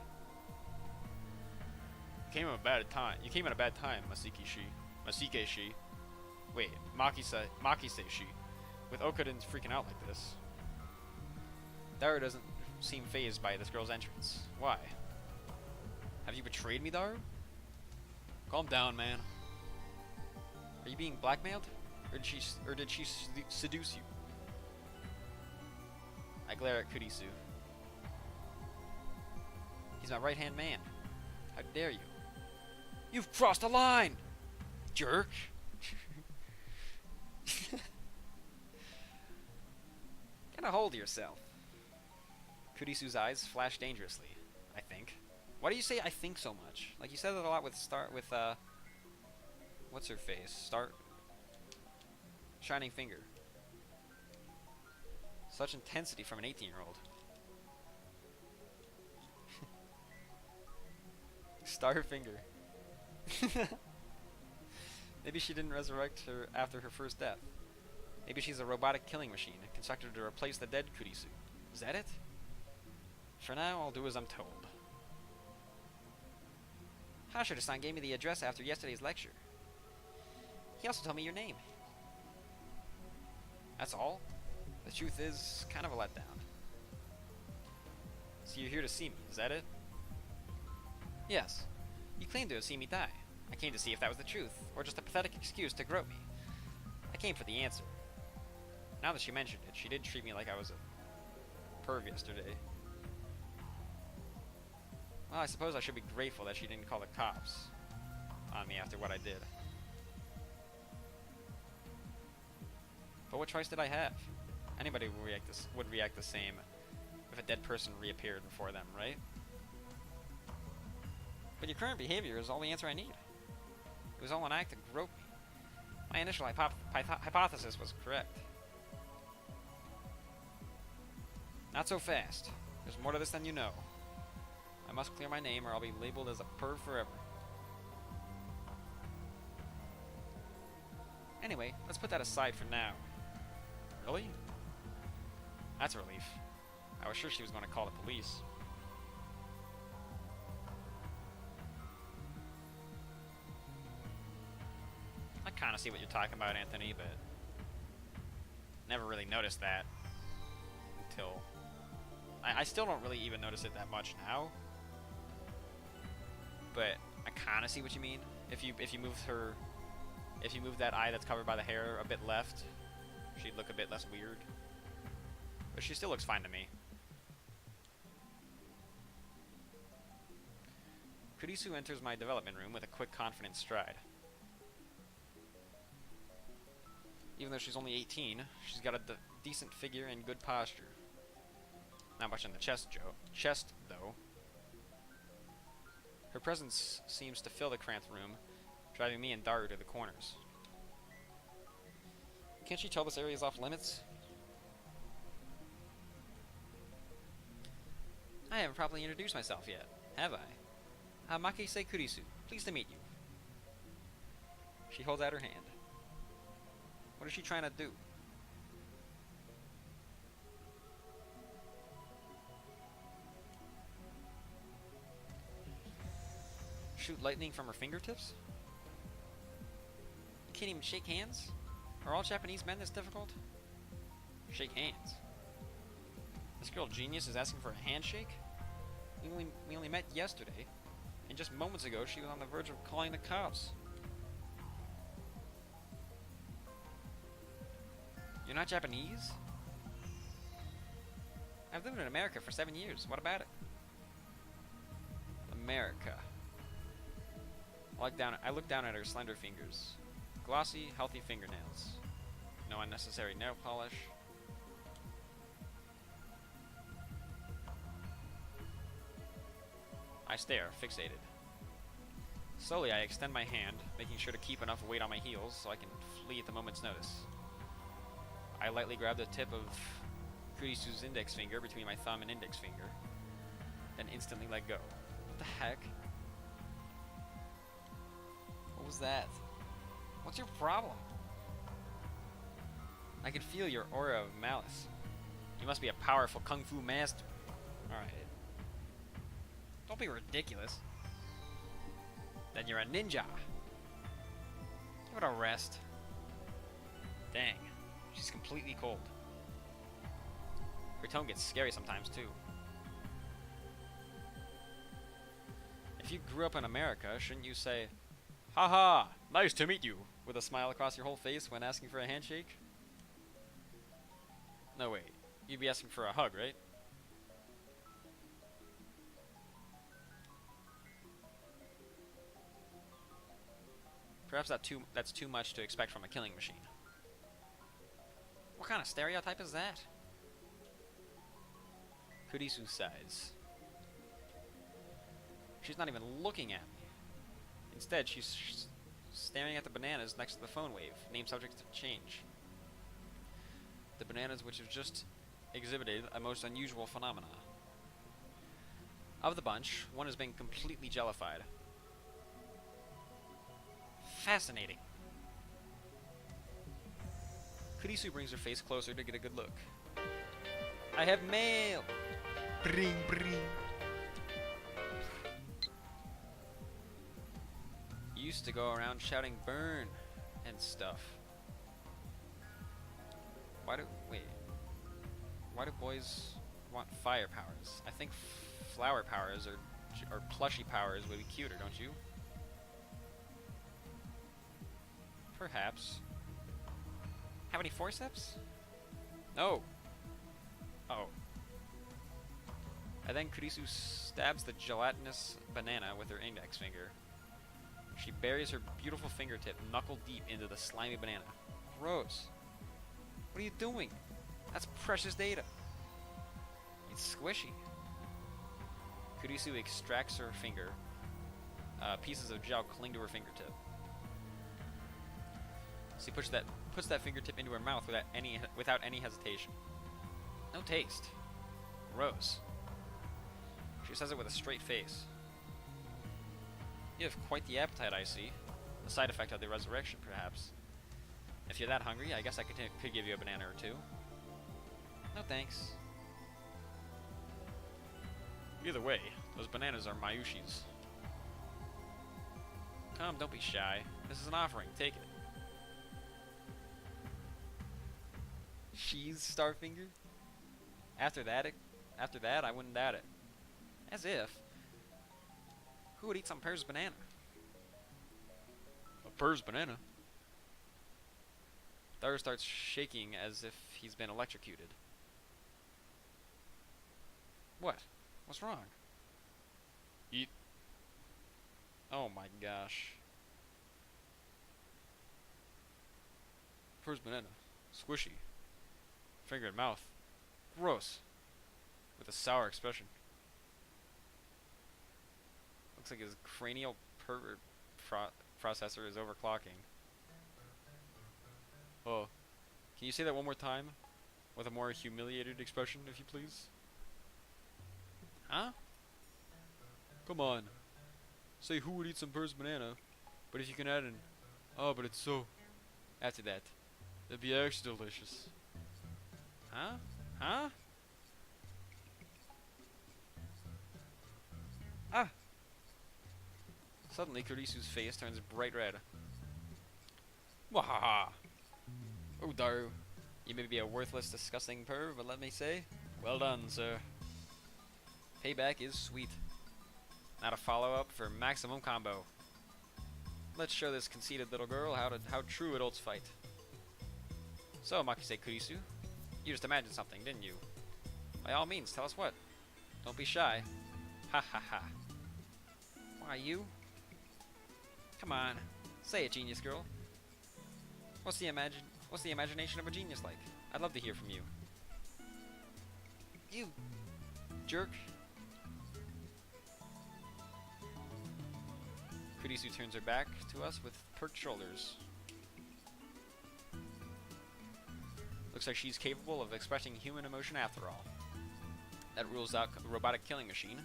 Speaker 1: You came at a bad time, Masike-shi. Wait, Makise-shi. With Okuden freaking out like this. Daru doesn't seem fazed by this girl's entrance. Why? Have you betrayed me, Daru? Calm down, man. Are you being blackmailed? Or did she seduce you? I glare at Kurisu. He's my right-hand man. How dare you? You've crossed a line! Jerk! Get a hold of yourself. Kurisu's eyes flash dangerously, I think. Why do you say I think so much? Like, you said it a lot with what's her face? Shining Finger. Such intensity from an 18-year-old. Star Finger. Maybe she didn't resurrect her after her first death. Maybe she's a robotic killing machine, constructed to replace the dead Kurisu. Is that it? For now, I'll do as I'm told. Hashira-san gave me the address after yesterday's lecture. He also told me your name. That's all? The truth is, kind of a letdown. So you're here to see me, is that it? Yes. You claim to have seen me die. I came to see if that was the truth, or just a pathetic excuse to grope me. I came for the answer. Now that she mentioned it, she did treat me like I was a perv yesterday. Well, I suppose I should be grateful that she didn't call the cops on me after what I did. But what choice did I have? Anybody would react the same if a dead person reappeared before them, right? But your current behavior is all the answer I need. It was all an act to grope me. My initial hypothesis was correct. Not so fast. There's more to this than you know. I must clear my name or I'll be labeled as a perv forever. Anyway, let's put that aside for now. Really? That's a relief. I was sure she was going to call the police. I kind of see what you're talking about, Anthony, but never really noticed that until... I still don't really even notice it that much now, but I kind of see what you mean. If you move that eye that's covered by the hair a bit left, she'd look a bit less weird. But she still looks fine to me. Kurisu enters my development room with a quick, confident stride. Even though she's only 18, she's got a decent figure and good posture. Not much in the chest, though. Her presence seems to fill the cramped room, driving me and Daru to the corners. Can't she tell this area is off limits? I haven't properly introduced myself yet, have I? Makise Kurisu, pleased to meet you. She holds out her hand. What is she trying to do? Shoot lightning from her fingertips? You can't even shake hands? Are all Japanese men this difficult? Shake hands. This girl genius is asking for a handshake? We only met yesterday, and just moments ago she was on the verge of calling the cops. You're not Japanese? I've lived in America for 7 years. What about it? America. I look down at her slender fingers. Glossy, healthy fingernails. No unnecessary nail polish. I stare, fixated. Slowly I extend my hand, making sure to keep enough weight on my heels so I can flee at the moment's notice. I lightly grab the tip of Kurisu's index finger between my thumb and index finger, then instantly let go. What the heck? What was that? What's your problem? I can feel your aura of malice. You must be a powerful kung fu master. Alright. Don't be ridiculous. Then you're a ninja. Give it a rest. Dang. She's completely cold. Her tone gets scary sometimes, too. If you grew up in America, shouldn't you say, "Haha, nice to meet you," with a smile across your whole face when asking for a handshake? No, wait. You'd be asking for a hug, right? Perhaps that's too much to expect from a killing machine. What kind of stereotype is that? Kurisu sighs. She's not even looking at me. Instead, she's staring at the bananas next to the phone wave, named subject to change. The bananas which have just exhibited a most unusual phenomena. Of the bunch, one has been completely jellified. Fascinating. Kurisu brings her face closer to get a good look. I have mail! Bring, bring. You used to go around shouting burn and stuff. Why do boys want fire powers? I think flower powers are or plushy powers would be cuter, don't you? Perhaps. Have any forceps? No. Oh. And then Kurisu stabs the gelatinous banana with her index finger. She buries her beautiful fingertip knuckle deep into the slimy banana. Gross. What are you doing? That's precious data. It's squishy. Kurisu extracts her finger. Pieces of gel cling to her fingertip. She puts that fingertip into her mouth without any hesitation. No taste. Gross. She says it with a straight face. You have quite the appetite, I see. A side effect of the resurrection, perhaps. If you're that hungry, I guess I could give you a banana or two. No thanks. Either way, those bananas are Mayushi's. Come, don't be shy. This is an offering. Take it. She's Starfinger? After that, I wouldn't doubt it. As if. Who would eat some Purr's banana? A Purr's banana? Daru starts shaking as if he's been electrocuted. What? What's wrong? Eat. Oh my gosh. Purr's banana. Squishy. Finger in mouth. Gross. With a sour expression. Looks like his cranial processor is overclocking. Oh. Can you say that one more time? With a more humiliated expression, if you please? Huh? Come on. Say who would eat some Purr's banana, but if you can add an oh, but it's so. After that. That'd be actually delicious. Huh? Huh? Ah! Suddenly, Kurisu's face turns bright red. Wahaha! Oh, Daru. You may be a worthless, disgusting Purr, but let me say, well done, sir. Payback is sweet. Not a follow-up for maximum combo. Let's show this conceited little girl how true adults fight. So, Makise Kurisu, you just imagined something, didn't you? By all means, tell us what. Don't be shy. Ha ha ha. Why, you? Come on, say it, genius girl. What's the imagination of a genius like? I'd love to hear from you. You jerk. Kurisu turns her back to us with perked shoulders. Looks like she's capable of expressing human emotion after all. That rules out robotic killing machine.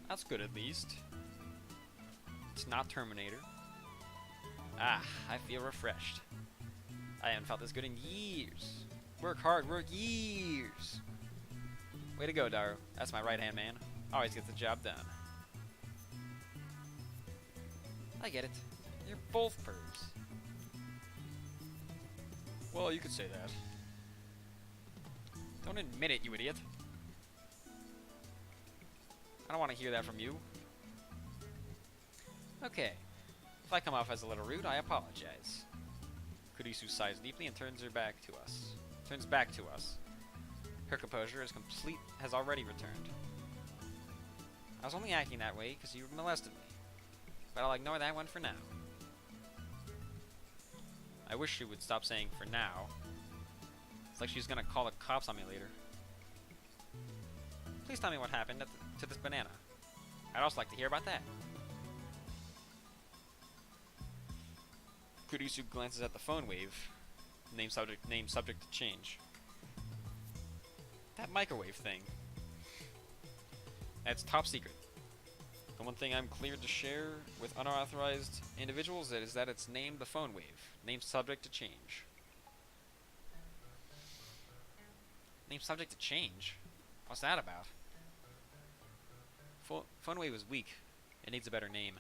Speaker 1: That's good at least. It's not Terminator. Ah, I feel refreshed. I haven't felt this good in years. Work hard, work years. Way to go, Daru. That's my right-hand man. Always gets the job done. I get it. You're both Purrs. Well, you could say that. Don't admit it, you idiot. I don't want to hear that from you. Okay. If I come off as a little rude, I apologize. Kurisu sighs deeply and turns back to us. Her composure has already returned. I was only acting that way because you molested me. But I'll ignore that one for now. I wish she would stop saying for now. It's like she's gonna call the cops on me later. Please tell me what happened to this banana. I'd also like to hear about that. Kurisu glances at the phone wave. Name subject to change. That microwave thing. That's top secret. The one thing I'm cleared to share with unauthorized individuals is that it's named the phone wave. Named subject to change. Named subject to change? What's that about? Phone wave is weak. It needs a better name.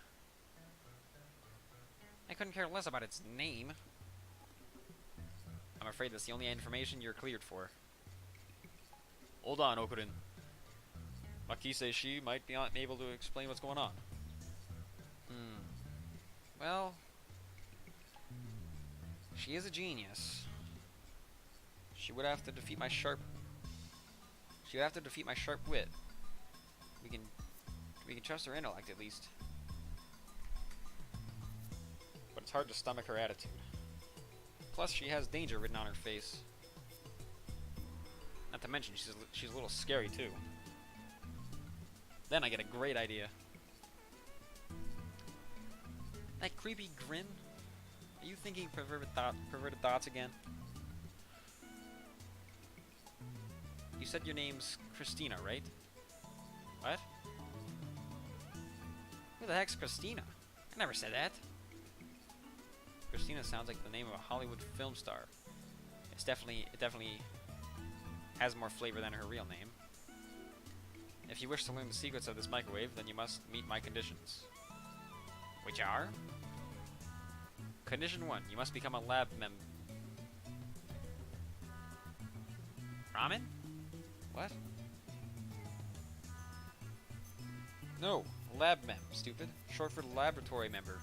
Speaker 1: I couldn't care less about its name. I'm afraid that's the only information you're cleared for. Hold on, Okurin. Maki says she might be able to explain what's going on. Well, she is a genius. She would have to defeat my sharp. She would have to defeat my sharp wit. We can trust her intellect at least. But it's hard to stomach her attitude. Plus, she has danger written on her face. Not to mention, she's a little scary too. Then I get a great idea. That creepy grin? Are you thinking perverted thoughts again? You said your name's Christina, right? What? Who the heck's Christina? I never said that. Christina sounds like the name of a Hollywood film star. It definitely has more flavor than her real name. If you wish to learn the secrets of this microwave, then you must meet my conditions. Which are? Condition 1, you must become a lab mem... Ramen? What? No, lab mem, stupid. Short for laboratory member.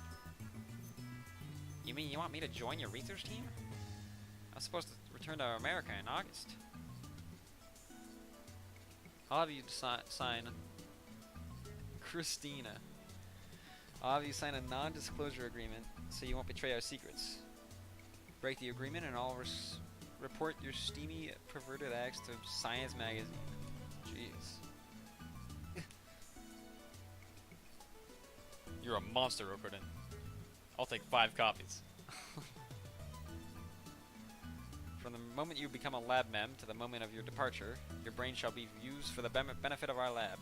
Speaker 1: You mean you want me to join your research team? I was supposed to return to America in August. I'll have you sign... Christina. I'll have you sign a non-disclosure agreement so you won't betray our secrets. Break the agreement and I'll report your steamy, perverted acts to Science magazine. Jeez. You're a monster, Okuden. I'll take 5 copies. From the moment you become a lab mem to the moment of your departure, your brain shall be used for the benefit of our lab.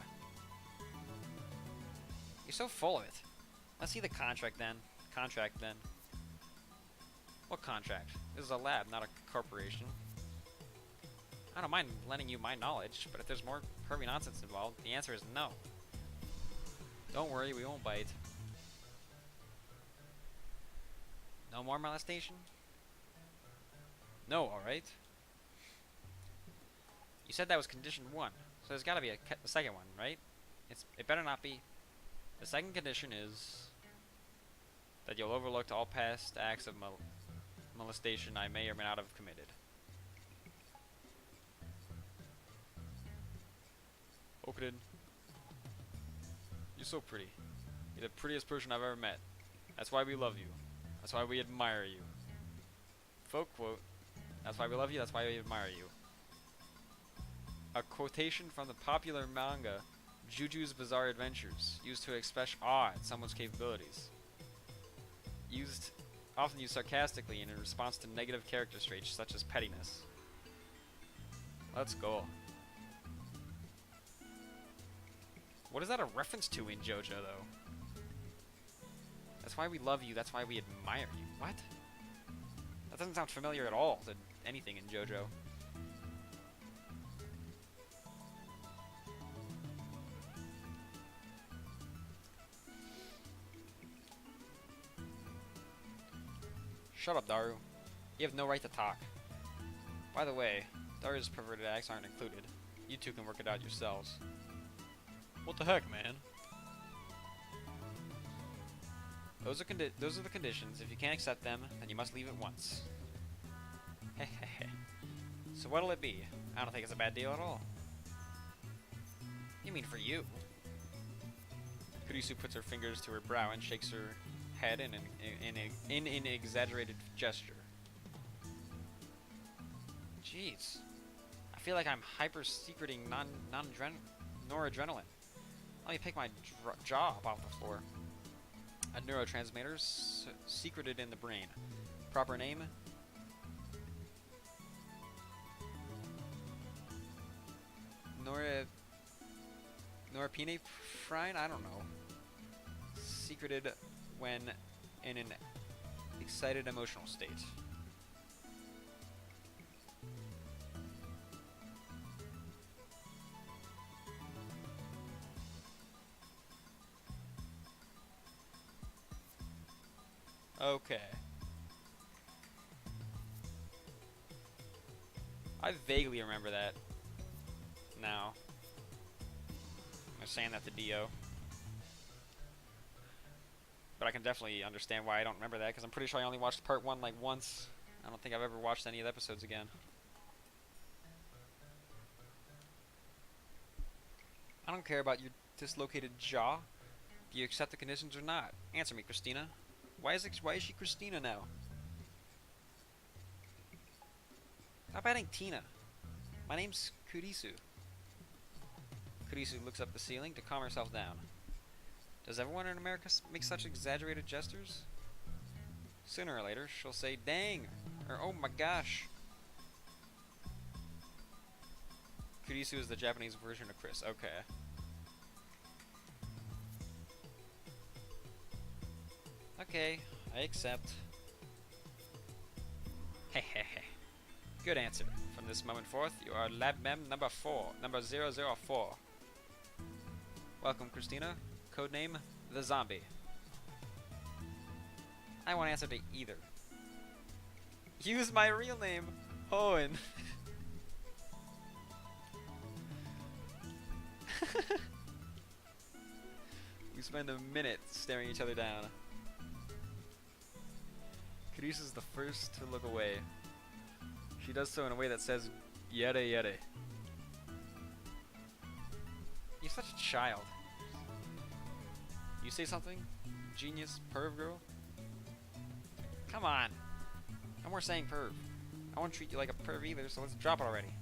Speaker 1: You're so full of it. Let's see the contract then. What contract? This is a lab, not a corporation. I don't mind lending you my knowledge, but if there's more pervy nonsense involved, the answer is no. Don't worry, we won't bite. No more molestation? No, alright. You said that was condition 1, so there's gotta be a second one, right? It better not be. The second condition is that you'll overlook all past acts of molestation I may or may not have committed. Okuden, you're so pretty. You're the prettiest person I've ever met. That's why we love you. That's why we admire you. Folk quote. That's why we love you, that's why we admire you. A quotation from the popular manga Juju's Bizarre Adventures, used to express awe at someone's capabilities. Often used sarcastically and in response to negative character traits such as pettiness. Let's go. What is that a reference to in JoJo, though? That's why we love you, that's why we admire you. What? That doesn't sound familiar at all to anything in JoJo. Shut up, Daru. You have no right to talk. By the way, Daru's perverted acts aren't included. You two can work it out yourselves. What the heck, man? Those are the conditions. If you can't accept them, then you must leave at once. Hehehe. So what'll it be? I don't think it's a bad deal at all. You mean for you? Kurisu puts her fingers to her brow and shakes her head in an exaggerated gesture. Jeez. I feel like I'm hyper-secreting noradrenaline. Let me pick my jaw up off the floor. A neurotransmitter secreted in the brain. Proper name? Norepinephrine? I don't know. Secreted when in an excited emotional state. Okay. I vaguely remember that now. They're saying that to Dio. But I can definitely understand why I don't remember that, because I'm pretty sure I only watched part 1 like once. I don't think I've ever watched any of the episodes again. I don't care about your dislocated jaw. Do you accept the conditions or not? Answer me, Christina. Why is she Christina now? Stop adding Tina. My name's Kurisu. Kurisu looks up the ceiling to calm herself down. Does everyone in America make such exaggerated gestures? Sooner or later, she'll say, dang, or oh my gosh. Kurisu is the Japanese version of Chris. Okay. Okay, I accept. Hehehe. Good answer. From this moment forth, you are lab mem number 004. Welcome, Christina. Codename, the Zombie. I won't answer to either. Use my real name, Owen. We spend a minute staring each other down. Caduce is the first to look away. She does so in a way that says, yada yada. You're such a child. You say something? Genius, perv girl? Come on. No more saying perv. I won't treat you like a perv either, so let's drop it already.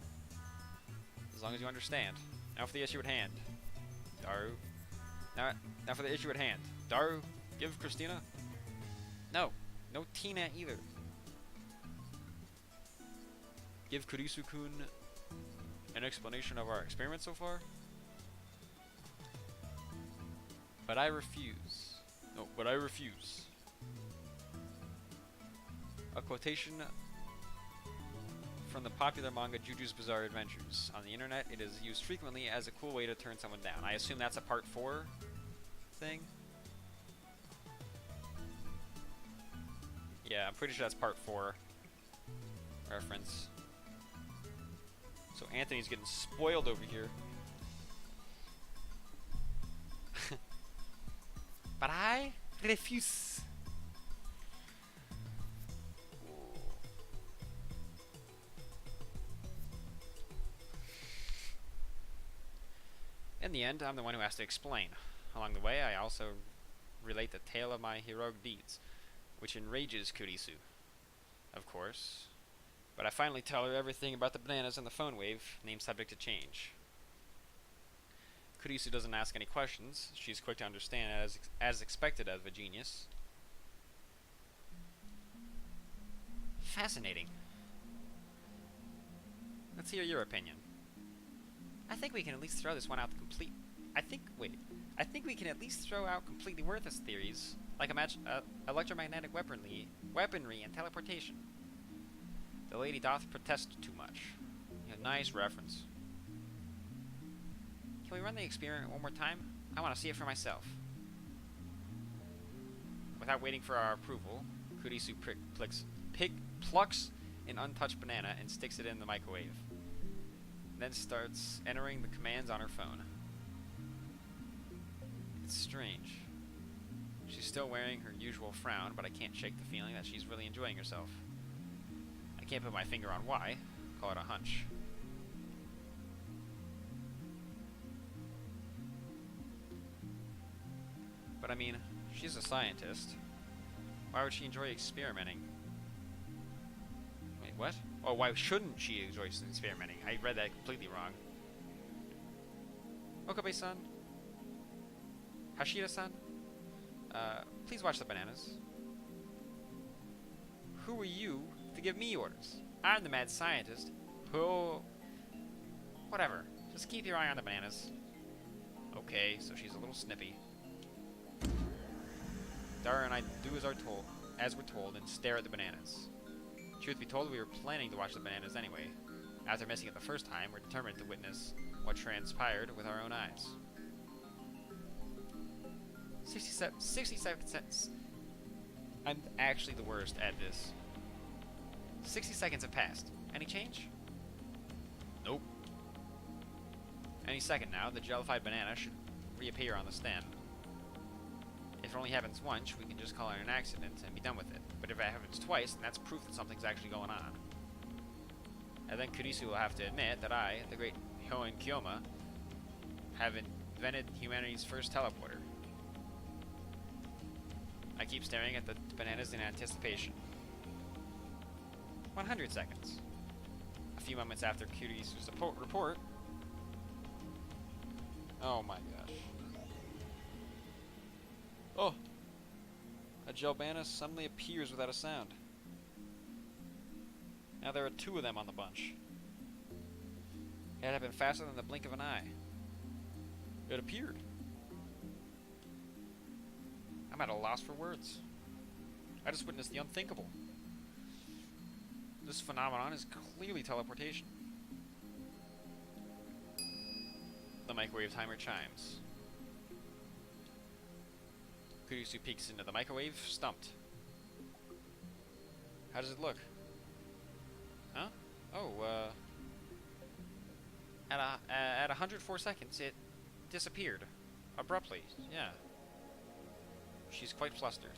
Speaker 1: As long as you understand. Now for the issue at hand. Daru. Now for the issue at hand. Daru, give Christina. No. No Tina either. Give Kurisu-kun an explanation of our experiment so far? But I refuse. No, but I refuse. A quotation from the popular manga Juju's Bizarre Adventures. On the internet, it is used frequently as a cool way to turn someone down. I assume that's a part 4 thing? Yeah, I'm pretty sure that's part 4 reference. So Anthony's getting spoiled over here. But I refuse. In the end, I'm the one who has to explain. Along the way, I also relate the tale of my heroic deeds, which enrages Kurisu, of course. But I finally tell her everything about the bananas and the phone wave, named subject to change. Kurisu doesn't ask any questions. She's quick to understand, as expected of a genius. Fascinating. Let's hear your opinion. I think we can at least throw this one out complete. I think we can at least throw out completely worthless theories, like electromagnetic weaponry and teleportation. The lady doth protest too much. Yeah, nice reference. Can we run the experiment one more time? I want to see it for myself. Without waiting for our approval, Kurisu plucks an untouched banana and sticks it in the microwave. Then starts entering the commands on her phone. It's strange. She's still wearing her usual frown, but I can't shake the feeling that she's really enjoying herself. I can't put my finger on why. Call it a hunch. But I mean, she's a scientist. Why would she enjoy experimenting? Wait, what? Oh, why shouldn't she enjoy experimenting? I read that completely wrong. Okabe-san? Hashida-san? Please watch the bananas. Who are you to give me orders? I'm the mad scientist. Who? Whatever. Just keep your eye on the bananas. Okay, so she's a little snippy. Dara and I do as we're told, and stare at the bananas. Truth be told, we were planning to watch the bananas anyway. After missing it the first time, we're determined to witness what transpired with our own eyes. 67 seconds. I'm actually the worst at this. 60 seconds have passed. Any change? Nope. Any second now, the jellified banana should reappear on the stand. If it only happens once, we can just call it an accident and be done with it. But if it happens twice, then that's proof that something's actually going on. And then Kurisu will have to admit that I, the great Hoen Kyoma, have invented humanity's first teleporter. I keep staring at the bananas in anticipation. 100 seconds. A few moments after Kurisu's report. Oh my gosh. Oh! A Gelbana suddenly appears without a sound. Now there are 2 of them on the bunch. It had happened faster than the blink of an eye. It appeared. I'm at a loss for words. I just witnessed the unthinkable. This phenomenon is clearly teleportation. The microwave timer chimes. Kurisu peeks into the microwave, stumped. How does it look? Huh? Oh, at 104 seconds, it disappeared. Abruptly, yeah. She's quite flustered.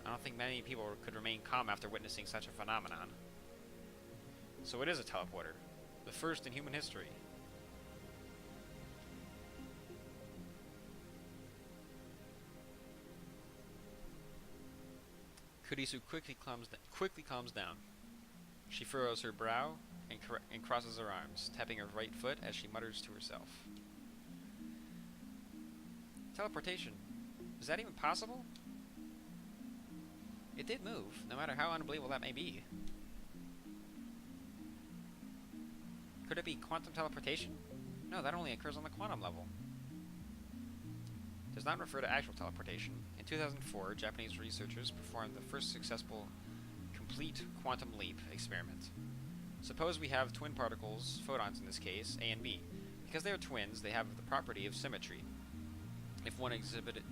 Speaker 1: I don't think many people could remain calm after witnessing such a phenomenon. So it is a teleporter. The first in human history. Kurisu quickly calms down. She furrows her brow and crosses her arms, tapping her right foot as she mutters to herself. Teleportation. Is that even possible? It did move, no matter how unbelievable that may be. Could it be quantum teleportation? No, that only occurs on the quantum level. Does not refer to actual teleportation. In 2004, Japanese researchers performed the first successful complete quantum leap experiment. Suppose we have twin particles, photons in this case, A and B. Because they are twins, they have the property of symmetry. If one exhibits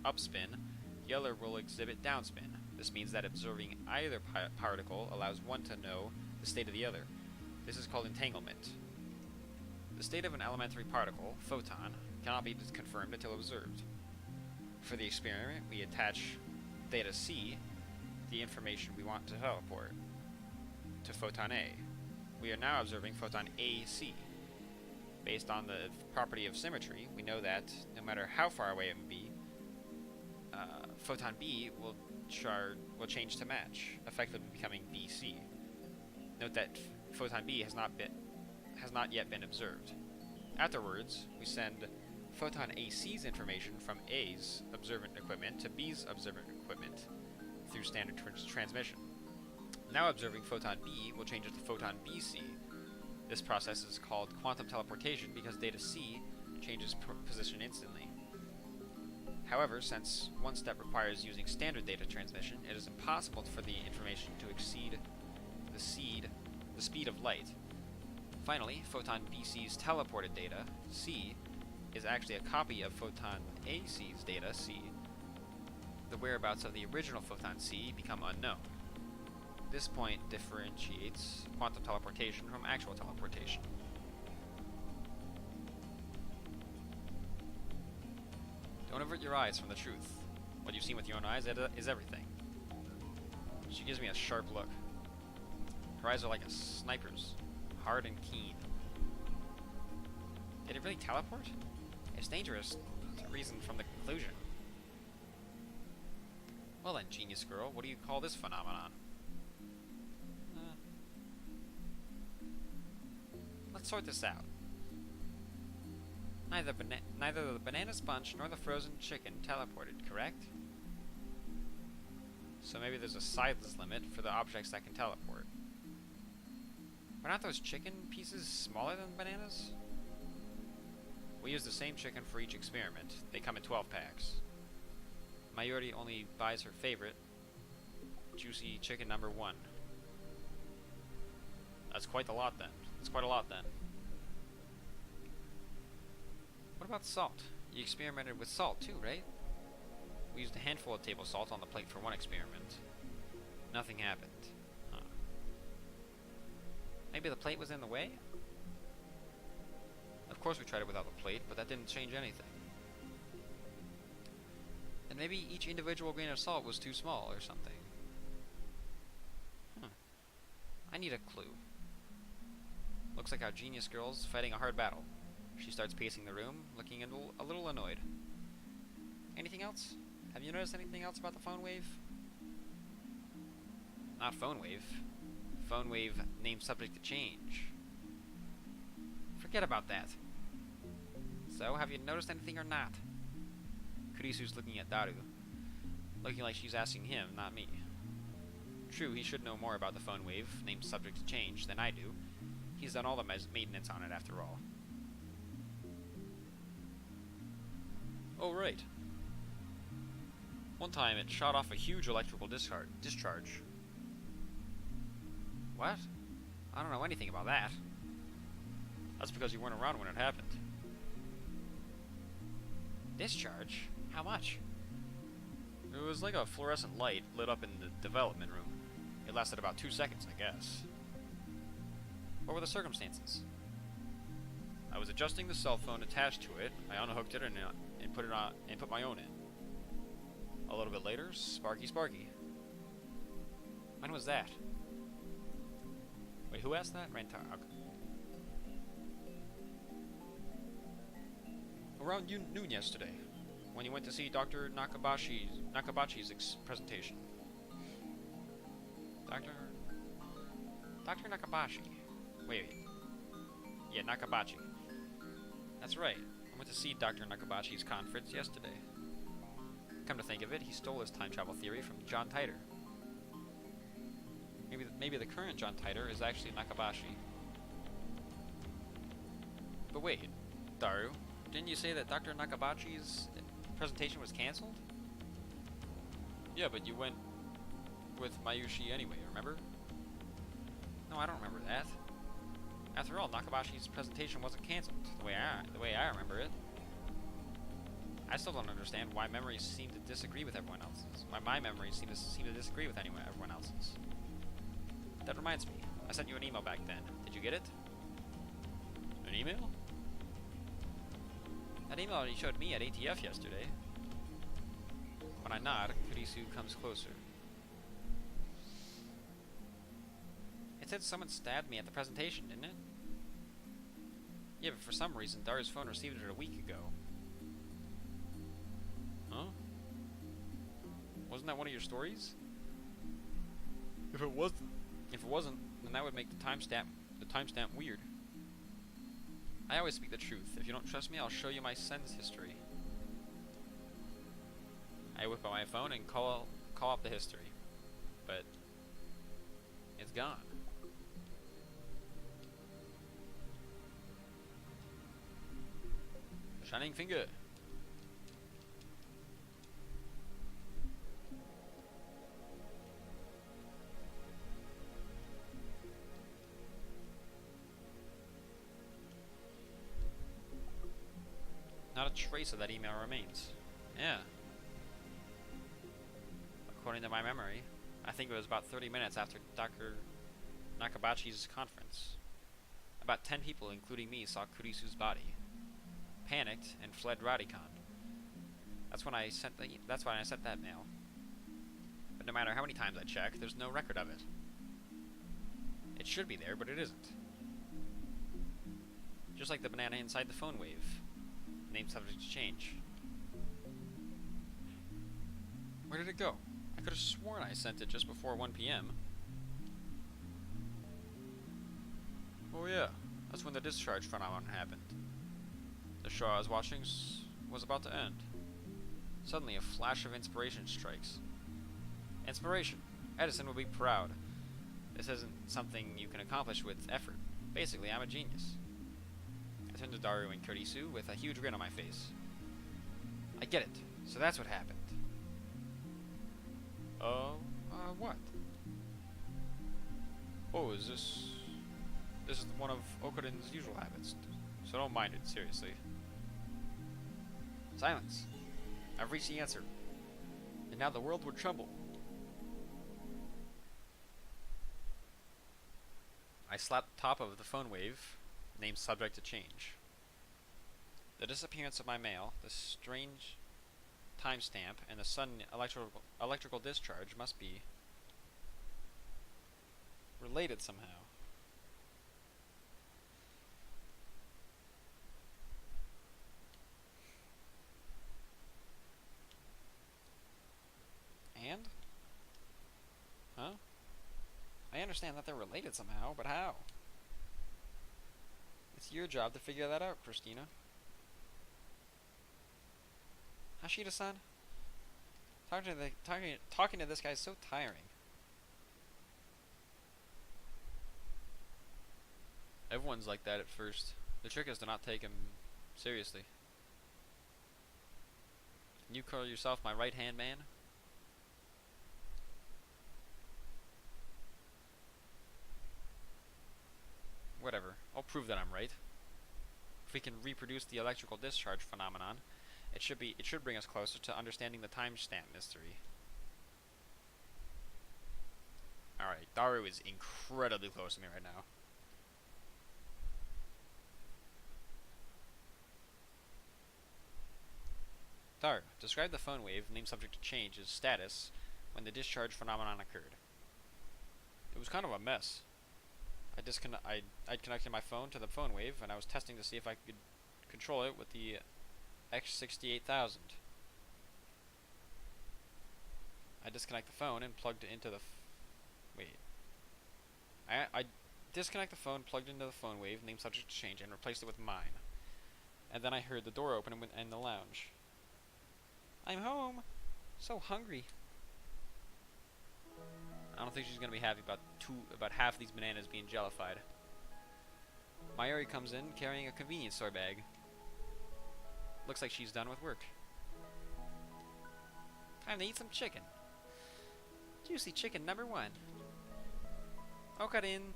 Speaker 1: upspin, the other will exhibit downspin. This means that observing either particle allows one to know the state of the other. This is called entanglement. The state of an elementary particle, photon, cannot be confirmed until observed. For the experiment, we attach theta C, the information we want to teleport, to photon A. We are now observing photon AC. Based on the property of symmetry, we know that no matter how far away it may be, photon B will change to match, effectively becoming BC. Note that photon B has not yet been observed. Afterwards, we send photon AC's information from A's observant equipment to B's observant equipment through standard transmission. Now observing photon B will change it to photon BC. This process is called quantum teleportation because data C changes position instantly. However, since one step requires using standard data transmission, it is impossible for the information to exceed the speed of light. Finally, photon BC's teleported data, C, is actually a copy of photon AC's data, C. The whereabouts of the original photon C become unknown. This point differentiates quantum teleportation from actual teleportation. Don't avert your eyes from the truth. What you've seen with your own eyes is everything. She gives me a sharp look. Her eyes are like a sniper's, hard and keen. Did it really teleport? It's dangerous to reason from the conclusion. Well then, genius girl, what do you call this phenomenon? Let's sort this out. Neither the banana sponge nor the frozen chicken teleported, correct? So maybe there's a size limit for the objects that can teleport. But aren't those chicken pieces smaller than bananas? We use the same chicken for each experiment. They come in 12 packs. Mayuri only buys her favorite, juicy chicken number 1. That's quite a lot then. That's quite a lot then. What about salt? You experimented with salt too, right? We used a handful of table salt on the plate for one experiment. Nothing happened. Huh. Maybe the plate was in the way? Of course we tried it without the plate, but that didn't change anything. And maybe each individual grain of salt was too small or something. I need a clue. Looks like our genius girl's fighting a hard battle. She starts pacing the room, looking a little annoyed. Anything else? Have you noticed anything else about the phone wave? Not phone wave. Phone wave name subject to change. Forget about that. So, have you noticed anything or not? Kurisu's looking at Daru, looking like she's asking him, not me. True, he should know more about the phone wave, named subject to change, than I do. He's done all the maintenance on it, after all. Oh, right. One time, it shot off a huge electrical discharge. What? I don't know anything about that. That's because you weren't around when it happened. Discharge? How much? It was like a fluorescent light lit up in the development room. It lasted about 2 seconds, I guess. What were the circumstances? I was adjusting the cell phone attached to it. I unhooked it and put it on and put my own in. A little bit later, Sparky. When was that? Wait, who asked that? Rantag. Around noon yesterday, when you went to see Dr. Nakabachi's presentation. Dr. Nakabashi. Wait. Yeah, Nakabachi. That's right. I went to see Dr. Nakabachi's conference yesterday. Come to think of it, he stole his time travel theory from John Titor. Maybe the current John Titor is actually Nakabashi. But wait, Daru, didn't you say that Dr. Nakabachi's presentation was cancelled? Yeah, but you went with Mayushi anyway, remember? No, I don't remember that. After all, Nakabashi's presentation wasn't cancelled, the way I remember it. I still don't understand why memories seem to disagree with everyone else's. Why my memories seem to disagree with everyone else's. That reminds me, I sent you an email back then. Did you get it? An email? That email you showed me at ATF yesterday. When I nod, Kurisu comes closer. It said someone stabbed me at the presentation, didn't it? Yeah, but for some reason, Daru's phone received it a week ago. Huh? Wasn't that one of your stories? If it wasn't, then that would make the timestamp weird. I always speak the truth. If you don't trust me, I'll show you my sends history. I whip out my phone and call up the history. But it's gone. Shining finger. Not a trace of that email remains. Yeah. According to my memory, I think it was about 30 minutes after Dr. Nakabachi's conference. About 10 people, including me, saw Kurisu's body, panicked, and fled Radicon. That's when I sent that mail. But no matter how many times I check, there's no record of it. It should be there, but it isn't. Just like the banana inside the phone wave. Name subject to change. Where did it go? I could have sworn I sent it just before 1 p.m. Oh yeah, that's when the discharge phenomenon happened. The show I was watching was about to end. Suddenly a flash of inspiration strikes. Inspiration. Edison would be proud. This isn't something you can accomplish with effort. Basically, I'm a genius. I turned to Daru and Kurisu with a huge grin on my face. I get it. So that's what happened. What? Oh, is this... This is one of Okurin's usual habits, so don't mind it, seriously. Silence. I've reached the answer. And now the world would tremble. I slapped the top of the phone wave, named subject to change. The disappearance of my mail, the strange timestamp, and the sudden electrical discharge must be related somehow. And? Huh? I understand that they're related somehow, but how? It's your job to figure that out, Christina. Hashida-san? Talking to this guy is so tiring. Everyone's like that at first. The trick is to not take him seriously. You call yourself my right-hand man? Whatever. I'll prove that I'm right. If we can reproduce the electrical discharge phenomenon, it should bring us closer to understanding the timestamp mystery. Alright, Daru is incredibly close to me right now. Daru, describe the phone wave, named subject to change, as status when the discharge phenomenon occurred. It was kind of a mess. I'd connected my phone to the phone wave, and I was testing to see if I could control it with the X68000. I disconnect the phone and plugged it into the I disconnect the phone, plugged into the phone wave, named subject to change, and replaced it with mine. And then I heard the door open in the lounge. I'm home. So hungry. I don't think she's gonna be happy about half of these bananas being jellified. Mayuri comes in carrying a convenience store bag. Looks like she's done with work. Time to eat some chicken. Juicy chicken number 1. Okarin.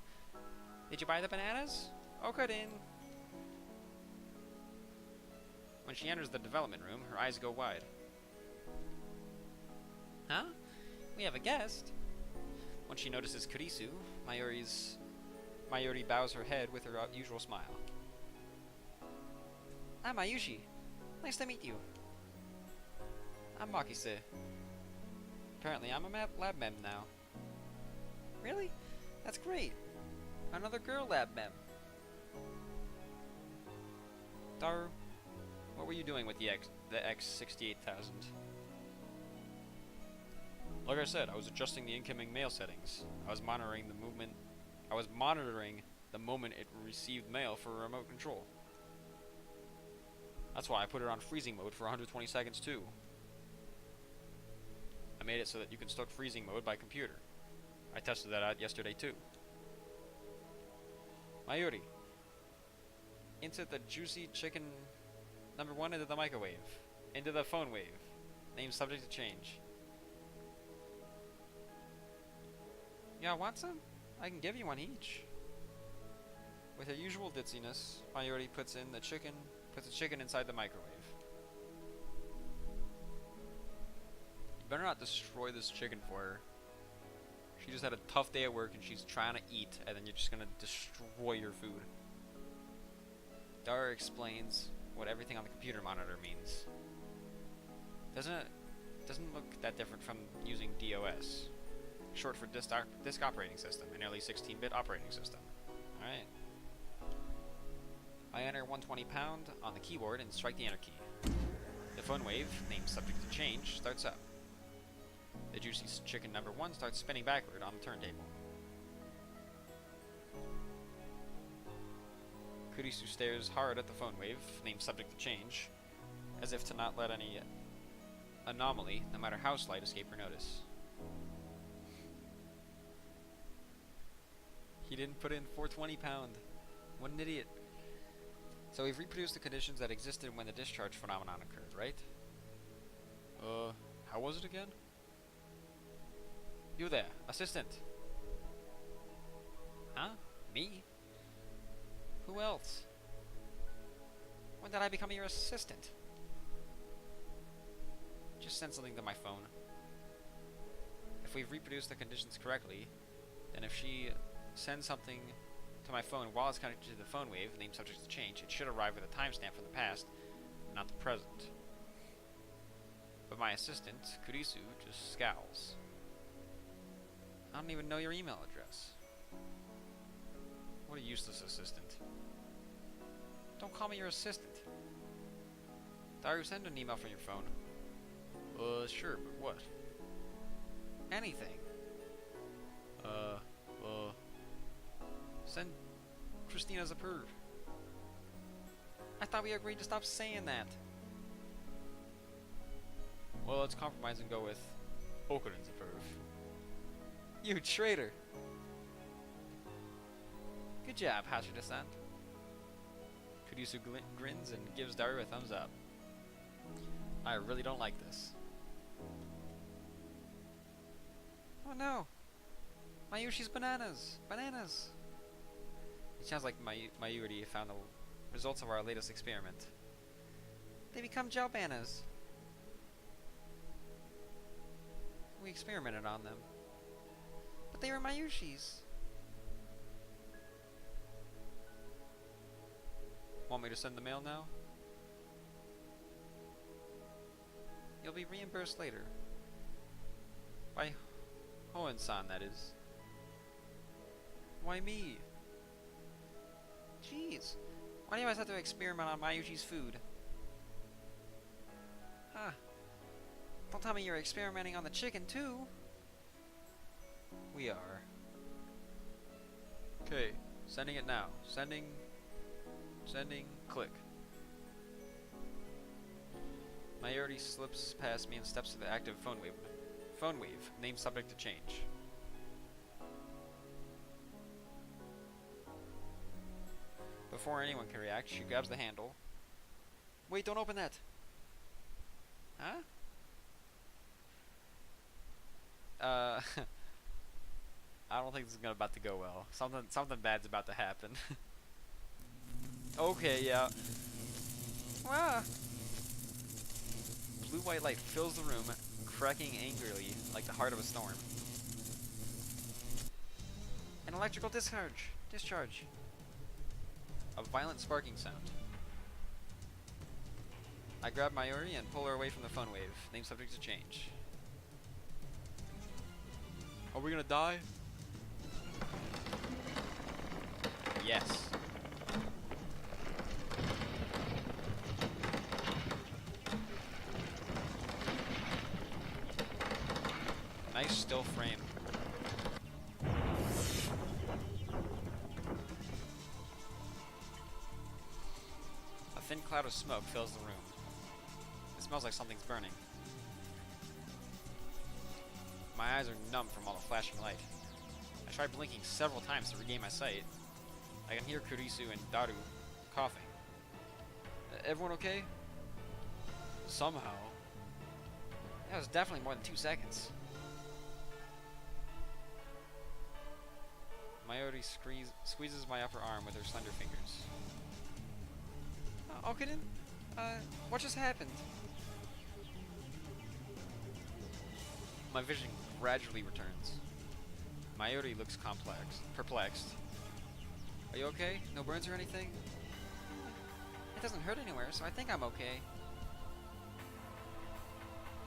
Speaker 1: Did you buy the bananas? Okarin. When she enters the development room, her eyes go wide. Huh? We have a guest. When she notices Kurisu, Mayuri bows her head with her usual smile. I'm Ayushi. Nice to meet you. I'm Makise. Apparently I'm a lab mem now. Really? That's great. Another girl lab mem. Daru, what were you doing with the X68000? Like I said, I was adjusting the incoming mail settings. I was monitoring the moment it received mail for remote control. That's why I put it on freezing mode for 120 seconds too. I made it so that you can start freezing mode by computer. I tested that out yesterday too. Mayuri, insert the juicy chicken number 1 into the microwave. Into the phone wave. Name subject to change. Y'all want some? I can give you one each. With her usual ditziness, Mayuri puts the chicken inside the microwave. You better not destroy this chicken for her. She just had a tough day at work and she's trying to eat, and then you're just gonna destroy your food. Daru explains what everything on the computer monitor means. Doesn't look that different from using DOS. Short for disk operating system, an early 16-bit operating system. Alright. I enter 120 pound on the keyboard and strike the enter key. The phone wave, named subject to change, starts up. The juicy chicken number 1 starts spinning backward on the turntable. Kurisu stares hard at the phone wave, named subject to change, as if to not let any anomaly, no matter how slight, escape her notice. He didn't put in 420 pound. What an idiot. So we've reproduced the conditions that existed when the discharge phenomenon occurred, right? How was it again? You there, assistant. Huh? Me? Who else? When did I become your assistant? Just send something to my phone. If we've reproduced the conditions correctly, then if she sends something to my phone while it's connected to the phone wave, named subject to change, it should arrive with a timestamp from the past not the present. But my assistant, Kurisu, just scowls. I don't even know your email address. What a useless assistant. Don't call me your assistant. Daru, send an email from your phone. Sure, but what? Anything. Send Christina's a perv. I thought we agreed to stop saying that. Well, let's compromise and go with Okurin's a perv. You traitor! Good job, Hashida-san. Kurisu grins and gives Daru a thumbs up. I really don't like this. Oh no! Mayushi's bananas! Bananas! It sounds like Mayuri found the results of our latest experiment. They become gel bananas. We experimented on them. But they were Mayushi's. Want me to send the mail now? You'll be reimbursed later. By Hoen-san, that is. Why me? Jeez. Why do you always have to experiment on Mayuchi's food? Huh. Don't tell me you're experimenting on the chicken, too. We are. Okay. Sending it now. Sending, click. Mayuri slips past me and steps to the active phone wave. Phone wave. Name subject to change. Before anyone can react, she grabs the handle. Wait, don't open that! Huh? I don't think this is about to go well. Something bad's about to happen. Okay, yeah. Ah. Blue-white light fills the room, cracking angrily like the heart of a storm. An electrical discharge. A violent sparking sound. I grab Mayuri and pull her away from the phone wave. Name subject to change. Are we gonna die? Yes. Nice still frame. A thin cloud of smoke fills the room. It smells like something's burning. My eyes are numb from all the flashing light. I try blinking several times to regain my sight. I can hear Kurisu and Daru coughing. Everyone okay? Somehow. That was definitely more than 2 seconds. Mayuri squeezes my upper arm with her slender fingers. Okurin? What just happened? My vision gradually returns. Mayuri looks perplexed. Are you okay? No burns or anything? It doesn't hurt anywhere, so I think I'm okay.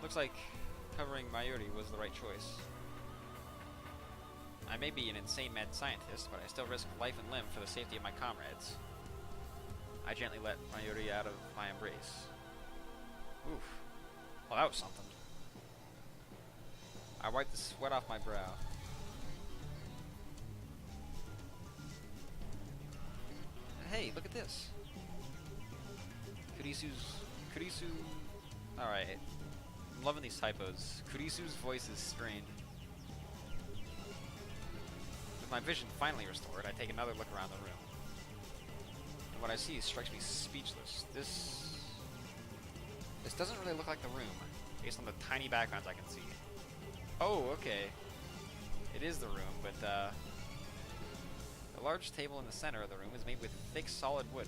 Speaker 1: Looks like covering Mayuri was the right choice. I may be an insane mad scientist, but I still risk life and limb for the safety of my comrades. I gently let Mayuri out of my embrace. Oof. Well, that was something. I wipe the sweat off my brow. Hey, look at this. Kurisu... Alright. I'm loving these typos. Kurisu's voice is strained. With my vision finally restored, I take another look around the room. And what I see strikes me speechless. This doesn't really look like the room, based on the tiny backgrounds I can see. Oh, okay. It is the room, but the large table in the center of the room is made with thick, solid wood.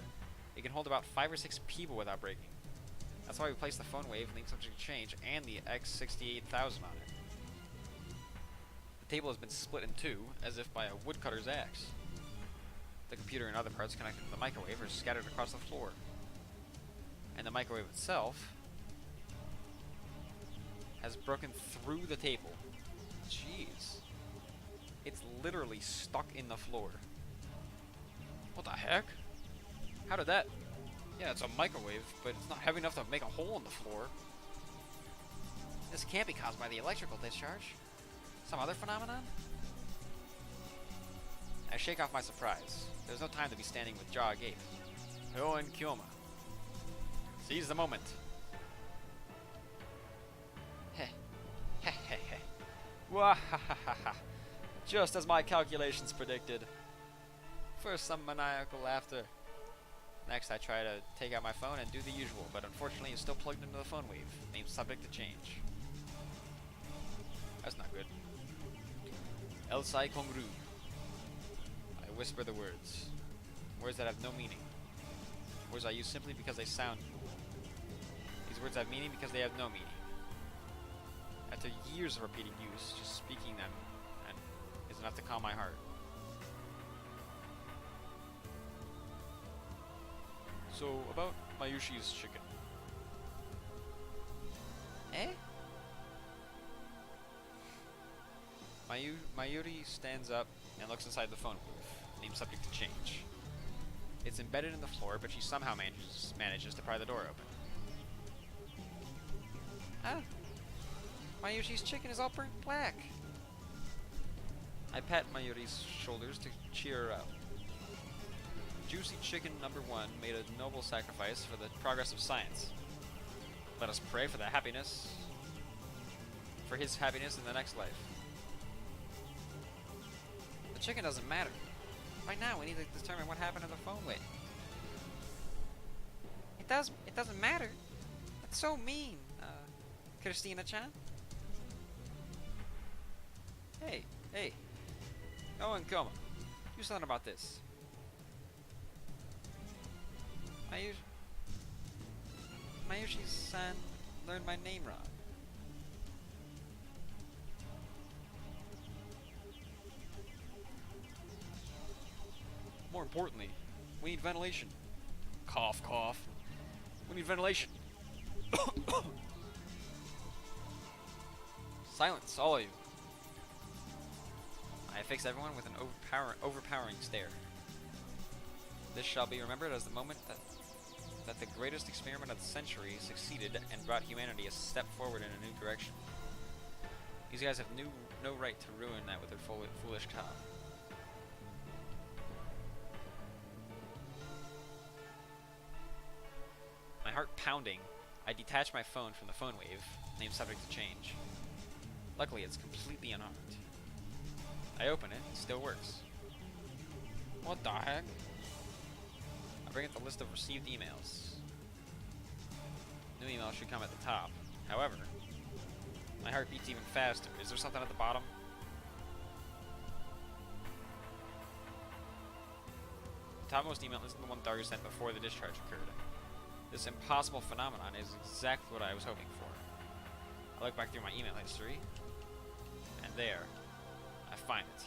Speaker 1: It can hold about 5 or 6 people without breaking. That's why we placed the phone wave, link subject to change, and the X68000 on it. The table has been split in two, as if by a woodcutter's axe. The computer and other parts connected to the microwave are scattered across the floor. And the microwave itself has broken through the table. Jeez. It's literally stuck in the floor. What the heck? How did that? Yeah, it's a microwave, but it's not heavy enough to make a hole in the floor. This can't be caused by the electrical discharge. Some other phenomenon? I shake off my surprise. There's no time to be standing with jaw agape. Hyo and Kyoma. Seize the moment. Heh. Heh heh heh. Wahahaha. Just as my calculations predicted. First some maniacal laughter. Next I try to take out my phone and do the usual, but unfortunately it's still plugged into the phone wave. Named subject to change. That's not good. Elsai Kongru. I whisper the words. Words that have no meaning. Words I use simply because they sound cool. These words have meaning because they have no meaning. After years of repeated use, just speaking them is enough to calm my heart. So, about Mayushi's chicken. Eh? Mayuri stands up and looks inside the phone booth, named subject to change. It's embedded in the floor, but she somehow manages to pry the door open. Ah! Mayushi's chicken is all burnt black! I pat Mayuri's shoulders to cheer her up. Juicy chicken number 1 made a noble sacrifice for the progress of science. Let us pray for his happiness in the next life. The chicken doesn't matter. Right now, we need to determine what happened to the phone wave. It doesn't matter. That's so mean, Christina-chan. Hey. Owen Koma, do something about this. Mayushi-san learned my name wrong. More importantly, we need ventilation. Cough, cough. We need ventilation. Silence, all of you. I fix everyone with an overpowering stare. This shall be remembered as the moment that the greatest experiment of the century succeeded and brought humanity a step forward in a new direction. These guys have no right to ruin that with their foolish talk. My heart pounding, I detach my phone from the phone wave, named subject to change. Luckily, it's completely unarmed. I open it, it still works. What the heck? I bring up the list of received emails. New email should come at the top. However, my heart beats even faster. Is there something at the bottom? The topmost email isn't the one Daru sent before the discharge occurred. This impossible phenomenon is exactly what I was hoping for. I look back through my email history, and there, I find it.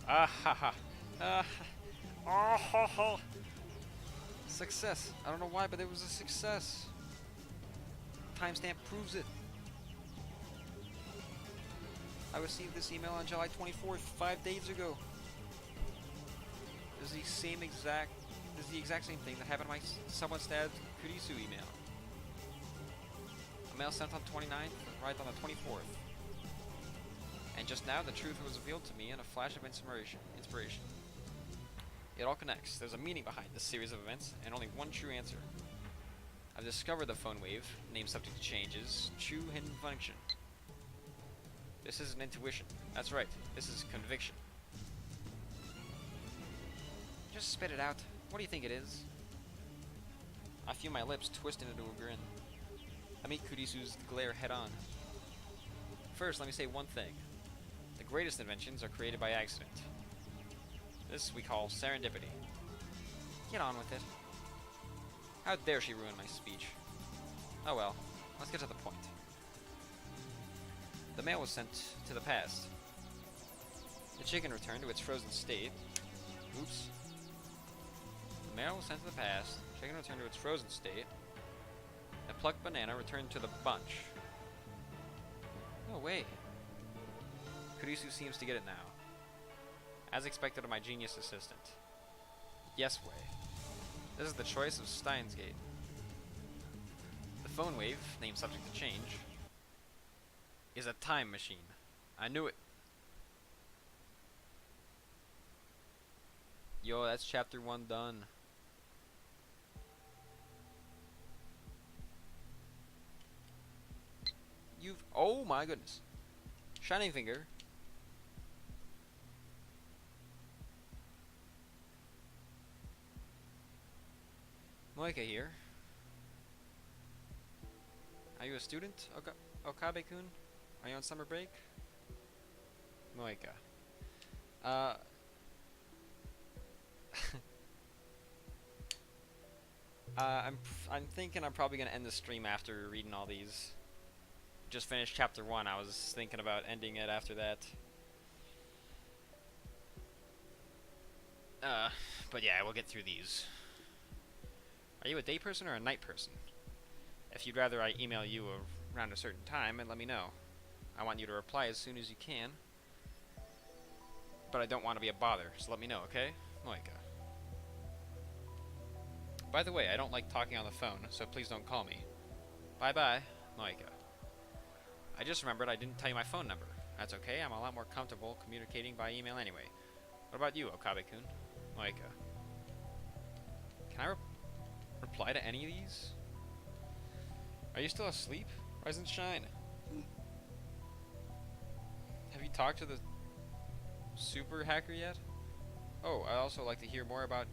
Speaker 1: Ah ha ha. Oh ho ho. Success. I don't know why, but it was a success. Timestamp proves it. I received this email on July 24th, 5 days ago. This is the exact same thing that happened to my someone stabbed Kurisu email. A mail sent on 29th, right on the 24th. And just now, the truth was revealed to me in a flash of inspiration. It all connects. There's a meaning behind this series of events, and only one true answer. I've discovered the phone wave, named subject to changes, true hidden function. This isn't intuition. That's right. This is conviction. Just spit it out. What do you think it is? I feel my lips twisted into a grin. I meet Kurisu's glare head on. First, let me say one thing. The greatest inventions are created by accident. This we call serendipity. Get on with it. How dare she ruin my speech? Oh well, let's get to the point. The mail was sent to the past. The chicken returned to its frozen state. Oops. The mail was sent to the past. Chicken returned to its frozen state. A plucked banana returned to the bunch. No way. Kurisu seems to get it now. As expected of my genius assistant. Yes way. This is the choice of Steins Gate. The phone wave, name subject to change, is a time machine. I knew it. Yo, that's chapter 1 done. Oh my goodness. Shining Finger. Moika here. Are you a student, Okabe-kun? Are you on summer break? Moika. I'm thinking I'm probably gonna end the stream after reading all these. Just finished chapter 1. I was thinking about ending it after that. But yeah, we'll get through these. Are you a day person or a night person? If you'd rather I email you around a certain time, and let me know. I want you to reply as soon as you can. But I don't want to be a bother, so let me know, okay? Moika. By the way, I don't like talking on the phone, so please don't call me. Bye-bye, Moika. I just remembered I didn't tell you my phone number. That's okay, I'm a lot more comfortable communicating by email anyway. What about you, Okabe-kun? Moika. Can I reply to any of these? Are you still asleep? Rise and shine. Have you talked to the super hacker yet? Oh, I'd also like to hear more about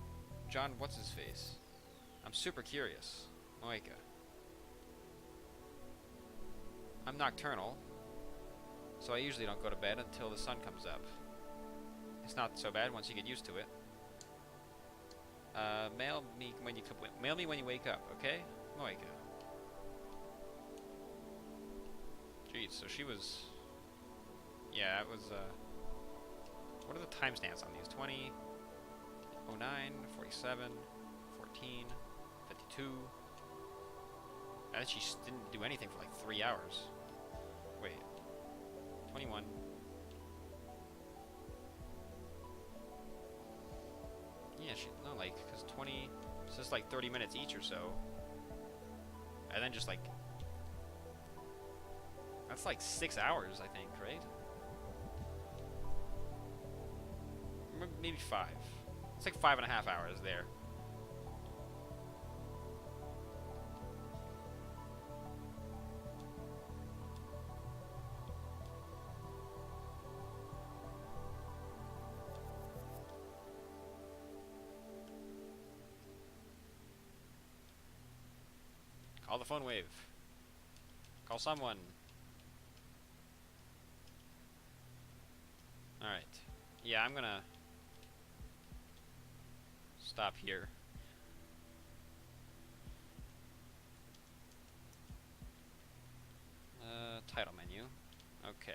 Speaker 1: John What's-His-Face. I'm super curious. Moika. I'm nocturnal, so I usually don't go to bed until the sun comes up. It's not so bad once you get used to it. Mail me when you wake up, okay? Moika. Jeez, so she was... Yeah, it was, what are the timestamps on these? 20, 09, 47, 14, 52... I bet she didn't do anything for like 3 hours. Wait. 21. Yeah, no, like, because 20, it's just like 30 minutes each or so. And then just like, that's like 6 hours, I think, right? Maybe 5. It's like 5.5 hours there. Call the phone wave. Call someone. Alright. Yeah, I'm gonna stop here. Title menu. Okay.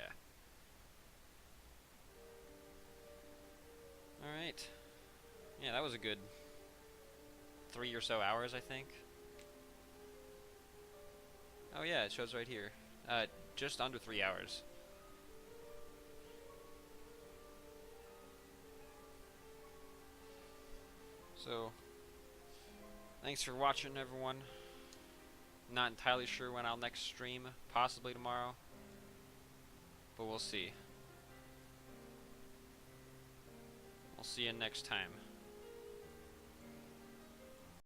Speaker 1: Alright. Yeah, that was a good 3 or so hours, I think. Oh yeah, it shows right here. Just under 3 hours. So, thanks for watching, everyone. Not entirely sure when I'll next stream. Possibly tomorrow. But we'll see. We'll see you next time.